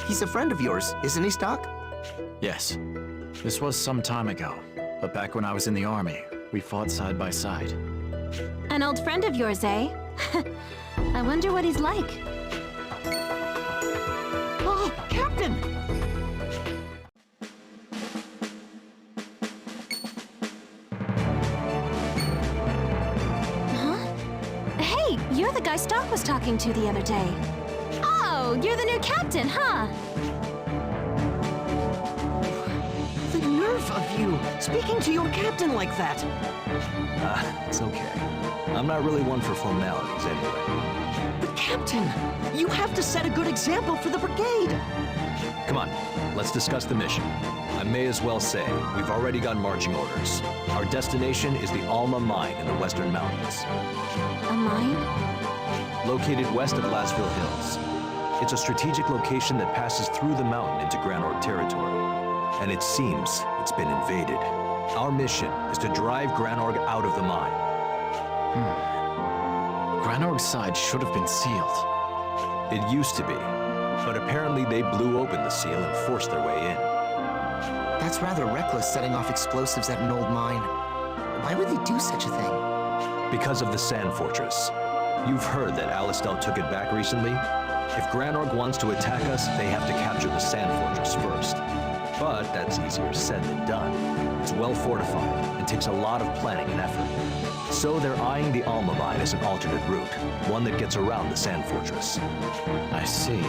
He's a friend of yours, isn't he, Stock? Yes. This was some time ago, but back when I was in the army, we fought side by side. An old friend of yours, eh? I wonder what he's like. Oh, Captain! Hey, you're the guy Stock was talking to the other day. Oh, you're the new captain, huh? The nerve of you, speaking to your captain like that. It's okay. I'm not really one for formalities anyway. But Captain, you have to set a good example for the brigade. Come on, let's discuss the mission. I may as well say, we've already got marching orders. Our destination is the Alma Mine in the Western Mountains. A mine? located west of Lasville Hills. It's a strategic location that passes through the mountain into Granorg territory. And it seems it's been invaded. Our mission is to drive Granorg out of the mine. Granorg's side should have been sealed. It used to be, but apparently they blew open the seal and forced their way in. That's rather reckless, setting off explosives at an old mine. Why would they do such a thing? Because of the Sand Fortress. You've heard that Alistar took it back recently? If Granorg wants to attack us, they have to capture the Sand Fortress first. But that's easier said than done. It's well fortified and takes a lot of planning and effort. So they're eyeing the Alma mine as an alternate route, one that gets around the Sand Fortress. I see.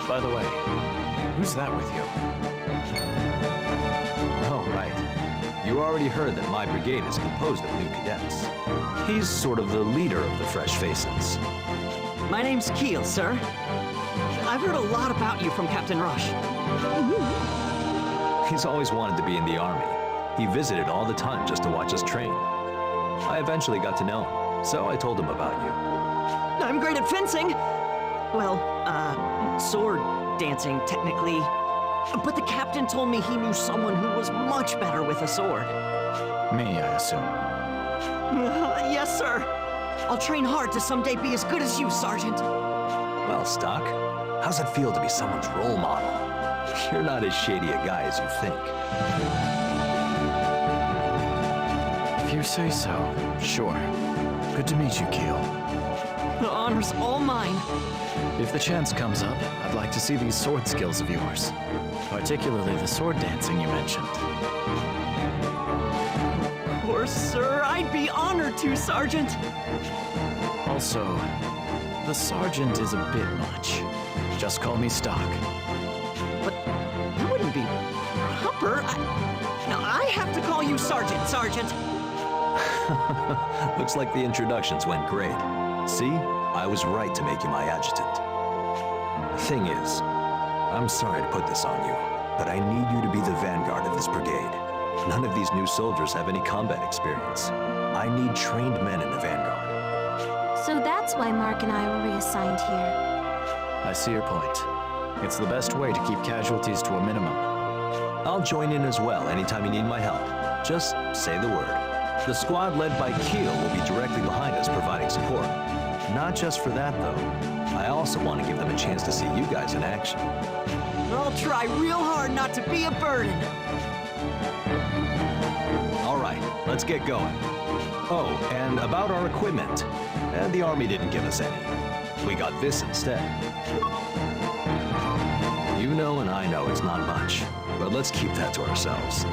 By the way, who's that with you? Oh, right. You already heard that my brigade is composed of new cadets. He's sort of the leader of the Fresh Faces. My name's Keel, sir. I've heard a lot about you from Captain Rush. He's always wanted to be in the army. He visited all the time just to watch us train. I eventually got to know him, so I told him about you. I'm great at fencing. Well, sword dancing, technically. But the captain told me he knew someone who was much better with a sword. Me, I assume. Yes, sir. I'll train hard to someday be as good as you, Sergeant. Well, Stock, how's it feel to be someone's role model? You're not as shady a guy as you think. If you say so, sure. Good to meet you, Keel. The honor's all mine. If the chance comes up, I'd like to see these sword skills of yours. Particularly the sword dancing you mentioned. Of course, sir. I'd be honored to, Sergeant. Also, the sergeant is a bit much. Just call me Stock. But that wouldn't be proper. I have to call you Sergeant, Sergeant. Looks like the introductions went great. See? I was right to make you my adjutant. Thing is, I'm sorry to put this on you, but I need you to be the vanguard of this brigade. None of these new soldiers have any combat experience. I need trained men in the vanguard. So that's why Mark and I were reassigned here. I see your point. It's the best way to keep casualties to a minimum. I'll join in as well anytime you need my help. Just say the word. The squad led by Keel will be directly behind us providing support. Not just for that, though. I also want to give them a chance to see you guys in action. I'll try real hard not to be a burden. All right, let's get going. Oh, and about our equipment. The Army didn't give us any. We got this instead. You know and I know it's not much, but let's keep that to ourselves.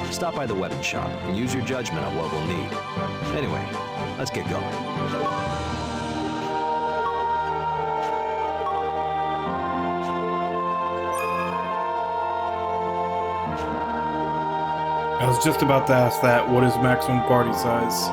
Stop by the weapon shop and use your judgment on what we'll need. Anyway, let's get going. I was just about to ask that. What is maximum party size?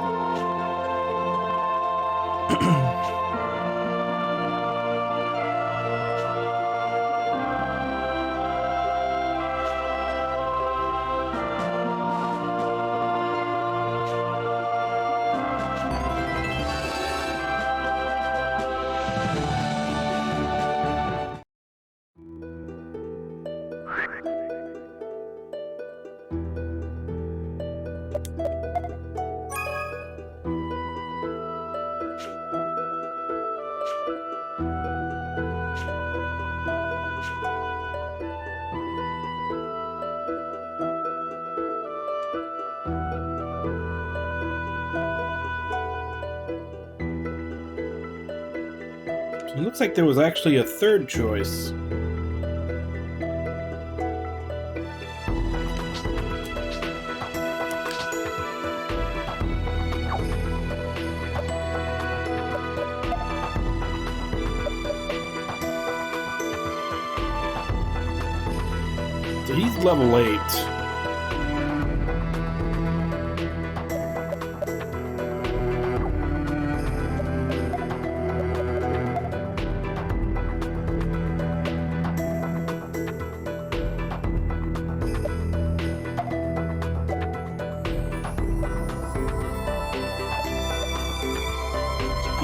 It looks like there was actually a third choice. So he's level 8.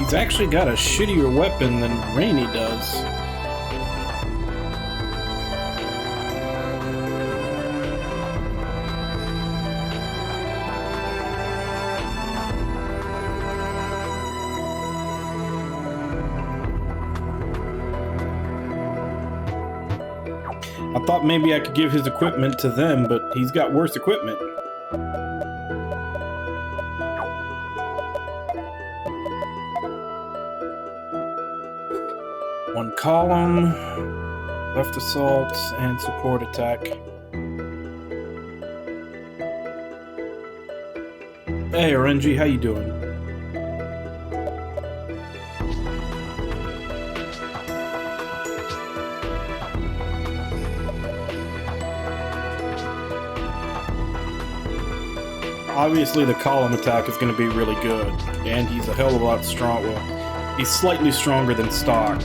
He's actually got a shittier weapon than Rainey does. I thought maybe I could give his equipment to them, but he's got worse equipment. One column, left assault, and support attack. Hey, RNG, how you doing? Obviously, the column attack is going to be really good, and he's a hell of a lot strong. Well, he's slightly stronger than stock.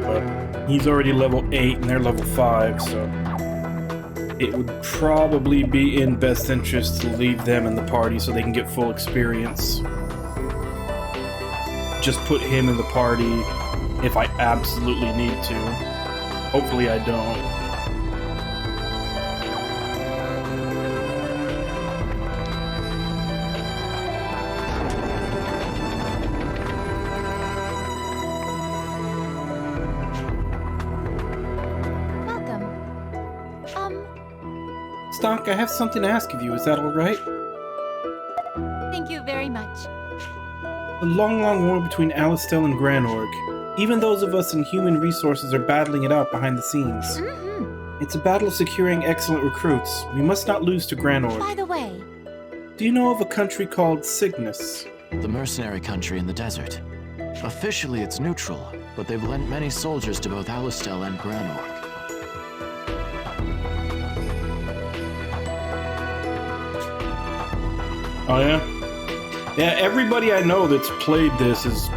But he's already level 8, and they're level 5, so it would probably be in best interest to leave them in the party so they can get full experience. Just put him in the party if I absolutely need to. Hopefully I don't. Welcome. Stock, I have something to ask of you. Is that alright? Thank you very much. The long war between Alistar and Granorg. Even those of us in human resources are battling it out behind the scenes. It's a battle of securing excellent recruits. We must not lose to Granorg. By the way, do you know of a country called Cygnus? The mercenary country in the desert. Officially it's neutral, but they've lent many soldiers to both Alistar and Granorg. Oh yeah? Yeah, everybody I know that's played this has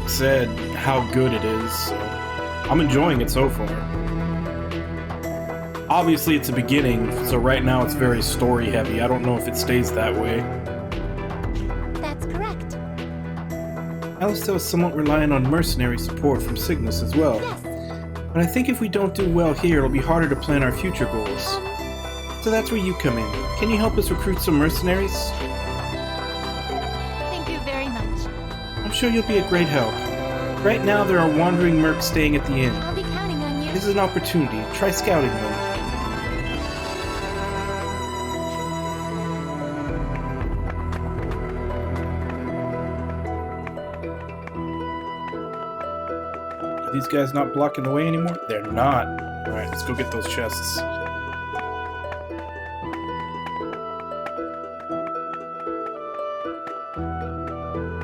said how good it is, so I'm enjoying it so far. Obviously it's a beginning, so right now it's very story heavy. I don't know if it stays that way. That's correct. Alistar is somewhat reliant on mercenary support from Cygnus as well. Yes. But I think if we don't do well here, it'll be harder to plan our future goals. So that's where you come in. Can you help us recruit some mercenaries? Thank you very much. I'm sure you'll be a great help. Right now, there are wandering mercs staying at the inn. I'll be counting on you. This is an opportunity. Try scouting them. Are these guys not blocking the way anymore? They're not. Alright, let's go get those chests.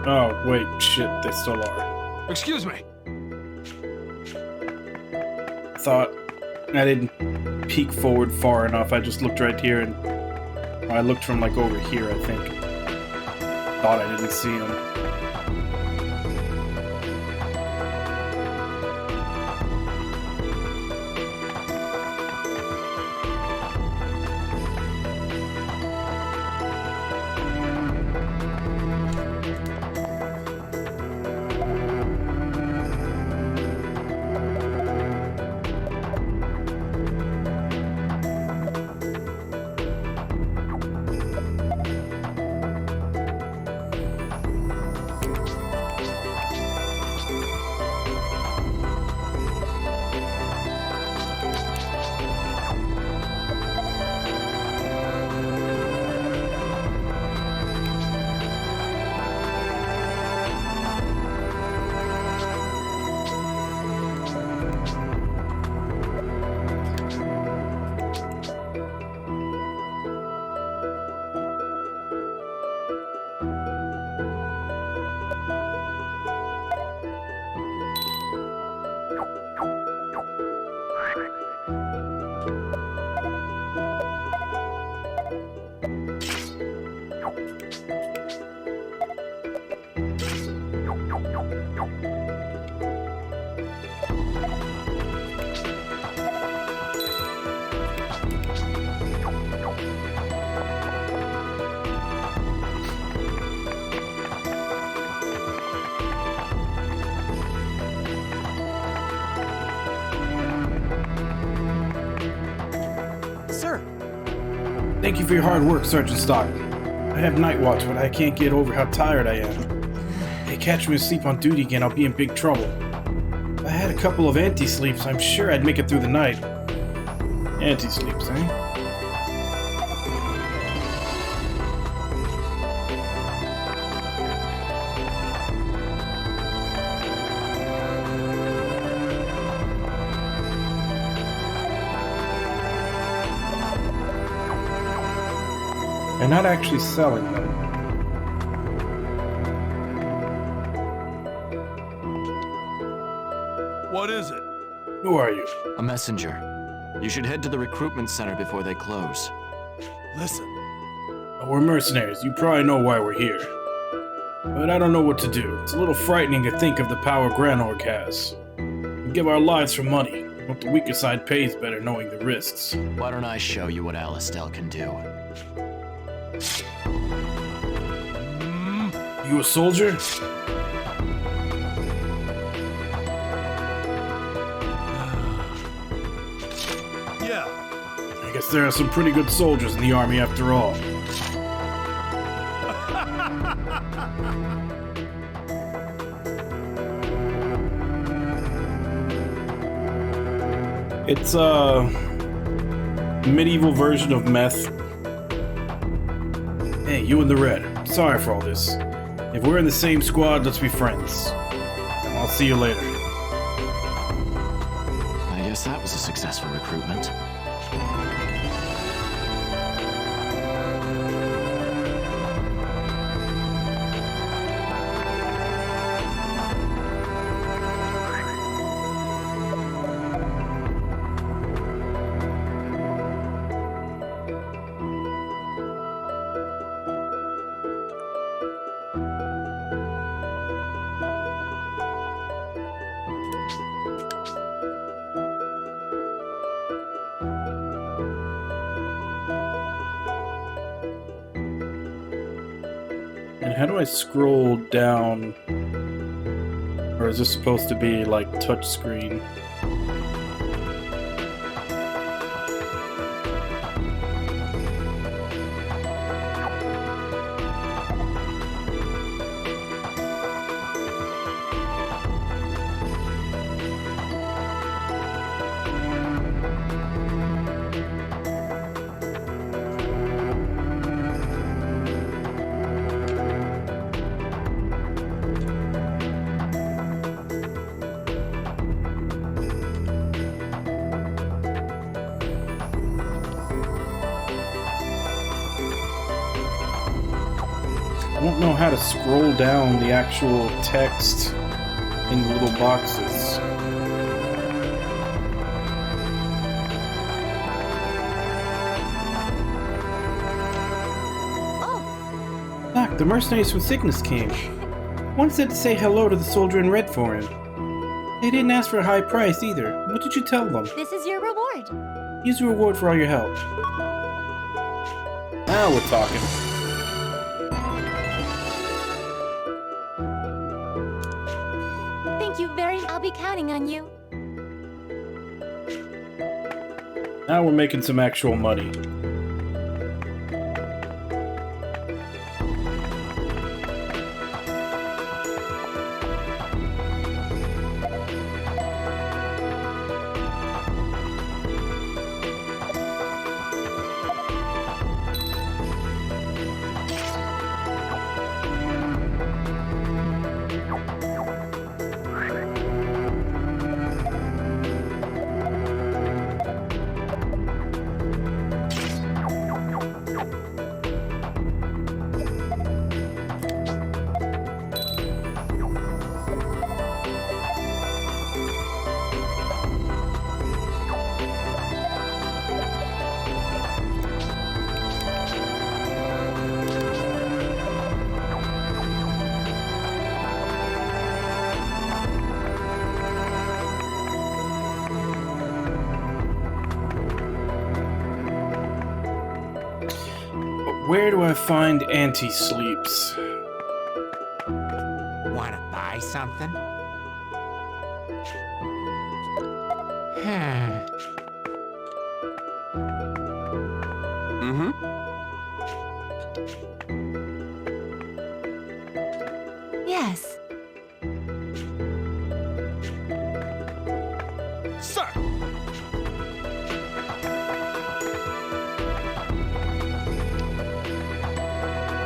Oh, wait, shit, they still are. Excuse me. Thought I didn't peek forward far enough. I just looked right here and I looked from like over here, I think. Thought I didn't see him. Thank you for your hard work, Sergeant Stockton. I have night watch, but I can't get over how tired I am. They catch me asleep on duty again, I'll be in big trouble. If I had a couple of anti-sleeps, I'm sure I'd make it through the night. Anti-sleeps, eh? They're not actually selling them. What is it? Who are you? A messenger. You should head to the recruitment center before they close. Listen. We're mercenaries. You probably know why we're here. But I don't know what to do. It's a little frightening to think of the power Granorg has. We give our lives for money, but the weaker side pays better knowing the risks. Why don't I show you what Alistar can do? You a soldier? Yeah. I guess there are some pretty good soldiers in the army after all. It's a medieval version of meth. Hey, you in the red. I'm sorry for all this. If we're in the same squad, let's be friends. And I'll see you later. I guess that was a successful recruitment. And how do I scroll down? Or is this supposed to be like touchscreen? I don't know how to scroll down the actual text in the little boxes. Oh! Doc, the mercenaries from Cygnus came. One said to say hello to the soldier in red for him. They didn't ask for a high price either. What did you tell them? This is your reward. Use the reward for all your help. Now we're talking. Thank you very much. I'll be counting on you. Now we're making some actual money. Where do I find anti-sleeps? Wanna buy something? Mm-hmm. Yes. Sir!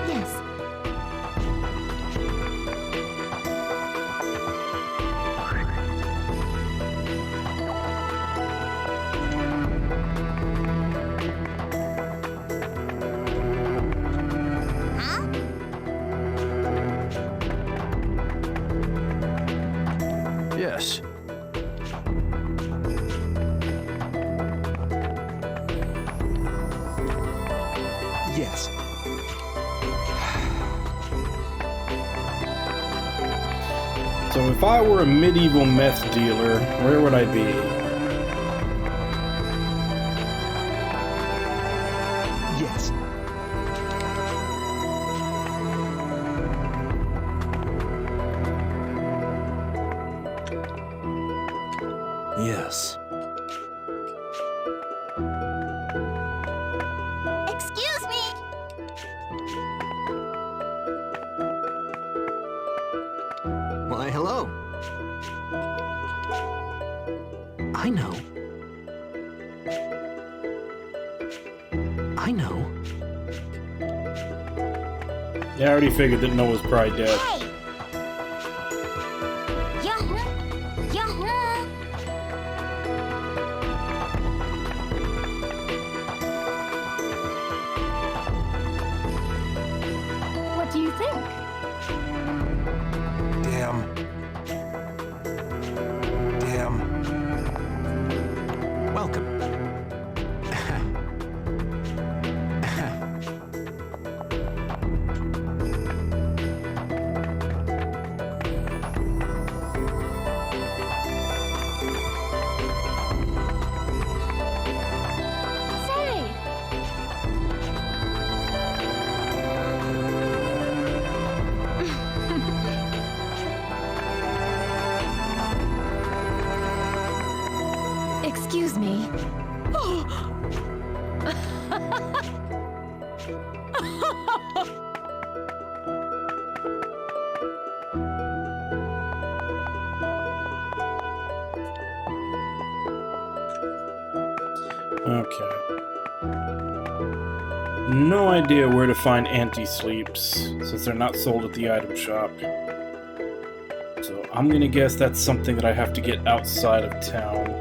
Yes. Yes. Yes. So if I were a medieval meth dealer, where would I be? Yes. Yes. Excuse me! Why, hello. I know. I know. Yeah, I already figured that Noah's probably dead. Hey! Yahoo! Yahoo! What do you think? Damn. Welcome. Say! Excuse me. Okay. No idea where to find anti-sleeps, since they're not sold at the item shop. So I'm gonna guess that's something that I have to get outside of town.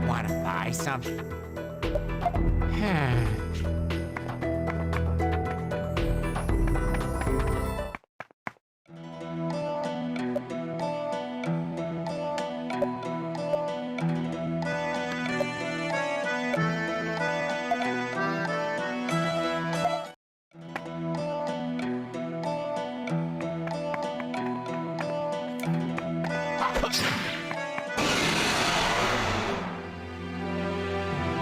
Wanna buy something?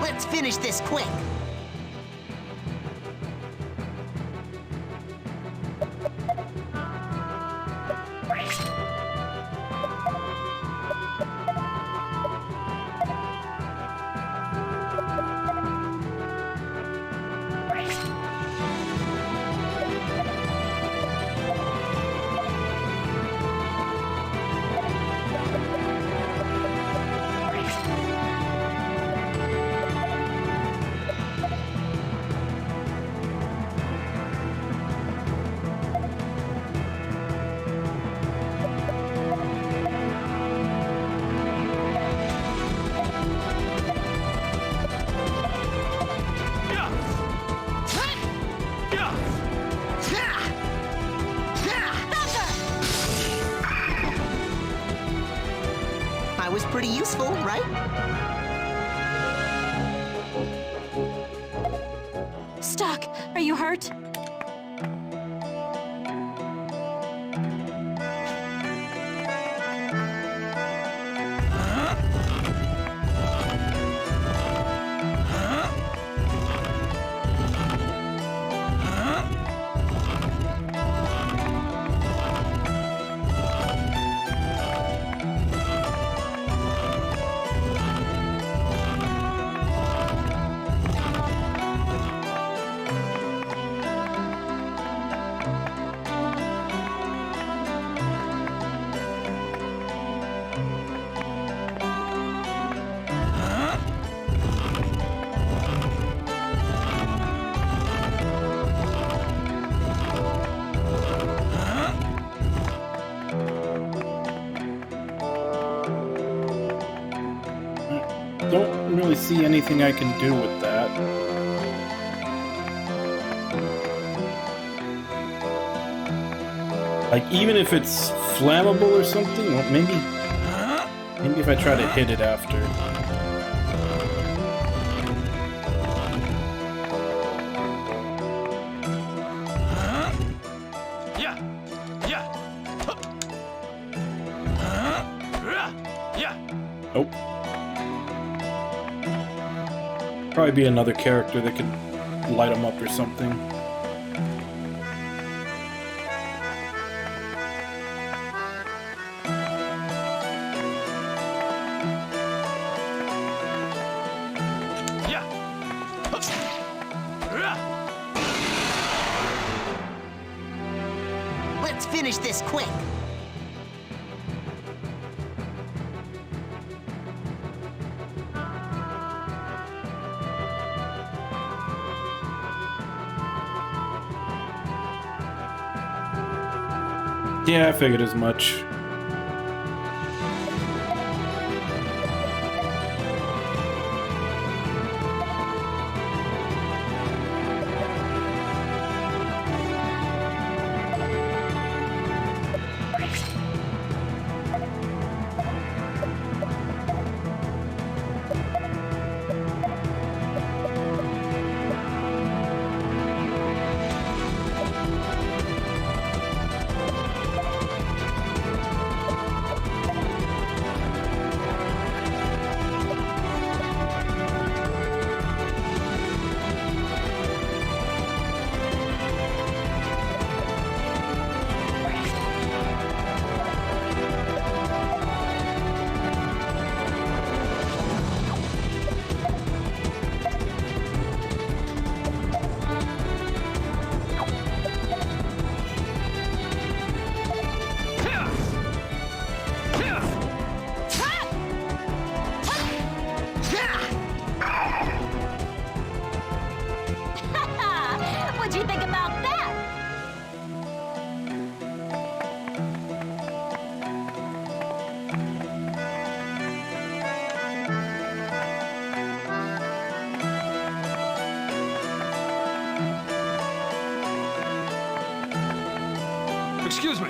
Let's finish this quick. I was pretty useful, right? Stock, are you hurt? don't really see anything I can do with that. Like, even if it's flammable or something, well, maybe if I try to hit it after. Nope. Probably be another character that could light them up or something. Let's finish this quick. Yeah, I figured as much. What'd you think about that? Excuse me.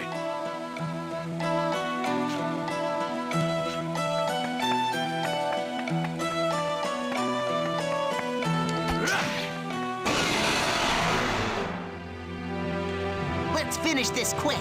Let's finish this quick.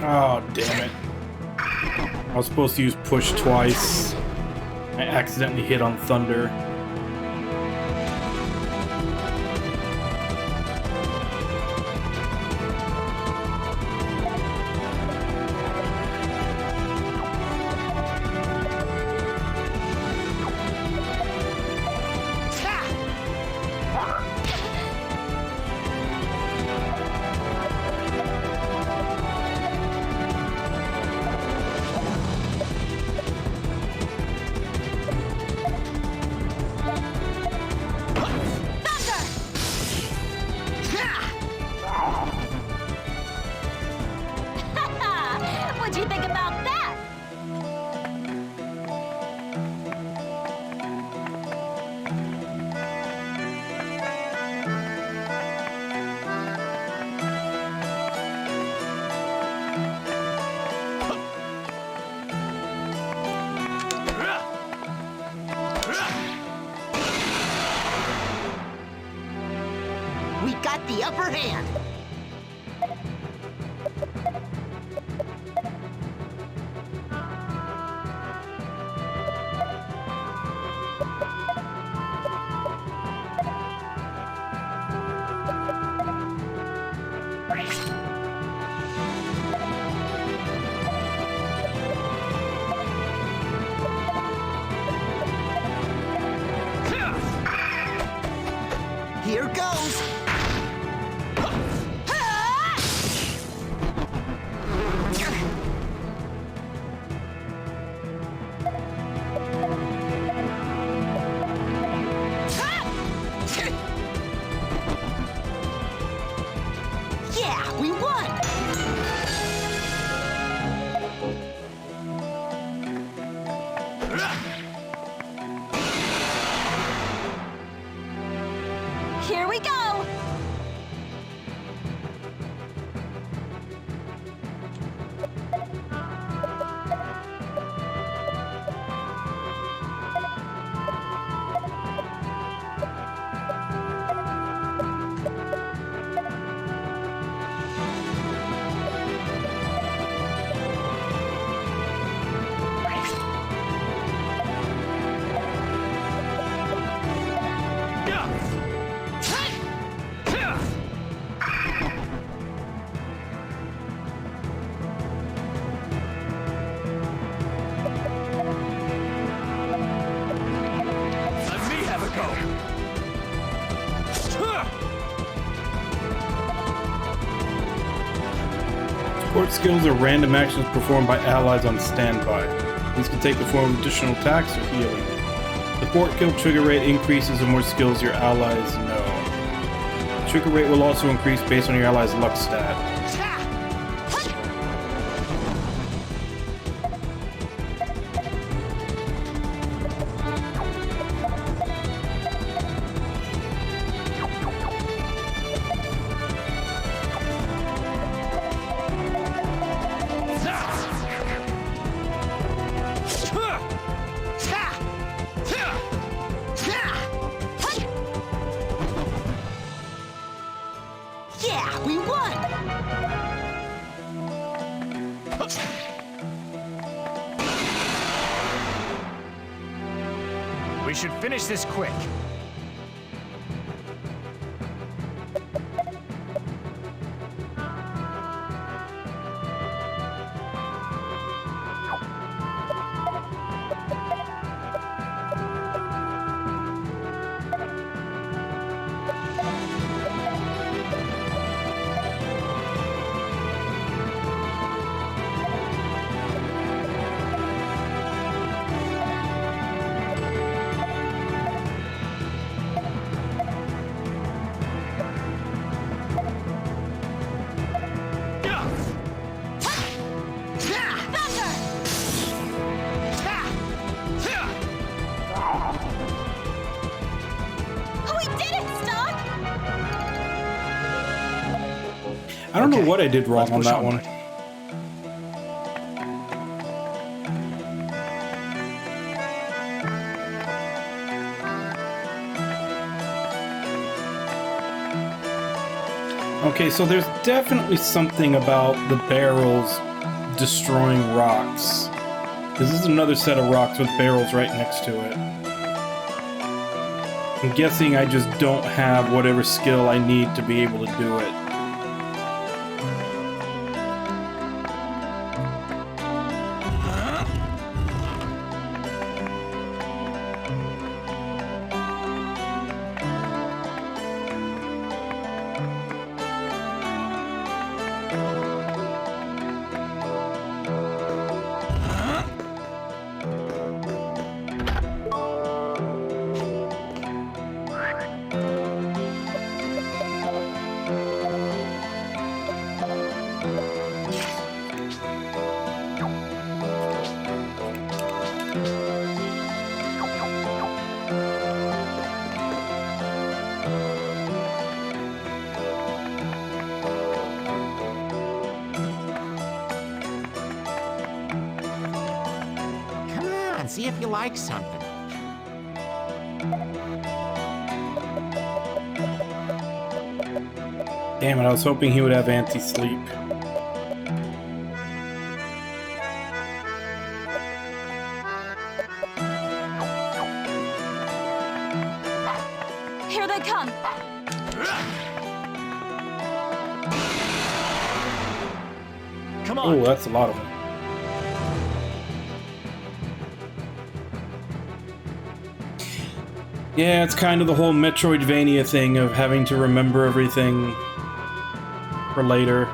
Oh, damn it. I was supposed to use push twice. I accidentally hit on thunder. What'd you think about that? We got the upper hand. Here we go! Support skills are random actions performed by allies on standby. These can take the form of additional attacks or healing. Support kill trigger rate increases the more skills your allies know. Trigger rate will also increase based on your allies' luck stat. Yeah, we won! We should finish this quick. I don't know what I did wrong on that one. Okay, so there's definitely something about the barrels destroying rocks. This is another set of rocks with barrels right next to it. I'm guessing I just don't have whatever skill I need to be able to do it. See if you like something. Damn it, I was hoping he would have anti-sleep. Here they come! Come on! Oh, that's a lot of them. Yeah, it's kind of the whole Metroidvania thing of having to remember everything for later.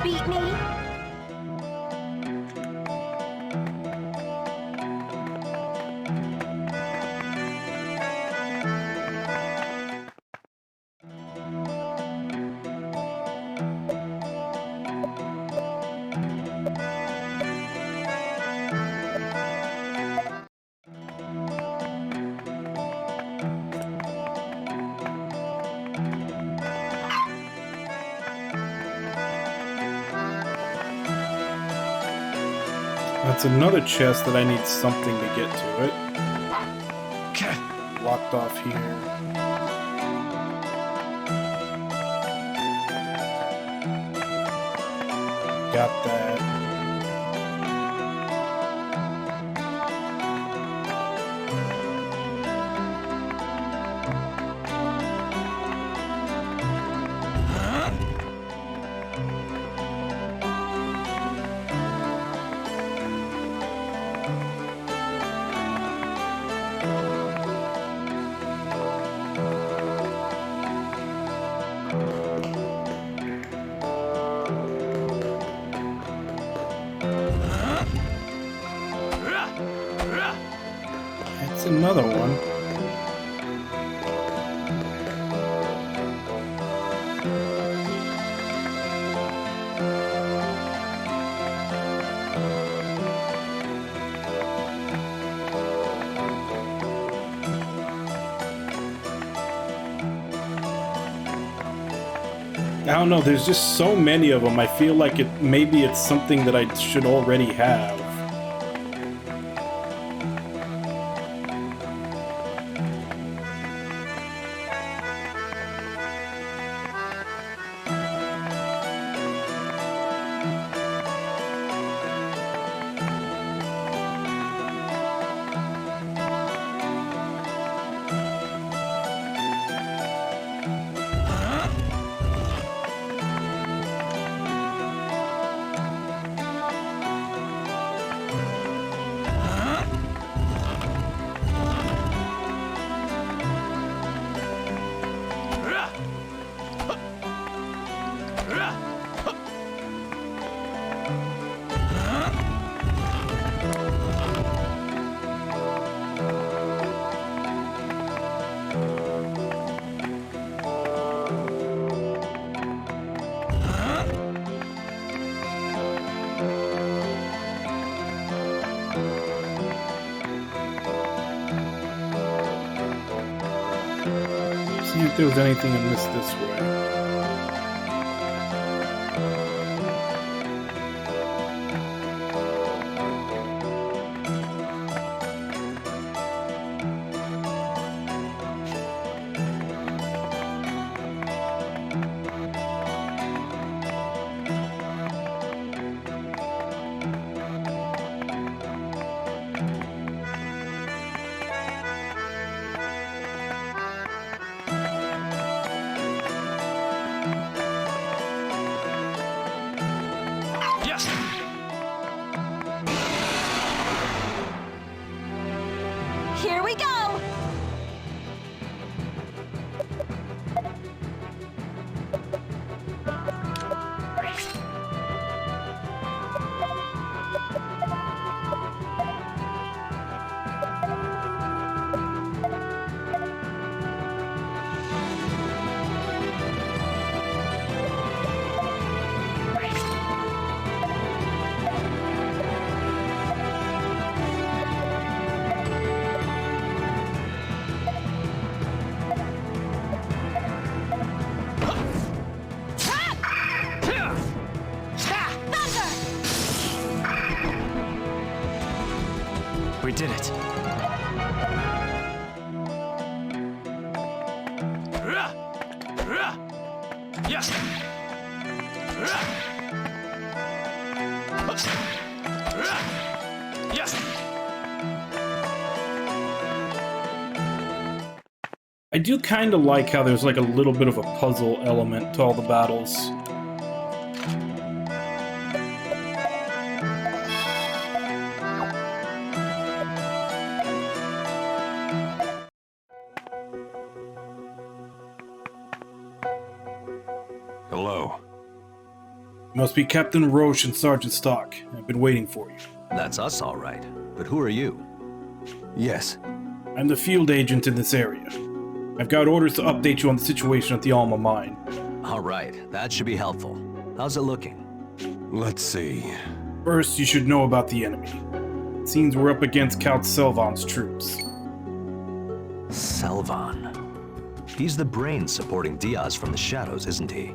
beat me? That's another chest that I need something to get to it. Locked off here. Got that. That's another one. I don't know, there's just so many of them. I feel like maybe it's something that I should already have. See if there was anything I missed this way. Here we go! We did it. Yes. Yes. I do kind of like how there's like a little bit of a puzzle element to all the battles. Hello. You must be Captain Roche and Sergeant Stock. I've been waiting for you. That's us, all right. But who are you? Yes. I'm the field agent in this area. I've got orders to update you on the situation at the Alma Mine. All right, that should be helpful. How's it looking? Let's see. First, you should know about the enemy. It seems we're up against Count Selvan's troops. Selvan. He's the brains supporting Diaz from the shadows, isn't he?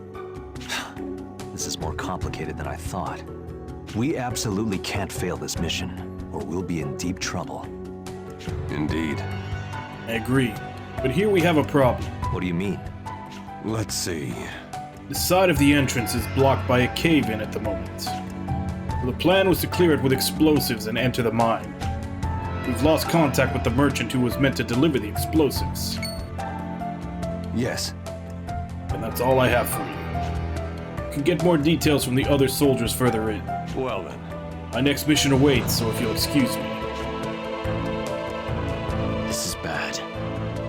This is more complicated than I thought. We absolutely can't fail this mission, or we'll be in deep trouble. Indeed. I agree. But here we have a problem. What do you mean? Let's see. The side of the entrance is blocked by a cave-in at the moment. The plan was to clear it with explosives and enter the mine. We've lost contact with the merchant who was meant to deliver the explosives. Yes. And that's all I have for you. You can get more details from the other soldiers further in. Well then. My next mission awaits, so if you'll excuse me. This is bad.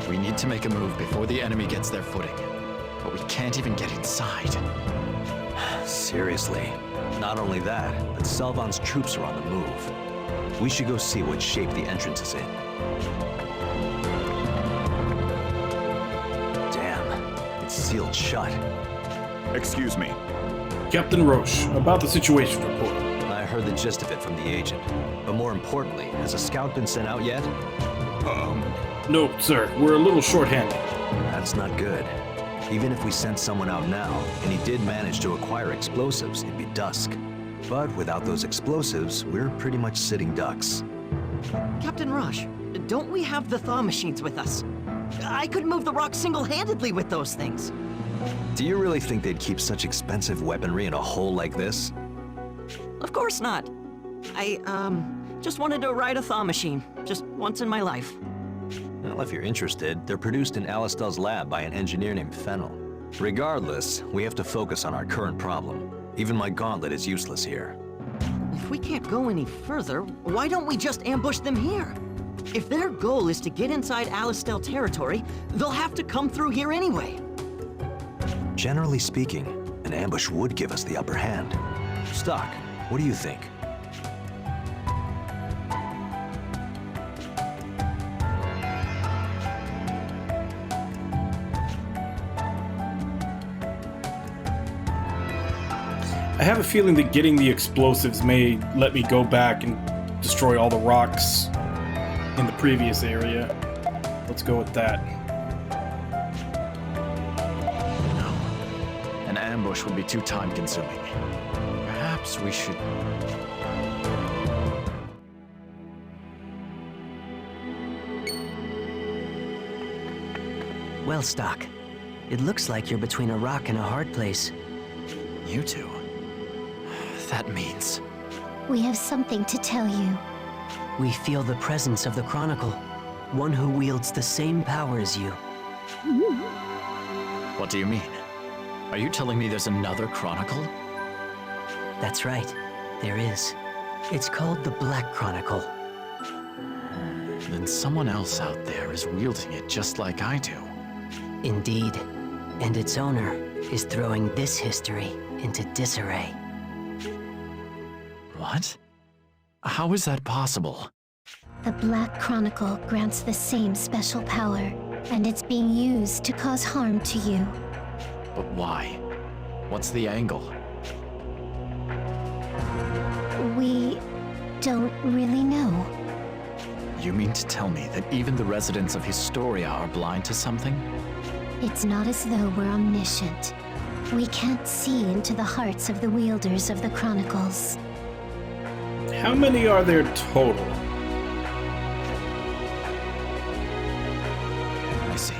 We need to make a move before the enemy gets their footing. But we can't even get inside. Seriously. Not only that, but Selvan's troops are on the move. We should go see what shape the entrance is in. Damn, it's sealed shut. Excuse me. Captain Roche, about the situation report. I heard the gist of it from the agent. But more importantly, has a scout been sent out yet? No, sir. We're a little short-handed. That's not good. Even if we sent someone out now, and he did manage to acquire explosives, it'd be dusk. But without those explosives, we're pretty much sitting ducks. Captain Rush, don't we have the thaw machines with us? I could move the rock single-handedly with those things. Do you really think they'd keep such expensive weaponry in a hole like this? Of course not. I, just wanted to ride a thaw machine, just once in my life. Well, if you're interested, they're produced in Alistar's lab by an engineer named Fennel. Regardless, we have to focus on our current problem. Even my gauntlet is useless here. If we can't go any further, why don't we just ambush them here? If their goal is to get inside Alistar territory, they'll have to come through here anyway. Generally speaking, an ambush would give us the upper hand. Stock, what do you think? I have a feeling that getting the explosives may let me go back and destroy all the rocks in the previous area. Let's go with that. No. An ambush would be too time-consuming. Perhaps we should... Well, Stock, it looks like you're between a rock and a hard place. You two? That means... We have something to tell you. We feel the presence of the Chronicle, one who wields the same power as you. What do you mean? Are you telling me there's another Chronicle? That's right, there is. It's called the Black Chronicle. Then someone else out there is wielding it just like I do. Indeed. And its owner is throwing this history into disarray. What? How is that possible? The Black Chronicle grants the same special power, and it's being used to cause harm to you. But why? What's the angle? We don't really know. You mean to tell me that even the residents of Historia are blind to something? It's not as though we're omniscient. We can't see into the hearts of the wielders of the Chronicles. How many are there total? I see.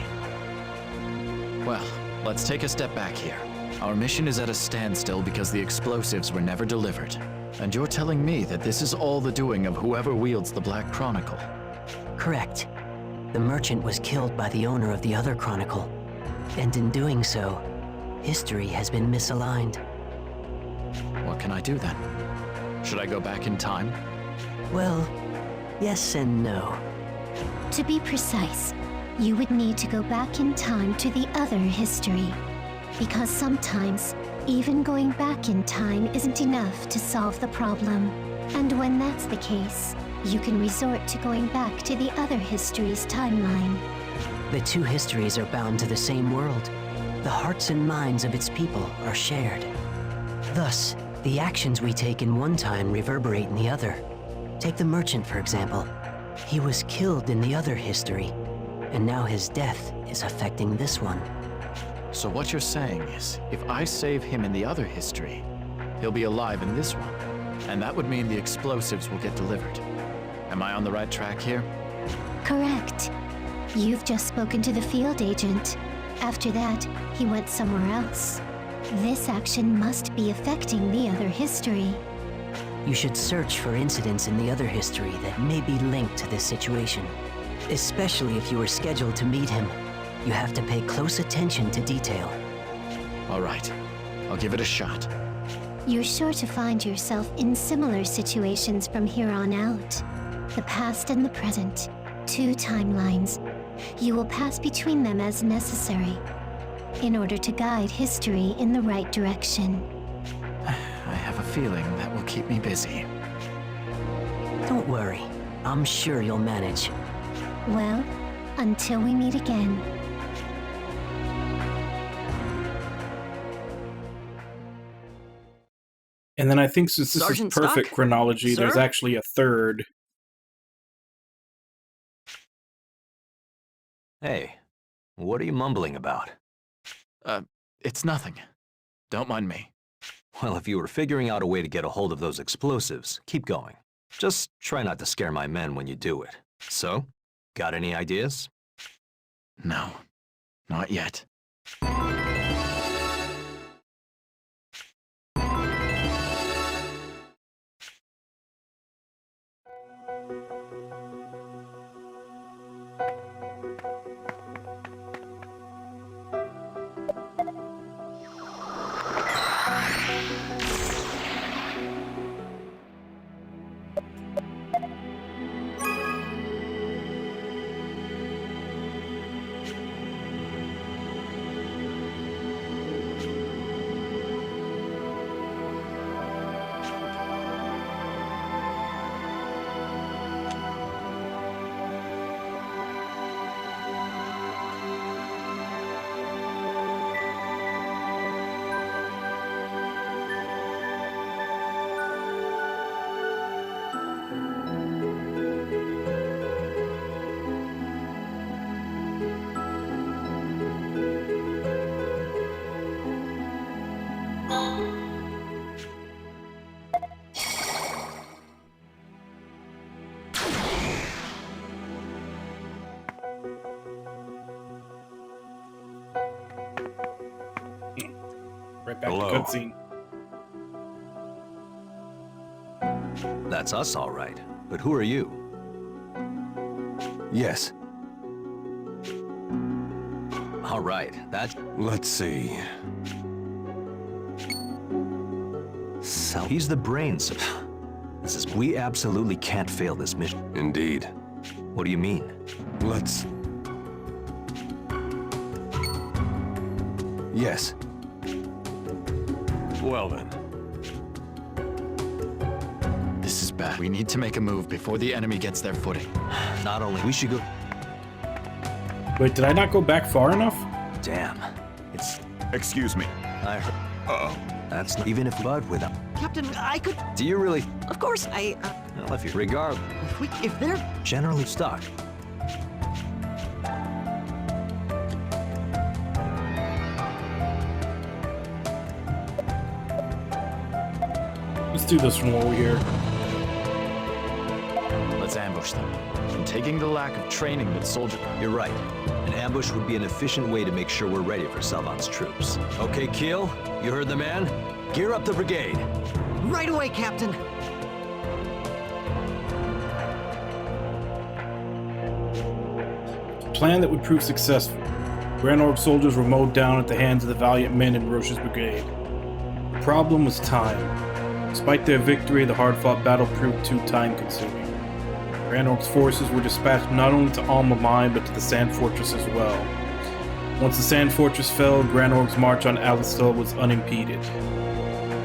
Well, let's take a step back here. Our mission is at a standstill because the explosives were never delivered. And you're telling me that this is all the doing of whoever wields the Black Chronicle? Correct. The merchant was killed by the owner of the other Chronicle. And in doing so, history has been misaligned. What can I do then? Should I go back in time? Well, yes and no. To be precise, you would need to go back in time to the other history. Because sometimes, Even going back in time isn't enough to solve the problem. And when that's the case, you can resort to going back to the other history's timeline. The two histories are bound to the same world. The hearts and minds of its people are shared. Thus, the actions we take in one time reverberate in the other. Take the merchant, for example. He was killed in the other history, and now his death is affecting this one. So what you're saying is, if I save him in the other history, he'll be alive in this one. And that would mean the explosives will get delivered. Am I on the right track here? Correct. You've just spoken to the field agent. After that, he went somewhere else. This action must be affecting the other history. You should search for incidents in the other history that may be linked to this situation. Especially if you were scheduled to meet him. You have to pay close attention to detail. All right. I'll give it a shot. You're sure to find yourself in similar situations from here on out. The past and the present. Two timelines. You will pass between them as necessary, in order to guide history in the right direction. I have a feeling that will keep me busy. Don't worry. I'm sure you'll manage. Well, until we meet again. And then I think since this Sergeant is perfect Stock? chronology, there's Sir? actually a third. Hey, what are you mumbling about? It's nothing. Don't mind me. Well, if you were figuring out a way to get a hold of those explosives, keep going. Just try not to scare my men when you do it. So, got any ideas? No, not yet. Right back Hello. to cutscene. That's us, all right. But who are you? Yes. All right, let's see. So he's the brains of... We absolutely can't fail this mission. Indeed. What do you mean? Let's... Yes. Well then. This is bad. We need to make a move before the enemy gets their footing. Not only we should go... Wait, did I not go back far enough? Damn. It's... Excuse me. I heard... Uh-oh. That's not... Even if Bud with them. Captain, I could... Do you really... Of course, Well, if you... Regardless. If they're... Generally stuck. Let's do this from over here. Let's ambush them. I'm taking the lack of training that soldiers... You're right. An ambush would be an efficient way to make sure we're ready for Salvan's troops. Okay, Keel, you heard the man? Gear up the brigade. Right away, Captain. A plan that would prove successful. Granorg soldiers were mowed down at the hands of the valiant men in Roche's brigade. The problem was time. Despite their victory, the hard-fought battle proved too time-consuming. Granorg's forces were dispatched not only to Alma Mine, but to the Sand Fortress as well. Once the Sand Fortress fell, Granorg's march on Alistar was unimpeded.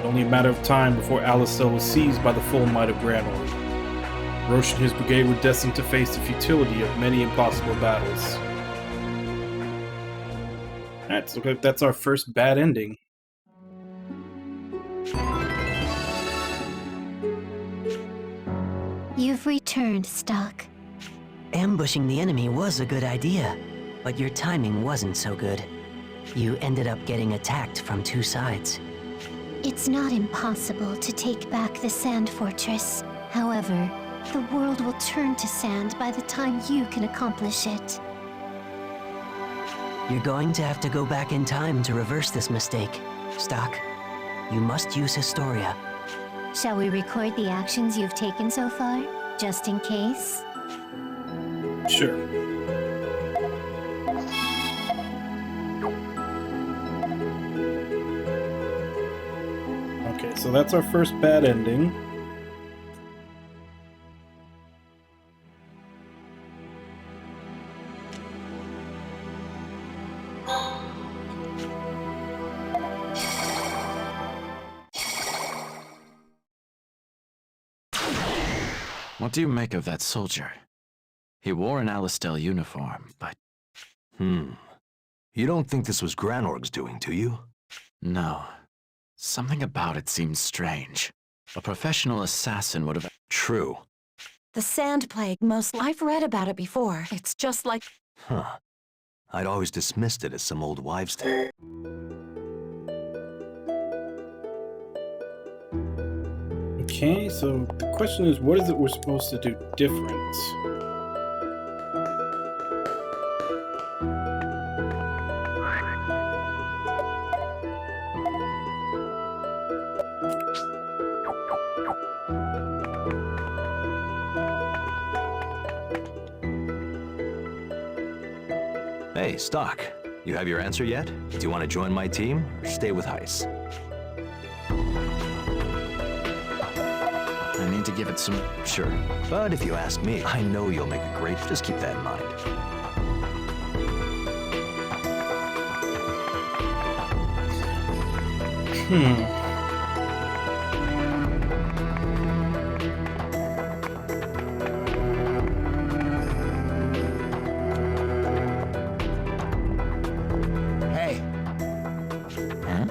Only a matter of time before Alistar was seized by the full might of Granorg. Roche and his brigade were destined to face the futility of many impossible battles. Alright, so that's our first bad ending. You've returned, Stock. Ambushing the enemy was a good idea, but your timing wasn't so good. You ended up getting attacked from two sides. It's not impossible to take back the Sand Fortress. However, the world will turn to sand by the time you can accomplish it. You're going to have to go back in time to reverse this mistake, Stock. You must use Historia. Shall we record the actions you've taken so far, just in case? Sure. Okay, so that's our first bad ending. What do you make of that soldier? He wore an Alistar uniform, but... You don't think this was Granorg's doing, do you? No. Something about it seems strange. A professional assassin would have... True. The Sand Plague, I've read about it before. It's just like... Huh. I'd always dismissed it as some old wives' tale. Okay, so the question is, what is it we're supposed to do different? Hey, Stock. You have your answer yet? Do you want to join my team, or stay with Heiss? I need to give it some... Sure. But if you ask me, I know you'll make a great... Just keep that in mind. Hey. Huh?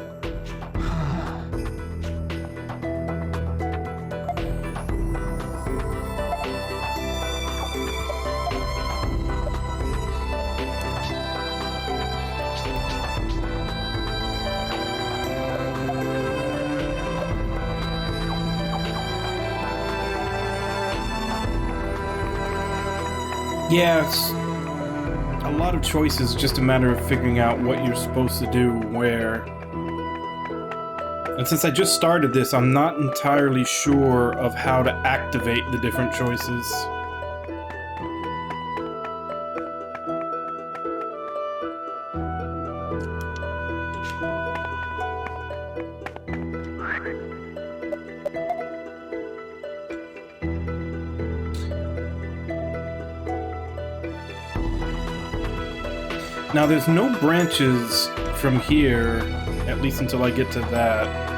Yeah, it's a lot of choices, just a matter of figuring out what you're supposed to do where. And since I just started this, I'm not entirely sure of how to activate the different choices. Now, there's no branches from here, at least until I get to that.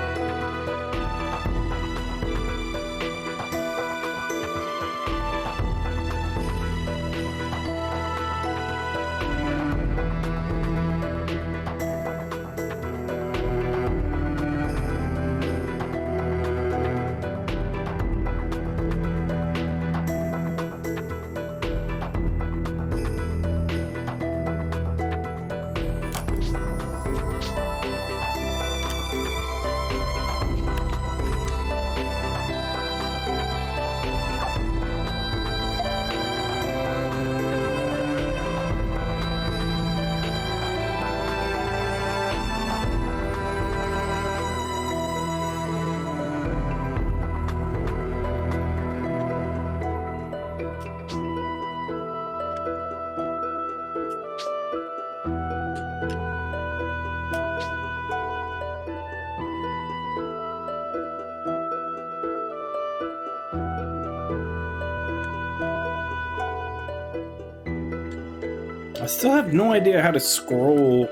still have no idea how to scroll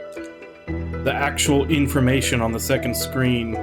the actual information on the second screen.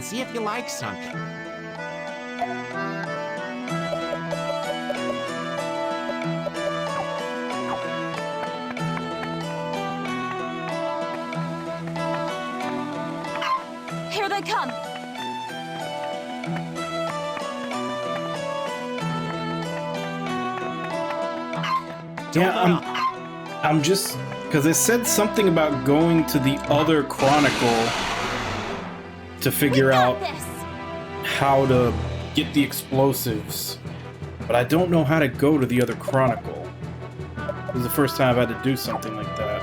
See if you like something. Here they come! Yeah, I'm just... because it said something about going to the other Chronicle to figure out how to get the explosives. But I don't know how to go to the other Chronicle. This is the first time I've had to do something like that.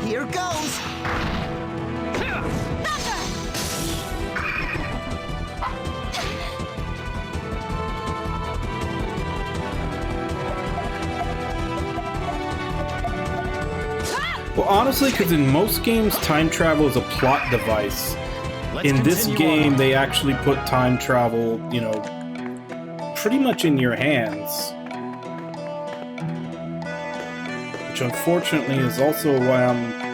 Here goes! Well, honestly, because in most games, time travel is a plot device. In this game, they actually put time travel, you know, pretty much in your hands. Which unfortunately is also why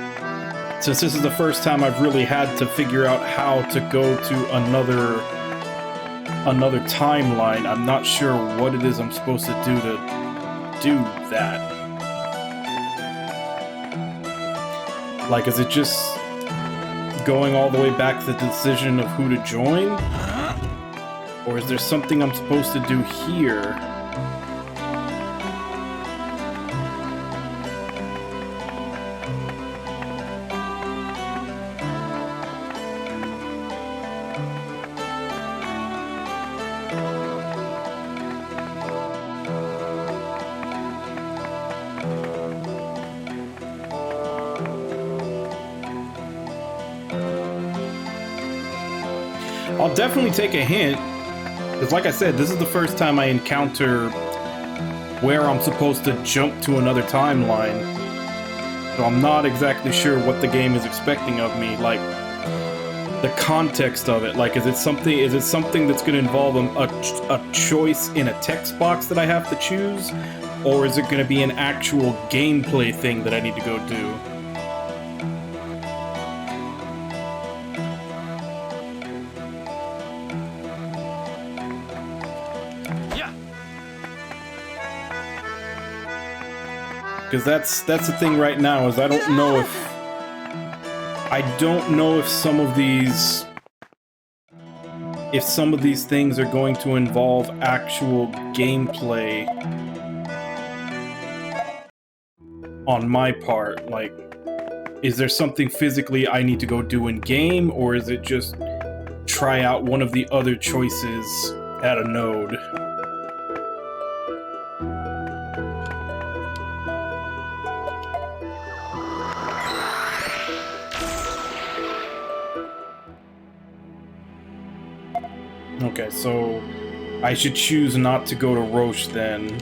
since this is the first time I've really had to figure out how to go to another timeline, I'm not sure what it is I'm supposed to do that. Like, is it just going all the way back to the decision of who to join? Or is there something I'm supposed to do here? I'll definitely take a hint, because like I said, this is the first time I encounter where I'm supposed to jump to another timeline. So I'm not exactly sure what the game is expecting of me, like the context of it. Like, is it something that's going to involve a choice in a text box that I have to choose? Or is it going to be an actual gameplay thing that I need to go do? Because that's the thing right now, is I don't know if some of these things are going to involve actual gameplay on my part. Like, is there something physically I need to go do in game, or is it just try out one of the other choices at a node? Okay, so I should choose not to go to Roche then.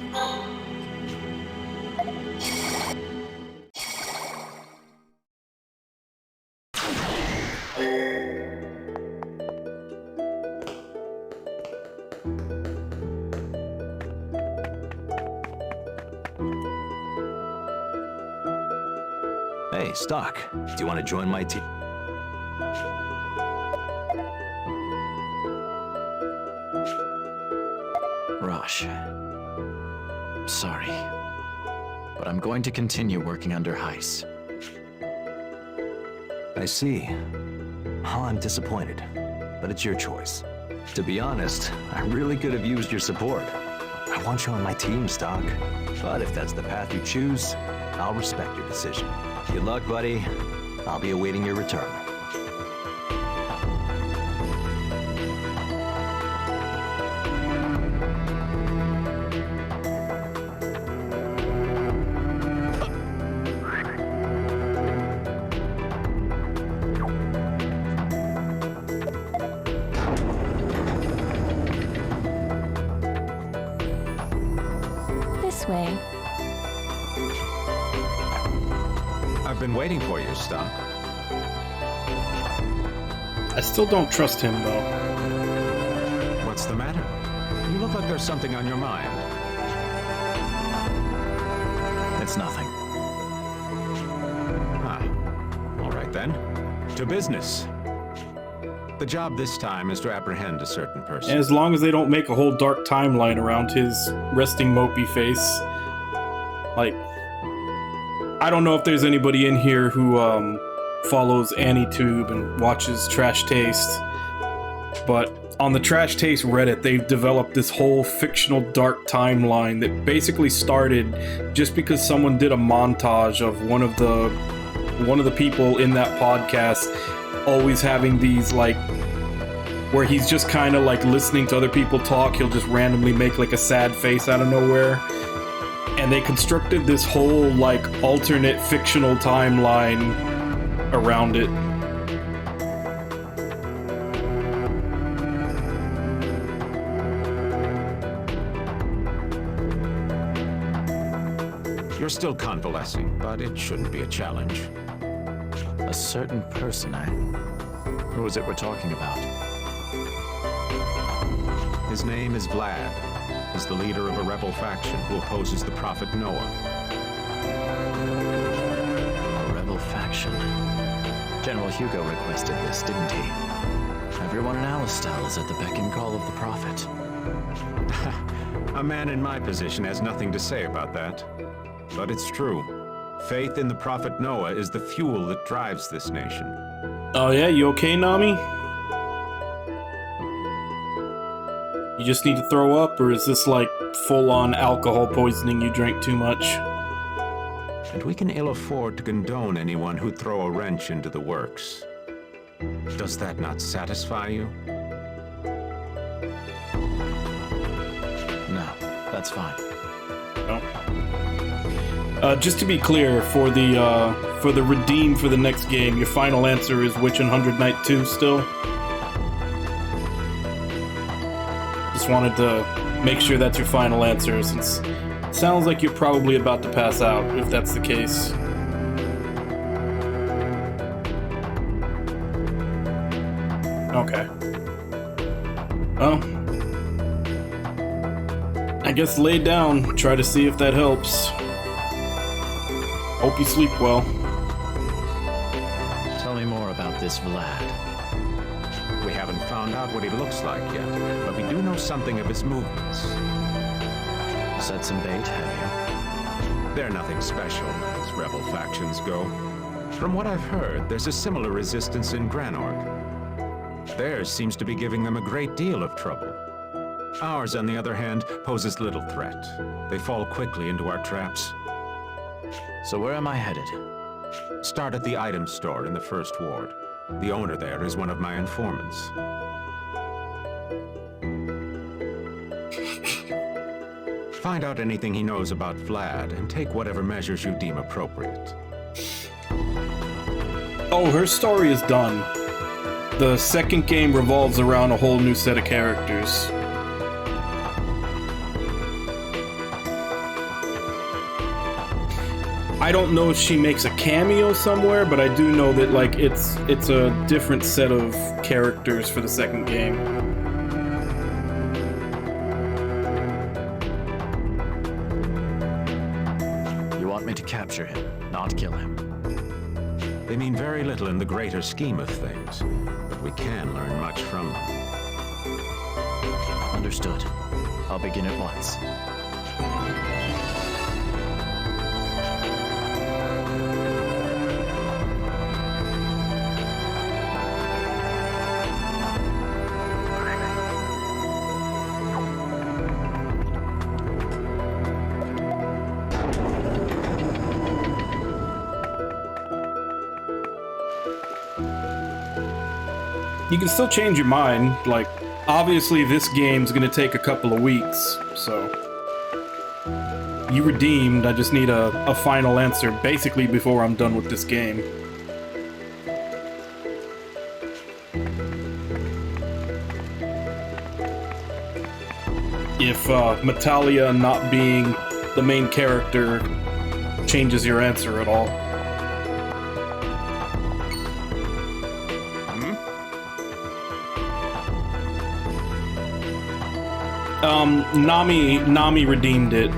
Hey, Stock, do you want to join my team? Rosh. Sorry. But I'm going to continue working under Heiss. I see. Well, I'm disappointed, but it's your choice. To be honest, I really could have used your support. I want you on my team, Stock. But if that's the path you choose, I'll respect your decision. Good luck, buddy. I'll be awaiting your return. This way. I've been waiting for you, Stock. I still don't trust him, though. What's the matter? You look like there's something on your mind. It's nothing. Ah, all right then. To business. The job this time is to apprehend a certain person. As long as they don't make a whole dark timeline around his resting mopey face. Like, I don't know if there's anybody in here who follows AniTube and watches Trash Taste, but on the Trash Taste Reddit, they've developed this whole fictional dark timeline that basically started just because someone did a montage of one of the people in that podcast always having these, like, where he's just kind of like listening to other people talk. He'll just randomly make like a sad face out of nowhere. And they constructed this whole like alternate fictional timeline around it. You're still convalescing, but it shouldn't be a challenge. A certain person, eh? Who is it we're talking about? His name is Vlad. He's the leader of a rebel faction who opposes the Prophet Noah. A rebel faction. General Hugo requested this, didn't he? Everyone in Alistar is at the beck and call of the Prophet. A man in my position has nothing to say about that. But it's true. Faith in the Prophet Noah is the fuel that drives this nation. Oh yeah, you okay, Nami? You just need to throw up, or is this like full-on alcohol poisoning, you drank too much? And we can ill afford to condone anyone who'd throw a wrench into the works. Does that not satisfy you? No, that's fine. No. Just to be clear, for the redeem for the next game, your final answer is Witch and 100 Night 2 still? Just wanted to make sure that's your final answer, since it sounds like you're probably about to pass out, if that's the case. Okay. Well, I guess lay down, try to see if that helps. Hope you sleep well. Tell me more about this Vlad. We haven't found out what he looks like yet, but we do know something of his movements. Set some bait, have you? They're nothing special as rebel factions go. From what I've heard, there's a similar resistance in Granorg. Theirs seems to be giving them a great deal of trouble. Ours, on the other hand, poses little threat. They fall quickly into our traps. So where am I headed? Start at the item store in the First Ward. The owner there is one of my informants. Find out anything he knows about Vlad and take whatever measures you deem appropriate. Oh, her story is done. The second game revolves around a whole new set of characters. I don't know if she makes a cameo somewhere, but I do know that like it's a different set of characters for the second game. You want me to capture him, not kill him? They mean very little in the greater scheme of things, but we can learn much from them. Understood. I'll begin at once. You can still change your mind. Like, obviously this game's gonna take a couple of weeks, so... You redeemed, I just need a final answer, basically before I'm done with this game. If Metalia not being the main character changes your answer at all. Nami redeemed it.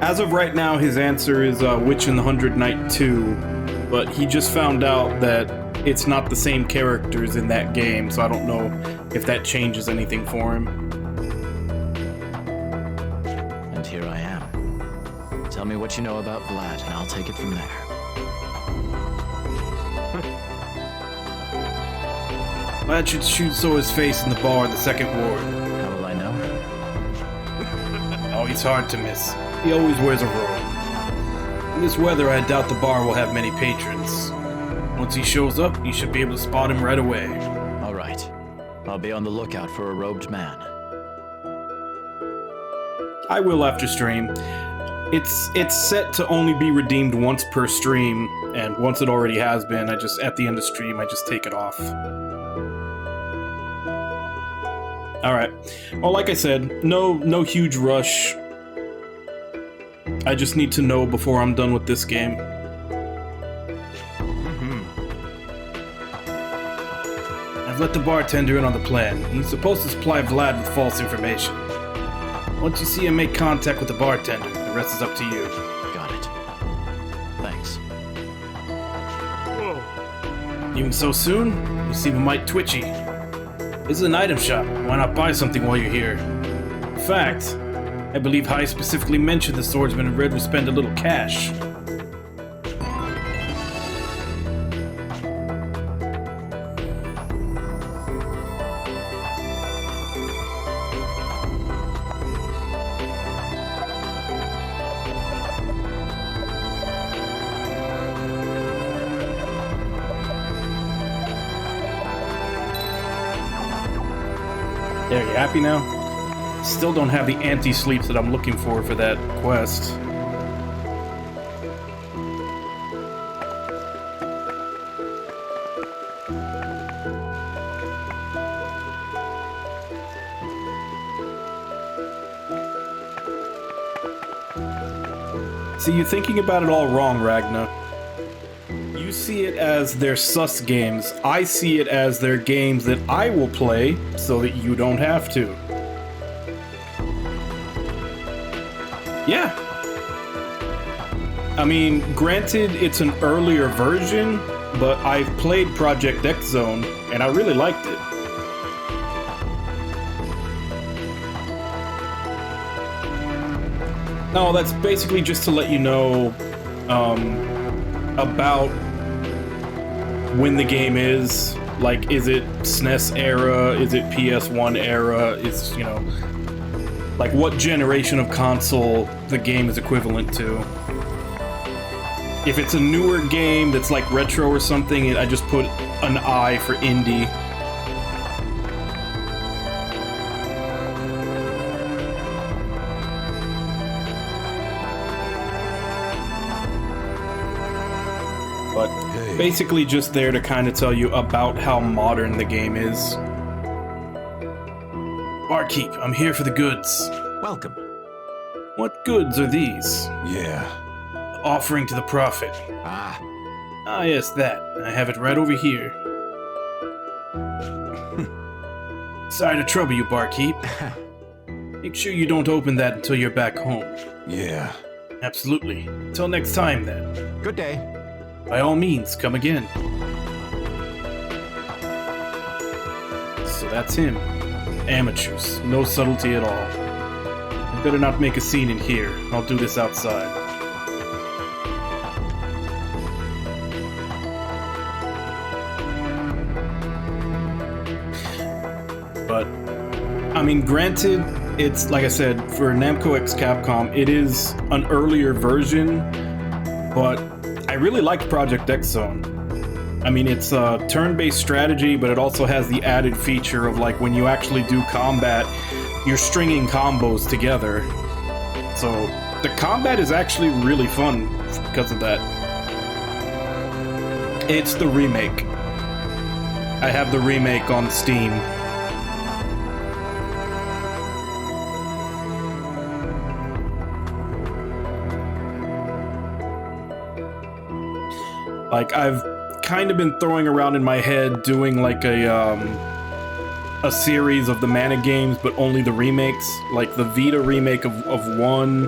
As of right now, his answer is Witch in the Hundred Knight 2, but he just found out that it's not the same characters in that game, so I don't know if that changes anything for him. And here I am. Tell me what you know about Vlad, and I'll take it from there. Vlad should shoot Sora's face in the bar in the second ward. How will I know? Oh, he's hard to miss. He always wears a robe. In this weather, I doubt the bar will have many patrons. Once he shows up, you should be able to spot him right away. All right. I'll be on the lookout for a robed man. I will after stream. It's set to only be redeemed once per stream, and once it already has been, at the end of stream, I just take it off. Alright. Well, like I said, no huge rush. I just need to know before I'm done with this game. I've let the bartender in on the plan. He's supposed to supply Vlad with false information. Once you see him make contact with the bartender, the rest is up to you. Got it. Thanks. Even so soon? You seem a mite twitchy. This is an item shop. Why not buy something while you're here? In fact, I believe Hai specifically mentioned the swordsman in red would spend a little cash. There, you happy now? Still don't have the anti-sleeps that I'm looking for that quest. See, you're thinking about it all wrong, Ragna. You see it as their sus games. I see it as their games that I will play so that you don't have to. Yeah. I mean, granted, it's an earlier version, but I've played Project X Zone, and I really liked it. No, that's basically just to let you know about when the game is. Like, is it SNES era? Is it PS1 era? Is, you know, like what generation of console the game is equivalent to. If it's a newer game that's like retro or something, I just put an I for indie. But basically just there to kind of tell you about how modern the game is. Barkeep, I'm here for the goods. Welcome. What goods are these? Yeah. Offering to the prophet. Ah, yes, that. I have it right over here. Sorry to trouble you, barkeep. Make sure you don't open that until you're back home. Yeah. Absolutely. Until next time, then. Good day. By all means, come again. So that's him. Amateurs. No subtlety at all. I better not make a scene in here. I'll do this outside. But, I mean, granted, it's, like I said, for Namco x Capcom, it is an earlier version, but I really liked Project X Zone. I mean, it's a turn-based strategy, but it also has the added feature of, like, when you actually do combat, you're stringing combos together. So, the combat is actually really fun because of that. It's the remake. I have the remake on Steam. Like, I've kind of been throwing around in my head doing like a series of the Mana games, but only the remakes. Like the Vita remake of 1,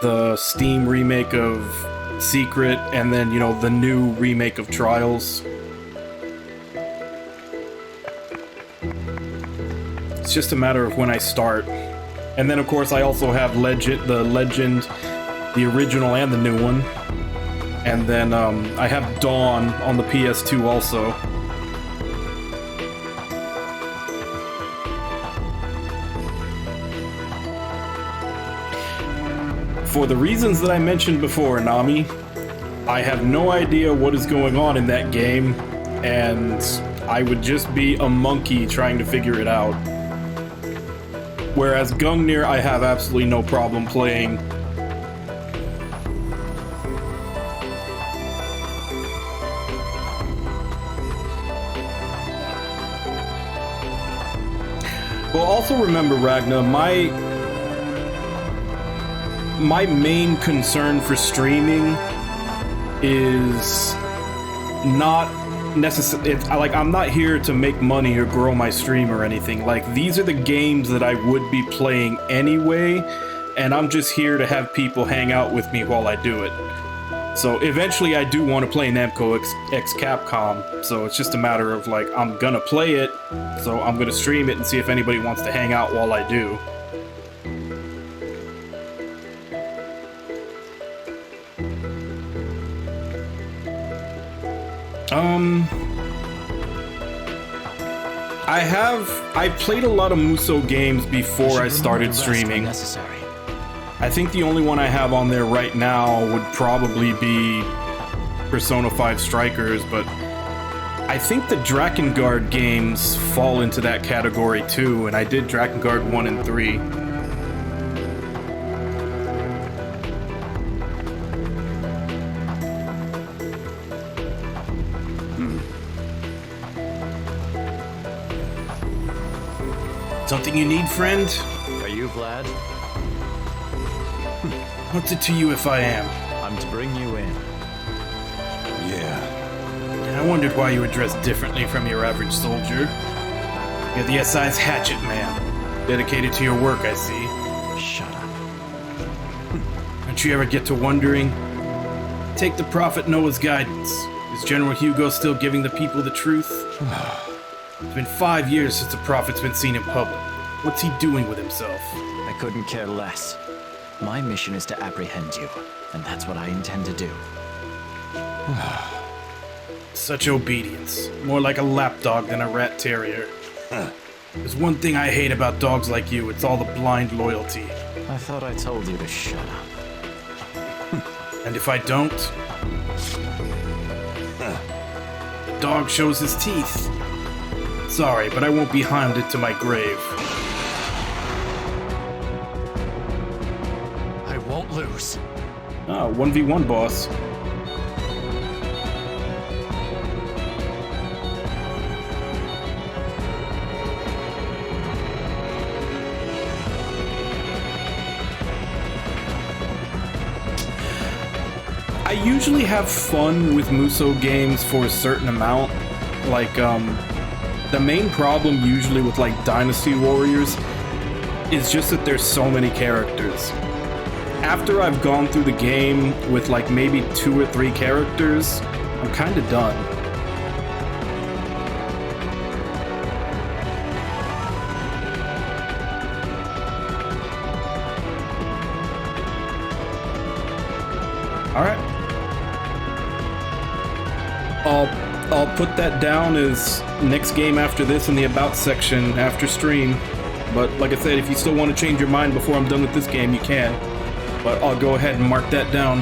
the Steam remake of Secret, and then, you know, the new remake of Trials. It's just a matter of when I start. And then, of course, I also have Legend, the original and the new one. And then I have Dawn on the PS2 also. For the reasons that I mentioned before, Nami, I have no idea what is going on in that game, and I would just be a monkey trying to figure it out. Whereas Gungnir, I have absolutely no problem playing. Well, also remember, Ragna, my main concern for streaming is not necessarily, like, I'm not here to make money or grow my stream or anything. Like, these are the games that I would be playing anyway, and I'm just here to have people hang out with me while I do it. So eventually I do want to play Namco x Capcom, so it's just a matter of, like, I'm gonna play it, so I'm gonna stream it and see if anybody wants to hang out while I do. I played a lot of Muso games before I started streaming. I think the only one I have on there right now would probably be Persona 5 Strikers, but I think the Drakengard games fall into that category too, and I did Drakengard 1 and 3. Something you need, friend? Are you Vlad? What's it to you if I am? I'm to bring you in. Yeah. I wondered why you were dressed differently from your average soldier. You're the SI's hatchet man. Dedicated to your work, I see. Shut up. Don't you ever get to wondering? Take the Prophet Noah's guidance. Is General Hugo still giving the people the truth? It's been 5 years since the Prophet's been seen in public. What's he doing with himself? I couldn't care less. My mission is to apprehend you, and that's what I intend to do. Such obedience. More like a lapdog than a rat terrier. There's one thing I hate about dogs like you, it's all the blind loyalty. I thought I told you to shut up. And if I don't, the dog shows his teeth. Sorry, but I won't be hounded to my grave. I won't lose. Ah, 1v1, boss. I usually have fun with Muso games for a certain amount. Like, the main problem usually with, like, Dynasty Warriors is just that there's so many characters. After I've gone through the game with, like, maybe 2 or 3 characters, I'm kind of done. All right. I'll put that down as next game after this in the About section after stream. But like I said, if you still want to change your mind before I'm done with this game, you can. But I'll go ahead and mark that down.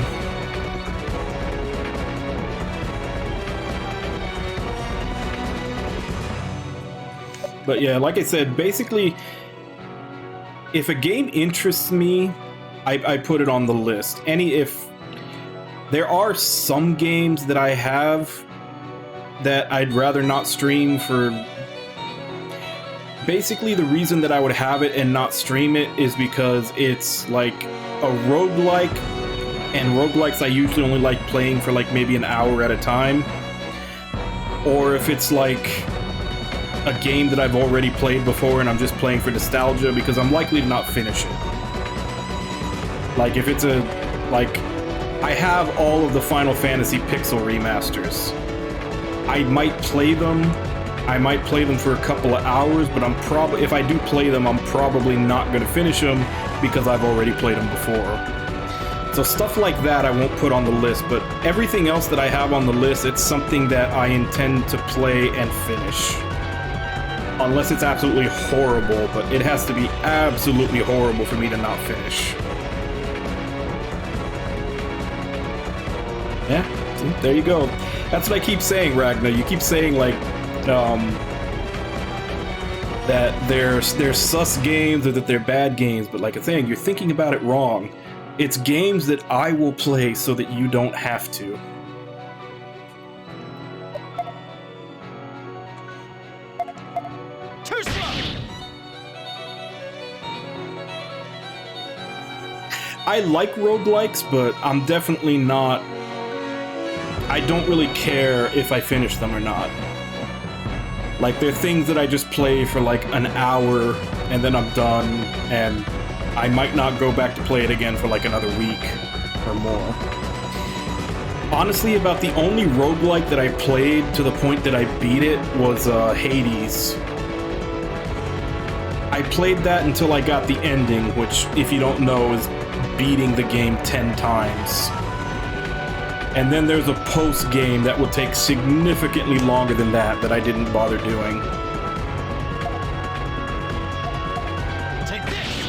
But yeah, like I said, basically, if a game interests me, I put it on the list. If there are some games that I have that I'd rather not stream for. Basically, the reason that I would have it and not stream it is because it's like a roguelike, and roguelikes I usually only like playing for like maybe an hour at a time. Or if it's like a game that I've already played before and I'm just playing for nostalgia, because I'm likely to not finish it. Like if it's I have all of the Final Fantasy Pixel remasters. I might play them. I might play them for a couple of hours, but if I do play them, I'm probably not going to finish them because I've already played them before. So stuff like that I won't put on the list, but everything else that I have on the list, it's something that I intend to play and finish. Unless it's absolutely horrible, but it has to be absolutely horrible for me to not finish. Yeah, see, there you go. That's what I keep saying, Ragnar. You keep saying, like, that they're sus games or that they're bad games, but like I'm saying, you're thinking about it wrong. It's games that I will play so that you don't have to. Too slow! I like roguelikes, but I'm definitely not... I don't really care if I finish them or not. Like, they're things that I just play for like an hour and then I'm done, and I might not go back to play it again for like another week or more. Honestly, about the only roguelike that I played to the point that I beat it was Hades. I played that until I got the ending, which, if you don't know, is beating the game 10 times. And then there's a post-game that will take significantly longer than that I didn't bother doing. Take this!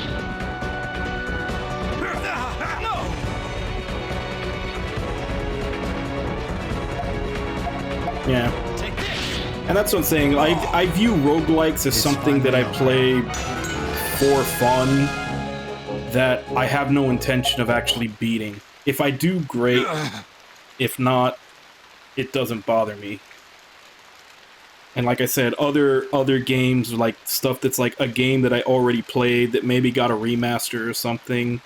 No! Yeah. And that's what I'm saying. I view roguelikes as something that I play for fun, that I have no intention of actually beating. If I do, great. If not, it doesn't bother me. And like I said, other games, like stuff that's like a game that I already played that maybe got a remaster or something,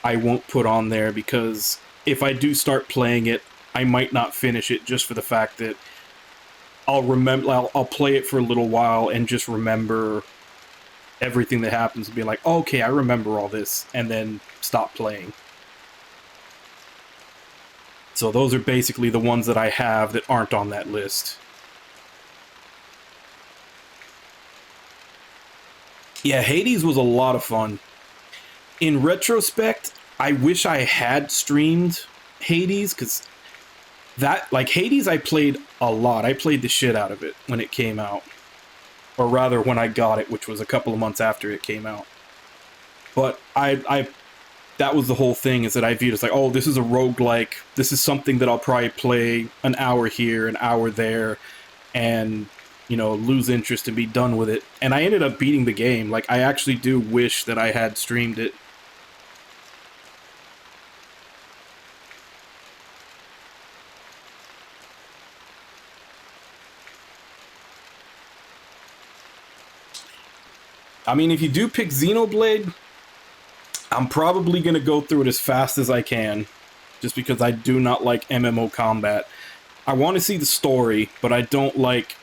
I won't put on there, because if I do start playing it, I might not finish it just for the fact that I'll play it for a little while and just remember everything that happens and be like, oh, okay, I remember all this, and then stop playing. So those are basically the ones that I have that aren't on that list. Yeah, Hades was a lot of fun. In retrospect, I wish I had streamed Hades, because Hades I played a lot. I played the shit out of it when it came out. Or rather, when I got it, which was a couple of months after it came out. But that was the whole thing, is that I viewed it as like, oh, this is a roguelike. This is something that I'll probably play an hour here, an hour there, and, you know, lose interest and be done with it. And I ended up beating the game. Like, I actually do wish that I had streamed it. I mean, if you do pick Xenoblade, I'm probably going to go through it as fast as I can, just because I do not like MMO combat. I want to see the story, but I don't like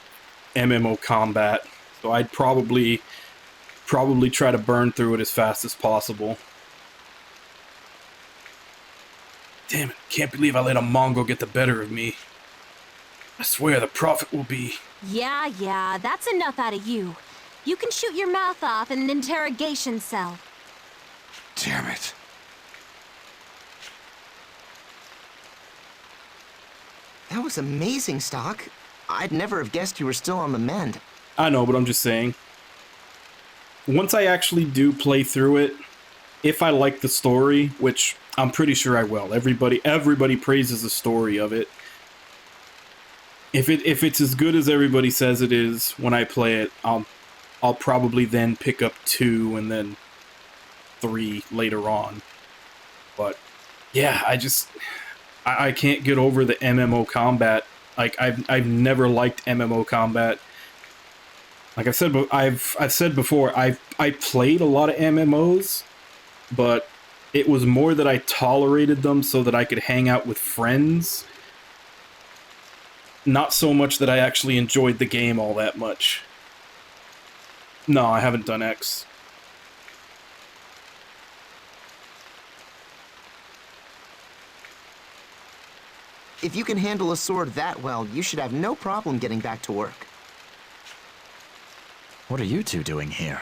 MMO combat, so I'd probably try to burn through it as fast as possible. Damn it, can't believe I let a Mongol get the better of me. I swear the Prophet will be... Yeah, that's enough out of you. You can shoot your mouth off in an interrogation cell. Damn it. That was amazing, Stock. I'd never have guessed you were still on the mend. I know, but I'm just saying. Once I actually do play through it, if I like the story, which I'm pretty sure I will. Everybody praises the story of it. If it's as good as everybody says it is when I play it, I'll probably then pick up 2 and then 3 later on. But yeah, I can't get over the MMO combat. Like I've never liked MMO combat. Like I've said before, I played a lot of MMOs, but it was more that I tolerated them so that I could hang out with friends. Not so much that I actually enjoyed the game all that much. No, I haven't done X. If you can handle a sword that well, you should have no problem getting back to work. What are you two doing here?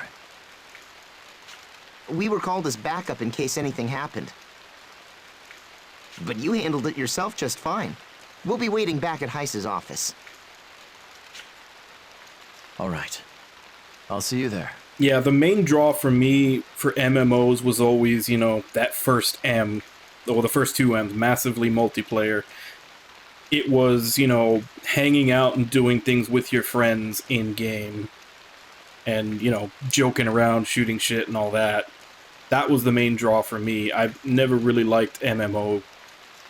We were called as backup in case anything happened. But you handled it yourself just fine. We'll be waiting back at Heiss's office. All right. I'll see you there. Yeah, the main draw for me for MMOs was always, you know, that first M, or the first 2 M's, massively multiplayer. It was, you know, hanging out and doing things with your friends in-game. And, you know, joking around, shooting shit and all that. That was the main draw for me. I've never really liked MMO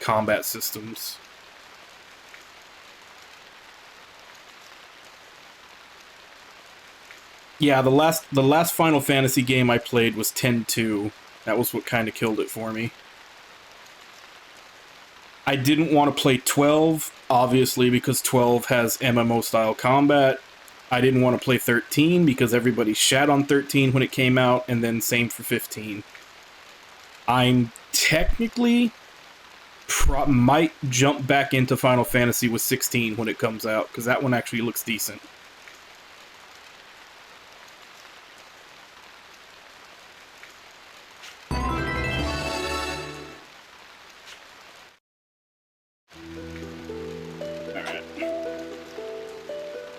combat systems. Yeah, the last Final Fantasy game I played was 10-2. That was what kind of killed it for me. I didn't want to play 12, obviously, because 12 has MMO-style combat. I didn't want to play 13 because everybody shat on 13 when it came out, and then same for 15. I'm technically might jump back into Final Fantasy with 16 when it comes out, because that one actually looks decent.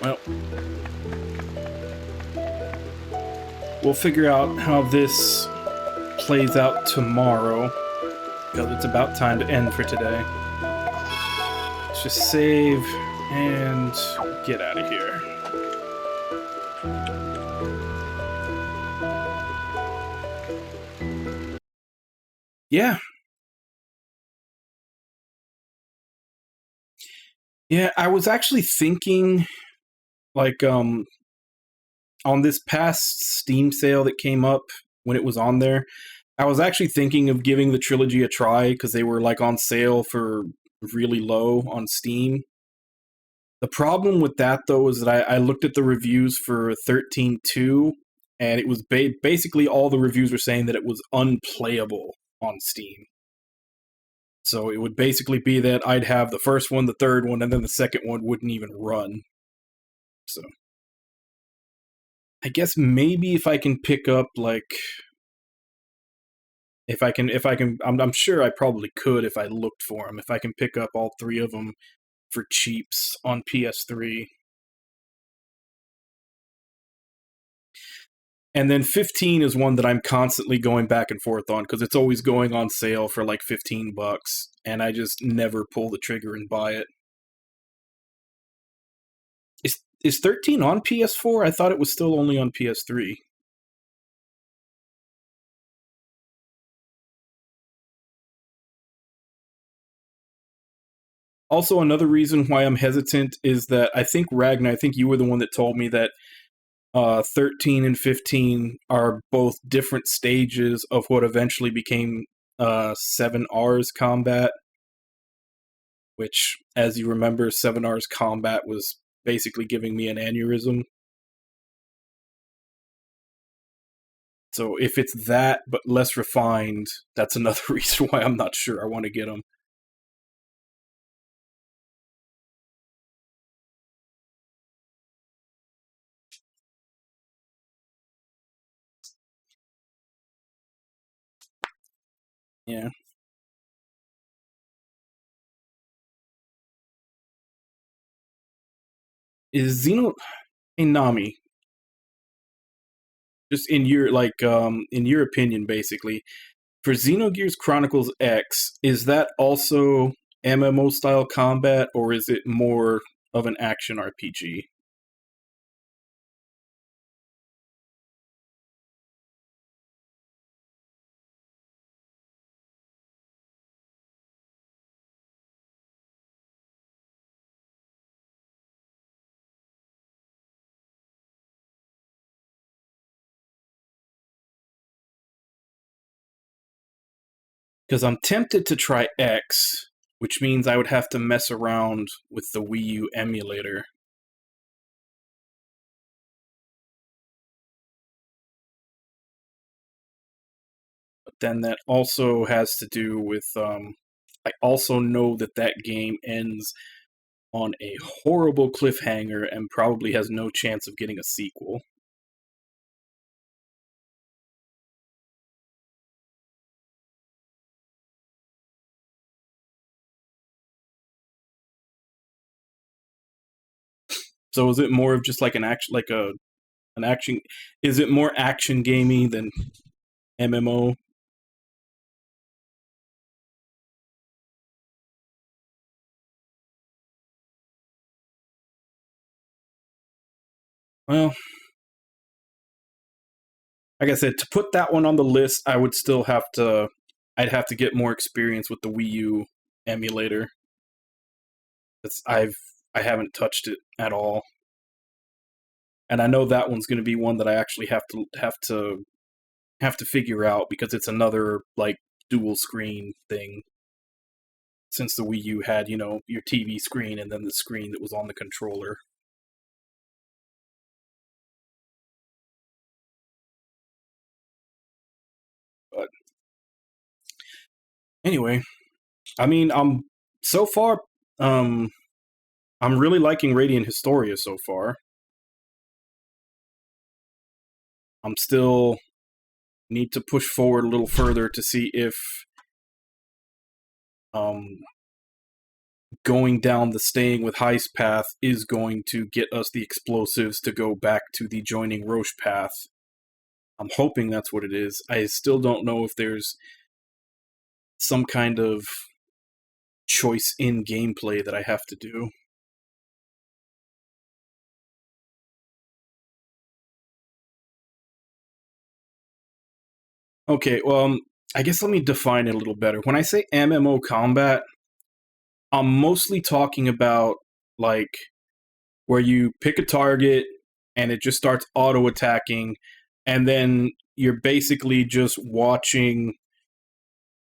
Well, we'll figure out how this plays out tomorrow, because it's about time to end for today. Let's just save and get out of here. Yeah. Yeah, I was actually thinking, like, on this past Steam sale that came up when it was on there, I was actually thinking of giving the trilogy a try, because they were, like, on sale for really low on Steam. The problem with that, though, is that I looked at the reviews for 13.2, and it was basically all the reviews were saying that it was unplayable on Steam. So it would basically be that I'd have the first one, the third one, and then the second one wouldn't even run. So I guess maybe if I can pick up, like, I'm sure I probably could if I looked for them. If I can pick up all 3 of them for cheaps on PS3. And then 15 is one that I'm constantly going back and forth on, because it's always going on sale for like $15, and I just never pull the trigger and buy it. Is 13 on PS4? I thought it was still only on PS3. Also, another reason why I'm hesitant is that I think, Ragnar, I think you were the one that told me that 13 and 15 are both different stages of what eventually became 7R's combat, which, as you remember, 7R's combat was basically giving me an aneurysm. So if it's that, but less refined, that's another reason why I'm not sure I want to get them. Yeah. Is Xeno... Hey, Nami, just in your, like, in your opinion, basically, for Xenogears Chronicles X, is that also MMO-style combat, or is it more of an action RPG? Because I'm tempted to try X, which means I would have to mess around with the Wii U emulator. But then that also has to do with, I also know that that game ends on a horrible cliffhanger and probably has no chance of getting a sequel. So is it more of just like an action, like an action? Is it more action gamey than MMO? Well, like I said, to put that one on the list, I would still have to. I'd have to get more experience with the Wii U emulator. I haven't touched it at all, and I know that one's going to be one that I actually have to figure out because it's another like dual screen thing. Since the Wii U had, you know, your TV screen and then the screen that was on the controller. But anyway, I mean, so far, I'm really liking Radiant Historia so far. I'm still need to push forward a little further to see if going down the staying with heist path is going to get us the explosives to go back to the joining Roche path. I'm hoping that's what it is. I still don't know if there's some kind of choice in gameplay that I have to do. Okay, well, I guess let me define it a little better. When I say MMO combat, I'm mostly talking about, like, where you pick a target and it just starts auto-attacking, and then you're basically just watching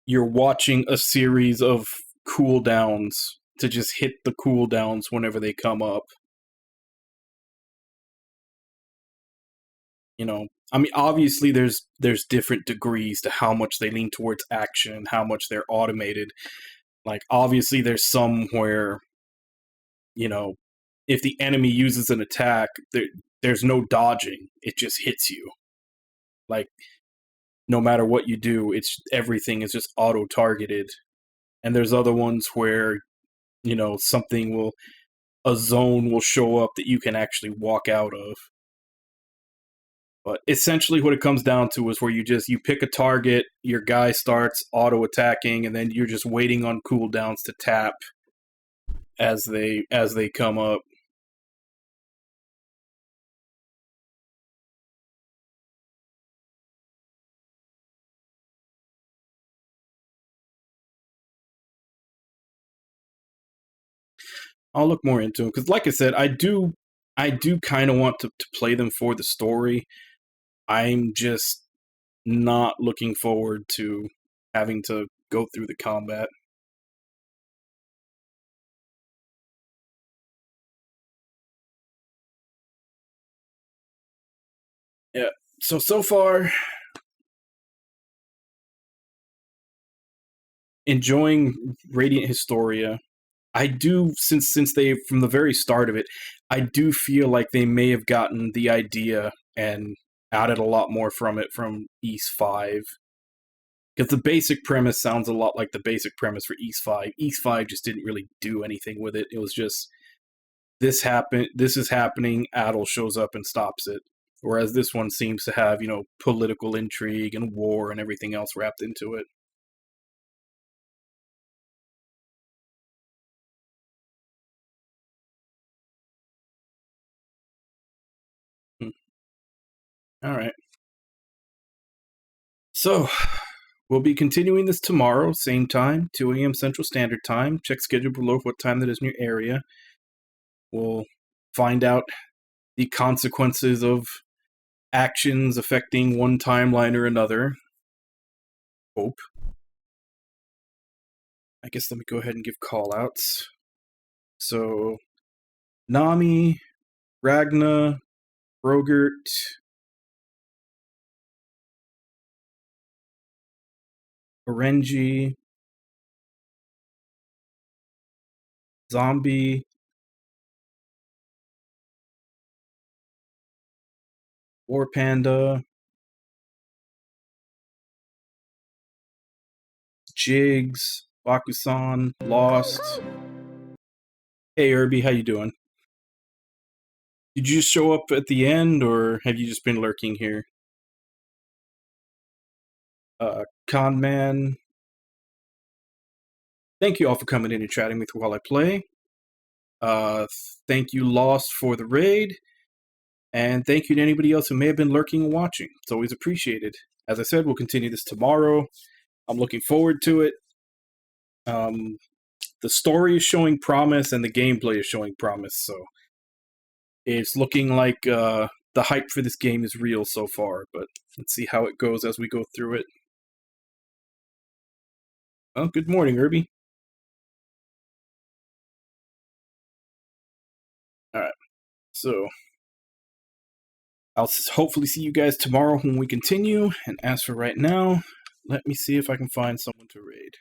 a series of cooldowns to just hit the cooldowns whenever they come up. You know, I mean, obviously there's different degrees to how much they lean towards action, how much they're automated. Like, obviously there's some where, you know, if the enemy uses an attack, there's no dodging. It just hits you. Like, no matter what you do, everything is just auto-targeted. And there's other ones where, you know, a zone will show up that you can actually walk out of. But essentially what it comes down to is where you pick a target, your guy starts auto-attacking, and then you're just waiting on cooldowns to tap as they come up. I'll look more into them because, like I said, I do kind of want to play them for the story. I'm just not looking forward to having to go through the combat. Yeah. So far, enjoying Radiant Historia. I do, since they, from the very start of it, I do feel like they may have gotten the idea and added a lot more from it from East 5. Because the basic premise sounds a lot like the basic premise for East 5. East 5 just didn't really do anything with it. It was just, this is happening, Adol shows up and stops it. Whereas this one seems to have, you know, political intrigue and war and everything else wrapped into it. Alright. So, we'll be continuing this tomorrow, same time, 2 a.m. Central Standard Time. Check schedule below for what time that is in your area. We'll find out the consequences of actions affecting one timeline or another. Hope. I guess let me go ahead and give callouts. So, Nami, Ragna, Rogert, Orenji, Zombie, War Panda, Jigs, Bakusan, Lost. Hey Irby, how you doing? Did you show up at the end, or have you just been lurking here? Conman. Thank you all for coming in and chatting with me while I play. Thank you, Lost, for the raid. And thank you to anybody else who may have been lurking and watching. It's always appreciated. As I said, we'll continue this tomorrow. I'm looking forward to it. The story is showing promise and the gameplay is showing promise, so it's looking like the hype for this game is real so far, but let's see how it goes as we go through it. Well, good morning, Irby. Alright, so I'll hopefully see you guys tomorrow when we continue, and as for right now, let me see if I can find someone to raid.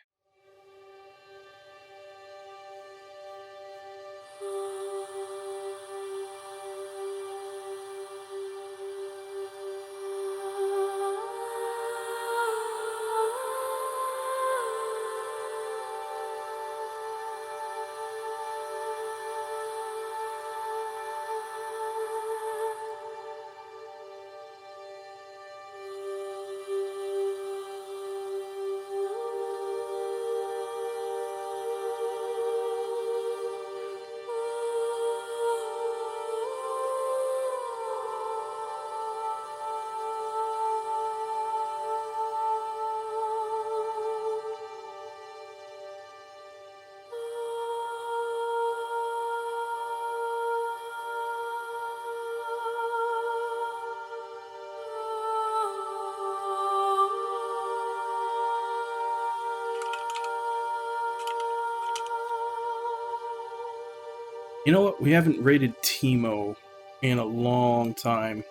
You know what? We haven't rated Teemo in a long time.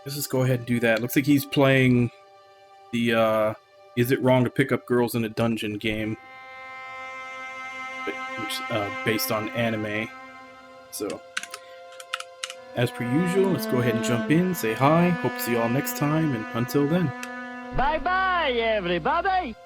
Let's just go ahead and do that. Looks like he's playing the Is It Wrong to Pick Up Girls in a Dungeon game, which based on anime. So, as per usual, let's go ahead and jump in, say hi, hope to see you all next time, and until then. Bye-bye, everybody!